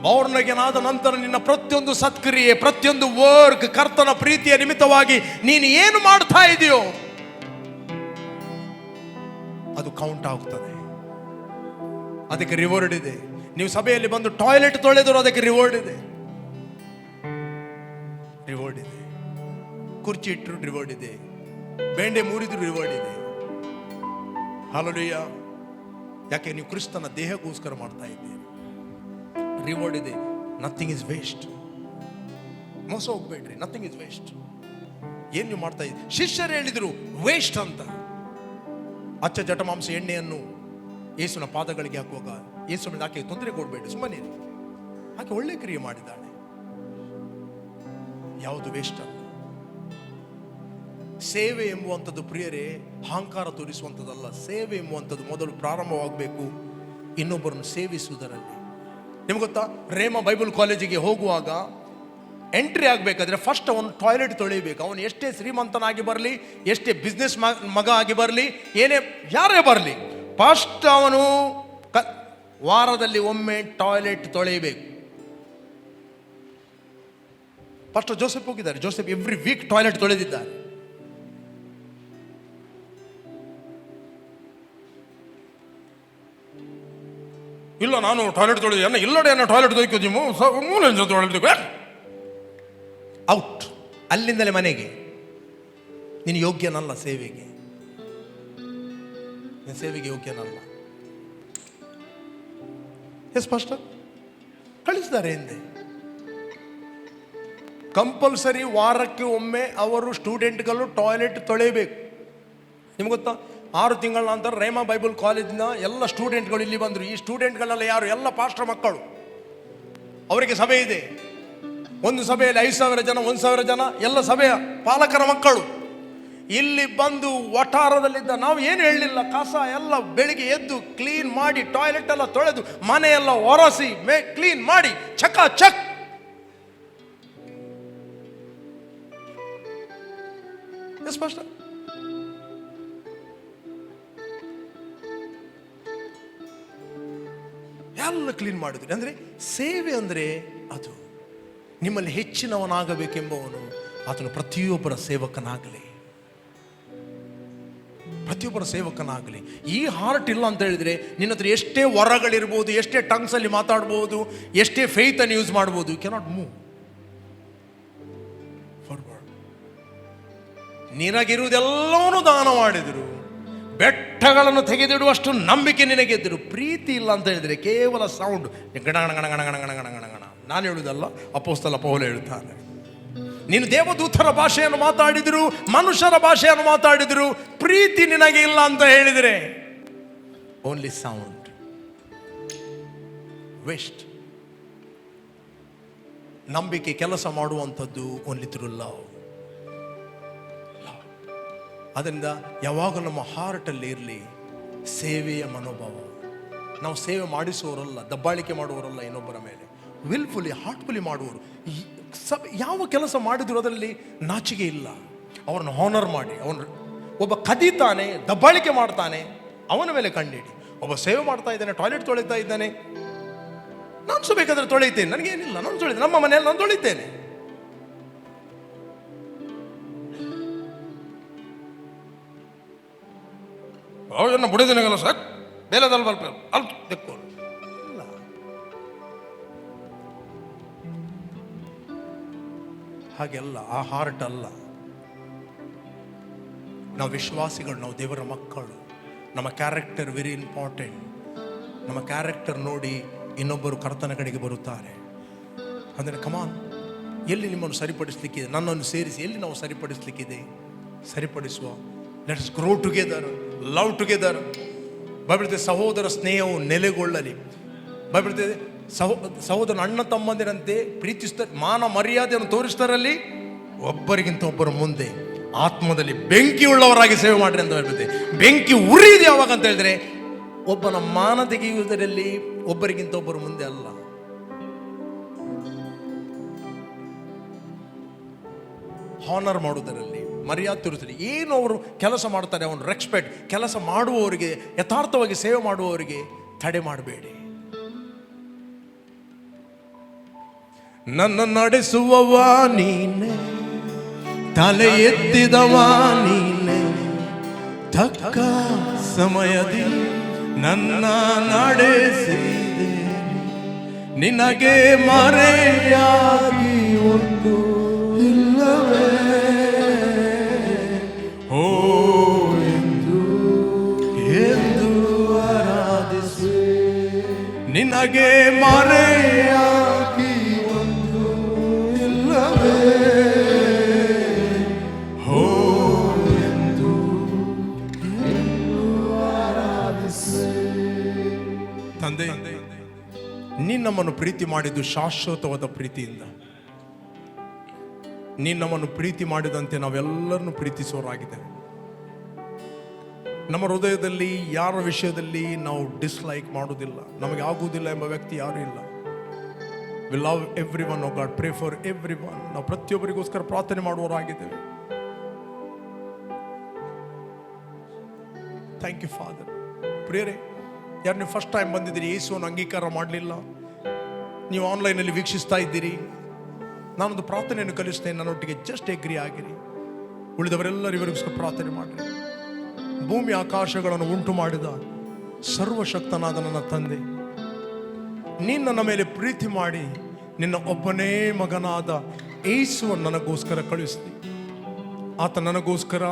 ಬಾರ್ನ್ ಅಗೇನ್ ಆದ ನಂತರ ನಿನ್ನ ಪ್ರತಿಯೊಂದು ಸತ್ಕ್ರಿಯೆ, ಪ್ರತಿಯೊಂದು ವರ್ಕ್, ಕರ್ತನ ಪ್ರೀತಿಯ ನಿಮಿತ್ತವಾಗಿ ನೀನು ಏನು ಮಾಡ್ತಾ ಇದೆಯೋ ಅದು ಕೌಂಟ್ ಆಗ್ತದೆ. ಅದಕ್ಕೆ ರಿವಾರ್ಡ್ ಇದೆ. ನೀವು ಸಭೆಯಲ್ಲಿ ಬಂದು ಟಾಯ್ಲೆಟ್ ತೊಳೆದರೂ ಅದಕ್ಕೆ ರಿವಾರ್ಡ್ ಇದೆ. ಕುರ್ಚಿ ಇಟ್ಟರು ರಿವಾರ್ಡ್ ಇದೆ, ಬೆಂಡೆ ಮುರಿದ್ರು ರಿವಾರ್ಡ್ ಇದೆ. ಹಲ್ಲೆಲೂಯಾ. ಯಾಕೆ? ನೀವು ಕ್ರಿಸ್ತನ ದೇಹಕ್ಕೋಸ್ಕರ ಮಾಡ್ತಾ ಇದ್ದೀರಿ. ರಿವಾರ್ಡ್ ಇದೆ. Nothing is waste. ಮೋಸ ಹೋಗ್ಬೇಡ್ರಿ. Nothing is waste. ಏನ್ ನೀವು ಮಾಡ್ತಾ ಇದ್ದೀರಿ? ಶಿಷ್ಯರು ಹೇಳಿದ್ರು ವೇಸ್ಟ್ ಅಂತ. ಅಚ್ಚ ಜಟಮಾಂಸ ಎಣ್ಣೆಯನ್ನು ಯೇಸುವಿನ ಪಾದಗಳಿಗೆ ಹಾಕುವಾಗ ಯೇಸುವಿನ ಆಕೆ ತೊಂದರೆ ಕೊಡಬೇಡಿ, ಸುಮ್ಮನೆ ಆಕೆ ಒಳ್ಳೆ ಕ್ರಿಯೆ ಮಾಡಿದ್ದಾಳೆ. ಯಾವುದು ವೇಸ್ಟ್ ಅಲ್ಲ. ಸೇವೆ ಎಂಬುವಂಥದ್ದು ಪ್ರಿಯರೇ ಅಹಂಕಾರ ತೋರಿಸುವಂಥದ್ದಲ್ಲ. ಸೇವೆ ಎಂಬುವಂಥದ್ದು ಮೊದಲು ಪ್ರಾರಂಭವಾಗಬೇಕು ಇನ್ನೊಬ್ಬರನ್ನು ಸೇವಿಸುವುದರಲ್ಲಿ. ನಿಮ್ಗೆ ಗೊತ್ತಾ, ರೇಮಾ ಬೈಬಲ್ ಕಾಲೇಜಿಗೆ ಹೋಗುವಾಗ ಎಂಟ್ರಿ ಆಗಬೇಕಾದ್ರೆ ಫಸ್ಟ್ ಅವನು ಟಾಯ್ಲೆಟ್ ತೊಳಿಬೇಕು. ಅವನು ಎಷ್ಟೇ ಶ್ರೀಮಂತನಾಗಿ ಬರಲಿ, ಎಷ್ಟೇ ಬಿಸ್ನೆಸ್ ಮಗ ಆಗಿ ಬರಲಿ, ಯಾರೇ ಬರಲಿ, ಫಸ್ಟ್ ಅವನು ವಾರದಲ್ಲಿ ಒಮ್ಮೆ ಟಾಯ್ಲೆಟ್ ತೊಳೆಯಬೇಕು. ಫಸ್ಟ್ ಜೋಸೆಫ್ ಹೋಗಿದ್ದಾರೆ. ಜೋಸೆಫ್ ಎವ್ರಿ ವೀಕ್ ಟಾಯ್ಲೆಟ್ ತೊಳೆದಿದ್ದಾರೆ. ಇಲ್ಲ ನಾನು ಟಾಯ್ಲೆಟ್ ತೊಳೆದ ಇಲ್ಲಡೆ ಟಾಯ್ಲೆಟ್ ತೊಳೆಯೋದು ಔಟ್. ಅಲ್ಲಿಂದಲೇ ಮನೆಗೆ. ನೀನು ಯೋಗ್ಯನಲ್ಲ ಸೇವೆಗೆ, ನೀನು ಸೇವೆಗೆ ಯೋಗ್ಯನಲ್ಲ. ಸ್ಪಷ್ಟ ಕಳಿಸಿದ್ದಾರೆ ಹಿಂದೆ. ಕಂಪಲ್ಸರಿ ವಾರಕ್ಕೆ ಒಮ್ಮೆ ಅವರು ಸ್ಟೂಡೆಂಟ್ಗಳು ಟಾಯ್ಲೆಟ್ ತೊಳೆಯಬೇಕು. ನಿಮ್ಗೆ ಗೊತ್ತಾ, 6 ತಿಂಗಳ ನಂತರ ರೇಮಾ ಬೈಬಲ್ ಕಾಲೇಜಿನ ಎಲ್ಲ ಸ್ಟೂಡೆಂಟ್ಗಳು ಇಲ್ಲಿ ಬಂದರು. ಈ ಸ್ಟೂಡೆಂಟ್ಗಳೆಲ್ಲ ಯಾರು? ಎಲ್ಲ ಪಾಸ್ಟರ್ ಮಕ್ಕಳು. ಅವರಿಗೆ ಸಭೆ ಇದೆ. ಒಂದು ಸಭೆಯಲ್ಲಿ 5,000 ಜನ, 1,000 ಜನ, ಎಲ್ಲ ಸಭೆಯ ಪಾಲಕರ ಮಕ್ಕಳು ಇಲ್ಲಿ ಬಂದು ವಠಾರದಲ್ಲಿದ್ದ. ನಾವು ಏನು ಹೇಳಲಿಲ್ಲ, ಕಸ ಎಲ್ಲ ಬೆಳಿಗ್ಗೆ ಎದ್ದು ಕ್ಲೀನ್ ಮಾಡಿ, ಟಾಯ್ಲೆಟ್ ಎಲ್ಲ ತೊಳೆದು, ಮನೆಯೆಲ್ಲ ಒರೆಸಿ ಕ್ಲೀನ್ ಮಾಡಿ, ಚಕ ಚಕ್. ಸ್ಪಷ್ಟ. ಎಲ್ಲ ಕ್ಲೀನ್ ಮಾಡಿದ್ರಿ. ಅಂದ್ರೆ ಸೇವೆ ಅಂದ್ರೆ ಅದು. ನಿಮ್ಮಲ್ಲಿ ಹೆಚ್ಚಿನವನಾಗಬೇಕೆಂಬವನು ಆತನು ಪ್ರತಿಯೊಬ್ಬರ ಸೇವಕನಾಗಲಿ, ಪ್ರತಿಯೊಬ್ಬರ ಸೇವಕನಾಗಲಿ. ಈ ಹಾರ್ಟ್ ಇಲ್ಲ ಅಂತ ಹೇಳಿದ್ರೆ ನಿನ್ನ ಹತ್ರ ಎಷ್ಟೇ ವರಗಳಿರ್ಬೋದು, ಎಷ್ಟೇ ಟಂಗ್ಸ್ ಅಲ್ಲಿ ಮಾತಾಡ್ಬೋದು, ಎಷ್ಟೇ ಫೇತ್ ಅನ್ನು ಯೂಸ್ ಮಾಡ್ಬೋದು, ಯು ಕೆನಾಟ್ ಮೂವ್ ಫಾರ್ವರ್ಡ್. ನಿನಗಿರುವುದೆಲ್ಲವನ್ನೂ ದಾನ ಮಾಡಿದರು, ಬೆಟ್ಟಗಳನ್ನು ತೆಗೆದಿಡುವಷ್ಟು ನಂಬಿಕೆ ನಿನಗೆದ್ದರು. ಪ್ರೀತಿ ಇಲ್ಲ ಅಂತ ಹೇಳಿದ್ರೆ ಕೇವಲ ಸೌಂಡ್ ಗಣಗಣ. ನಾನು ಹೇಳುವುದಲ್ಲ, ಅಪೊಸ್ತಲ ಪೌಲ ಹೇಳುತ್ತಾನೆ. ನೀನು ದೇವದೂತರ ಭಾಷೆಯನ್ನು ಮಾತಾಡಿದ್ರು, ಮನುಷ್ಯರ ಭಾಷೆಯನ್ನು ಮಾತಾಡಿದ್ರು, ಪ್ರೀತಿ ನಿನಗೆ ಇಲ್ಲ ಅಂತ ಹೇಳಿದರೆ ಓನ್ಲಿ ಸೌಂಡ್, ವೇಸ್ಟ್. ನಂಬಿಕೆ ಕೆಲಸ ಮಾಡುವಂಥದ್ದು ಓನ್ಲಿ ಥ್ರೂ ಲವ್. ಅದರಿಂದ ಯಾವಾಗ ನಮ್ಮ ಹಾರ್ಟಲ್ಲಿ ಇರಲಿ ಸೇವೆಯ ಮನೋಭಾವ. ನಾವು ಸೇವೆ ಮಾಡಿಸುವವರಲ್ಲ, ದಬ್ಬಾಳಿಕೆ ಮಾಡುವವರಲ್ಲ, ಇನ್ನೊಬ್ಬರ ಮೇಲೆ ವಿಲ್ಫುಲಿ ಹಾರ್ಟ್ಫುಲಿ ಮಾಡುವರು. ಯಾವ ಕೆಲಸ ಮಾಡಿದ್ರು ಅದರಲ್ಲಿ ನಾಚಿಕೆ ಇಲ್ಲ. ಅವರನ್ನು ಹಾನರ್ ಮಾಡಿ. ಅವನು ಒಬ್ಬ ಕದೀತಾನೆ, ದಬ್ಬಾಳಿಕೆ ಮಾಡ್ತಾನೆ, ಅವನ ಮೇಲೆ ಕಂಡಿಡಿ. ಒಬ್ಬ ಸೇವೆ ಮಾಡ್ತಾ ಇದ್ದಾನೆ, ಟಾಯ್ಲೆಟ್ ತೊಳಿತಾ ಇದ್ದಾನೆ, ನಾನು ಸಹ ಬೇಕಾದ್ರೆ ತೊಳಿತೇನೆ, ನನಗೇನಿಲ್ಲ, ನಾನು ತೊಳಿತೇನೆ, ನಮ್ಮ ಮನೆಯಲ್ಲಿ ನಾನು ತೊಳಿತೇನೆ. ಅವನ್ನ ಬುಡಿದಿನಗಲ್ಲ ಸರ್, ಬೇಲದಲ್ಲಿ ಬಲ್ಪ ಅಲ್ಲಿ ತೆಕ್ಕೋರು ಇಲ್ಲ. ಹಾಗೆಲ್ಲ ಆ ಹಾರ್ಟ್ ಅಲ್ಲ. ನಾವು ವಿಶ್ವಾಸಿಗಳು, ನಾವು ದೇವರ ಮಕ್ಕಳು. ನಮ್ಮ ಕ್ಯಾರೆಕ್ಟರ್ ವೆರಿ ಇಂಪಾರ್ಟೆಂಟ್. ನಮ್ಮ ಕ್ಯಾರೆಕ್ಟರ್ ನೋಡಿ ಇನ್ನೊಬ್ಬರು ಕರ್ತನ ಕಡೆಗೆ ಬರುತ್ತಾರೆ. ಅಂದರೆ ಕಮಾನ್, ಎಲ್ಲಿ ನಿಮ್ಮನ್ನು ಸರಿಪಡಿಸಲಿಕ್ಕಿದೆ, ನನ್ನನ್ನು ಸೇರಿಸಿ ಎಲ್ಲಿ ನಾವು ಸರಿಪಡಿಸಲಿಕ್ಕಿದೆ, ಸರಿಪಡಿಸುವ. Let's grow together, love together. Bible ಸಹೋದರ ಸ್ನೇಹವು ನೆಲೆಗೊಳ್ಳಲಿ. ಬೈಬಲ್ ಸಹೋದರ ಅಣ್ಣ ತಮ್ಮಂದಿರಂತೆ ಪ್ರೀತಿಸ್ತಾರೆ, ಮಾನ ಮರ್ಯಾದೆಯನ್ನು ತೋರಿಸ್ತಾರಲ್ಲಿ. ಒಬ್ಬರಿಗಿಂತ ಒಬ್ಬರ ಮುಂದೆ ಆತ್ಮದಲ್ಲಿ ಬೆಂಕಿ ಉಳ್ಳವರಾಗಿ ಸೇವೆ ಮಾಡ್ರಿ ಅಂತ ಹೇಳ್ಬಿಡುತ್ತೆ. ಬೆಂಕಿ ಉರಿದು ಯಾವಾಗ ಅಂತ ಹೇಳಿದ್ರೆ ಒಬ್ಬನ ಮಾನ ತೆಗೆಯುವುದರಲ್ಲಿ, ಒಬ್ಬರಿಗಿಂತ ಒಬ್ಬರು ಮುಂದೆ ಅಲ್ಲ. ಹಾನರ್ ಮಾಡುವುದರಲ್ಲಿ, ಮರ್ಯಾದೆ ತೋರಿಸಲಿ. ಏನು ಅವರು ಕೆಲಸ ಮಾಡ್ತಾರೆ ಅವನು ರೆಸ್ಪೆಕ್ಟ್. ಕೆಲಸ ಮಾಡುವವರಿಗೆ, ಯಥಾರ್ಥವಾಗಿ ಸೇವೆ ಮಾಡುವವರಿಗೆ ತಡೆ ಮಾಡಬೇಡಿ. ನನ್ನ ನಡೆಸುವವ ನೀನೆ, ತಲೆ ಎತ್ತಿದವ ನೀನೆ, ತಕ್ಕ ಸಮಯದಿ ನನ್ನ ನಡೆಸಿದೆ, ನಿನಗೆ ಮರೆಯಾಗಿ ಒಂದು ಇಲ್ಲವೇ ಓ ಎಂದು ಎಂದು ಆರಾಧಿಸು, ನಿನಗೆ ಮರೆಯಾಗಿ ಒಂದು ಇಲ್ಲವೇ ತಂದೆ, ನೀನು ನಮ್ಮನ್ನು ಪ್ರೀತಿ ಮಾಡಿದ್ದು ಶಾಶ್ವತವಾದ ಪ್ರೀತಿಯಿಂದ. ನೀನು ನಮ್ಮನ್ನು ಪ್ರೀತಿ ಮಾಡಿದಂತೆ ನಾವೆಲ್ಲರನ್ನು ಪ್ರೀತಿಸೋರಾಗಿದ್ದೇವೆ. ನಮ್ಮ ಹೃದಯದಲ್ಲಿ ಯಾರ ವಿಷಯದಲ್ಲಿ ನಾವು ಡಿಸ್ಲೈಕ್ ಮಾಡೋದಿಲ್ಲ, ನಮಗೆ ಆಗುವುದಿಲ್ಲ ಎಂಬ ವ್ಯಕ್ತಿ ಯಾರೂ ಇಲ್ಲ. We love everyone, oh God, pray for everyone. ನಾವು ಪ್ರತಿಯೊಬ್ಬರಿಗೋಸ್ಕರ ಪ್ರಾರ್ಥನೆ ಮಾಡುವವರಾಗಿದ್ದೇವೆ. Thank you father. ಪ್ರಿಯರೇ, ಯಾರು ನೀವು ಫಸ್ಟ್ ಟೈಮ್ ಬಂದಿದ್ದೀರಿ, ಯೇಸುವನ್ನು ಅಂಗೀಕಾರ ಮಾಡಲಿಲ್ಲ, ನೀವು ಆನ್ಲೈನಲ್ಲಿ ವೀಕ್ಷಿಸ್ತಾ ಇದ್ದೀರಿ, ನಾನೊಂದು ಪ್ರಾರ್ಥನೆಯನ್ನು ಕಲಿಸ್ತೇನೆ, ನನ್ನೊಟ್ಟಿಗೆ ಜಸ್ಟ್ ಎಗ್ರಿ ಆಗಿರಿ. ಉಳಿದವರೆಲ್ಲರೂ ಇವರಿಗೋಸ್ಕರ ಪ್ರಾರ್ಥನೆ ಮಾಡಿರಿ. ಭೂಮಿ ಆಕಾಶಗಳನ್ನು ಉಂಟು ಮಾಡಿದ ಸರ್ವಶಕ್ತನಾದ ನನ್ನ ತಂದೆ, ನೀನು ನನ್ನ ಮೇಲೆ ಪ್ರೀತಿ ಮಾಡಿ ನಿನ್ನ ಒಬ್ಬನೇ ಮಗನಾದ ಯೇಸುವನ್ನು ನನಗೋಸ್ಕರ ಕಳಿಸಿದೆ. ಆತ ನನಗೋಸ್ಕರ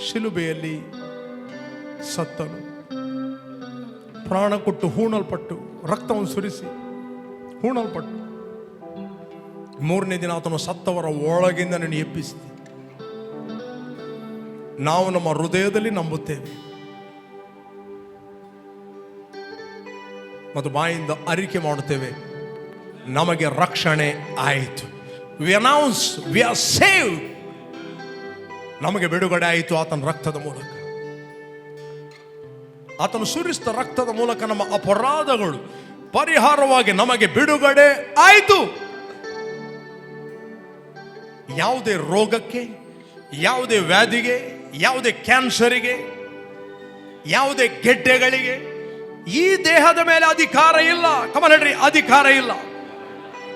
ಶಿಲುಬೆಯಲ್ಲಿ ಸತ್ತನು, ಪ್ರಾಣ ಕೊಟ್ಟು ಹೂಣಲ್ಪಟ್ಟು, ರಕ್ತವನ್ನು ಸುರಿಸಿ ಹೂಣಲ್ಪಟ್ಟು, ಮೂರನೇ ದಿನ ಆತನು ಸತ್ತವರ ಒಳಗಿಂದ ನೀನು ಎಬ್ಬಿಸಿದೆ. ನಾವು ನಮ್ಮ ಹೃದಯದಲ್ಲಿ ನಂಬುತ್ತೇವೆ ಮತ್ತು ಬಾಯಿಂದ ಅರಿಕೆ ಮಾಡುತ್ತೇವೆ, ನಮಗೆ ರಕ್ಷಣೆ ಆಯಿತು. We announce we are saved. ನಮಗೆ ಬಿಡುಗಡೆ ಆಯಿತು ಆತನ ರಕ್ತದ ಮೂಲಕ. ಆತನು ಸುರಿಸಿದ ರಕ್ತದ ಮೂಲಕ ನಮ್ಮ ಅಪರಾಧಗಳು ಪರಿಹಾರವಾಗಿ ನಮಗೆ ಬಿಡುಗಡೆ ಆಯಿತು. ಯಾವುದೇ ರೋಗಕ್ಕೆ, ಯಾವುದೇ ವ್ಯಾಧಿಗೆ, ಯಾವುದೇ ಕ್ಯಾನ್ಸರಿಗೆ, ಯಾವುದೇ ಗೆಡ್ಡೆಗಳಿಗೆ ಈ ದೇಹದ ಮೇಲೆ ಅಧಿಕಾರ ಇಲ್ಲ. ಕಮನ್ ಹೇಳ್ರಿ, ಅಧಿಕಾರ ಇಲ್ಲ.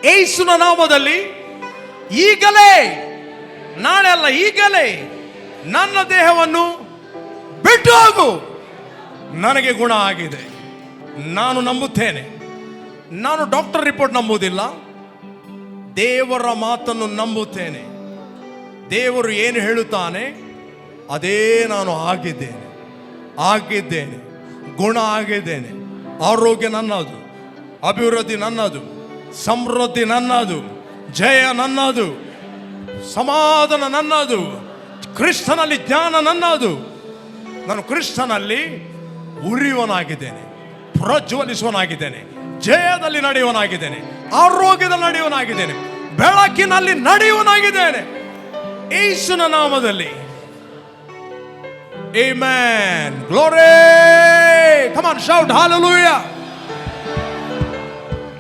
ಯೇಸುವಿನ ನಾಮದಲ್ಲಿ ಈಗಲೇ, ನಾಳೆ ಅಲ್ಲ, ಈಗಲೇ ನನ್ನ ದೇಹವನ್ನು ಬಿಟ್ಟು ಹೋಗು. ನನಗೆ ಗುಣ ಆಗಿದೆ. ನಾನು ನಂಬುತ್ತೇನೆ. ನಾನು ಡಾಕ್ಟರ್ ರಿಪೋರ್ಟ್ ನಂಬುವುದಿಲ್ಲ, ದೇವರ ಮಾತನ್ನು ನಂಬುತ್ತೇನೆ. ದೇವರು ಏನು ಹೇಳುತ್ತಾನೆ ಅದೇ ನಾನು ಆಗಿದ್ದೇನೆ, ಗುಣ ಆಗಿದ್ದೇನೆ. ಆರೋಗ್ಯ ನನ್ನದು, ಅಭಿವೃದ್ಧಿ ನನ್ನದು, ಸಮೃದ್ಧಿ ನನ್ನದು, ಜಯ ನನ್ನದು, ಸಮಾಧಾನ ನನ್ನದು, ಕ್ರಿಸ್ತನಲ್ಲಿ ಜ್ಞಾನ ನನ್ನದು. ನಾನು ಕ್ರಿಸ್ತನಲ್ಲಿ ಉರಿಯುವನಾಗಿದ್ದೇನೆ, ಪ್ರಜ್ವಲಿಸುವನಾಗಿದ್ದೇನೆ, ಜಯದಲ್ಲಿ ನಡೆಯುವನಾಗಿದ್ದೇನೆ, ಆರೋಗ್ಯದಲ್ಲಿ ನಡೆಯುವನಾಗಿದ್ದೇನೆ, ಬೆಳಕಿನಲ್ಲಿ ನಡೆಯುವನಾಗಿದ್ದೇನೆ. ಯೇಸುವಿನ ನಾಮದಲ್ಲಿ amen. Glory. Come on, shout hallelujah.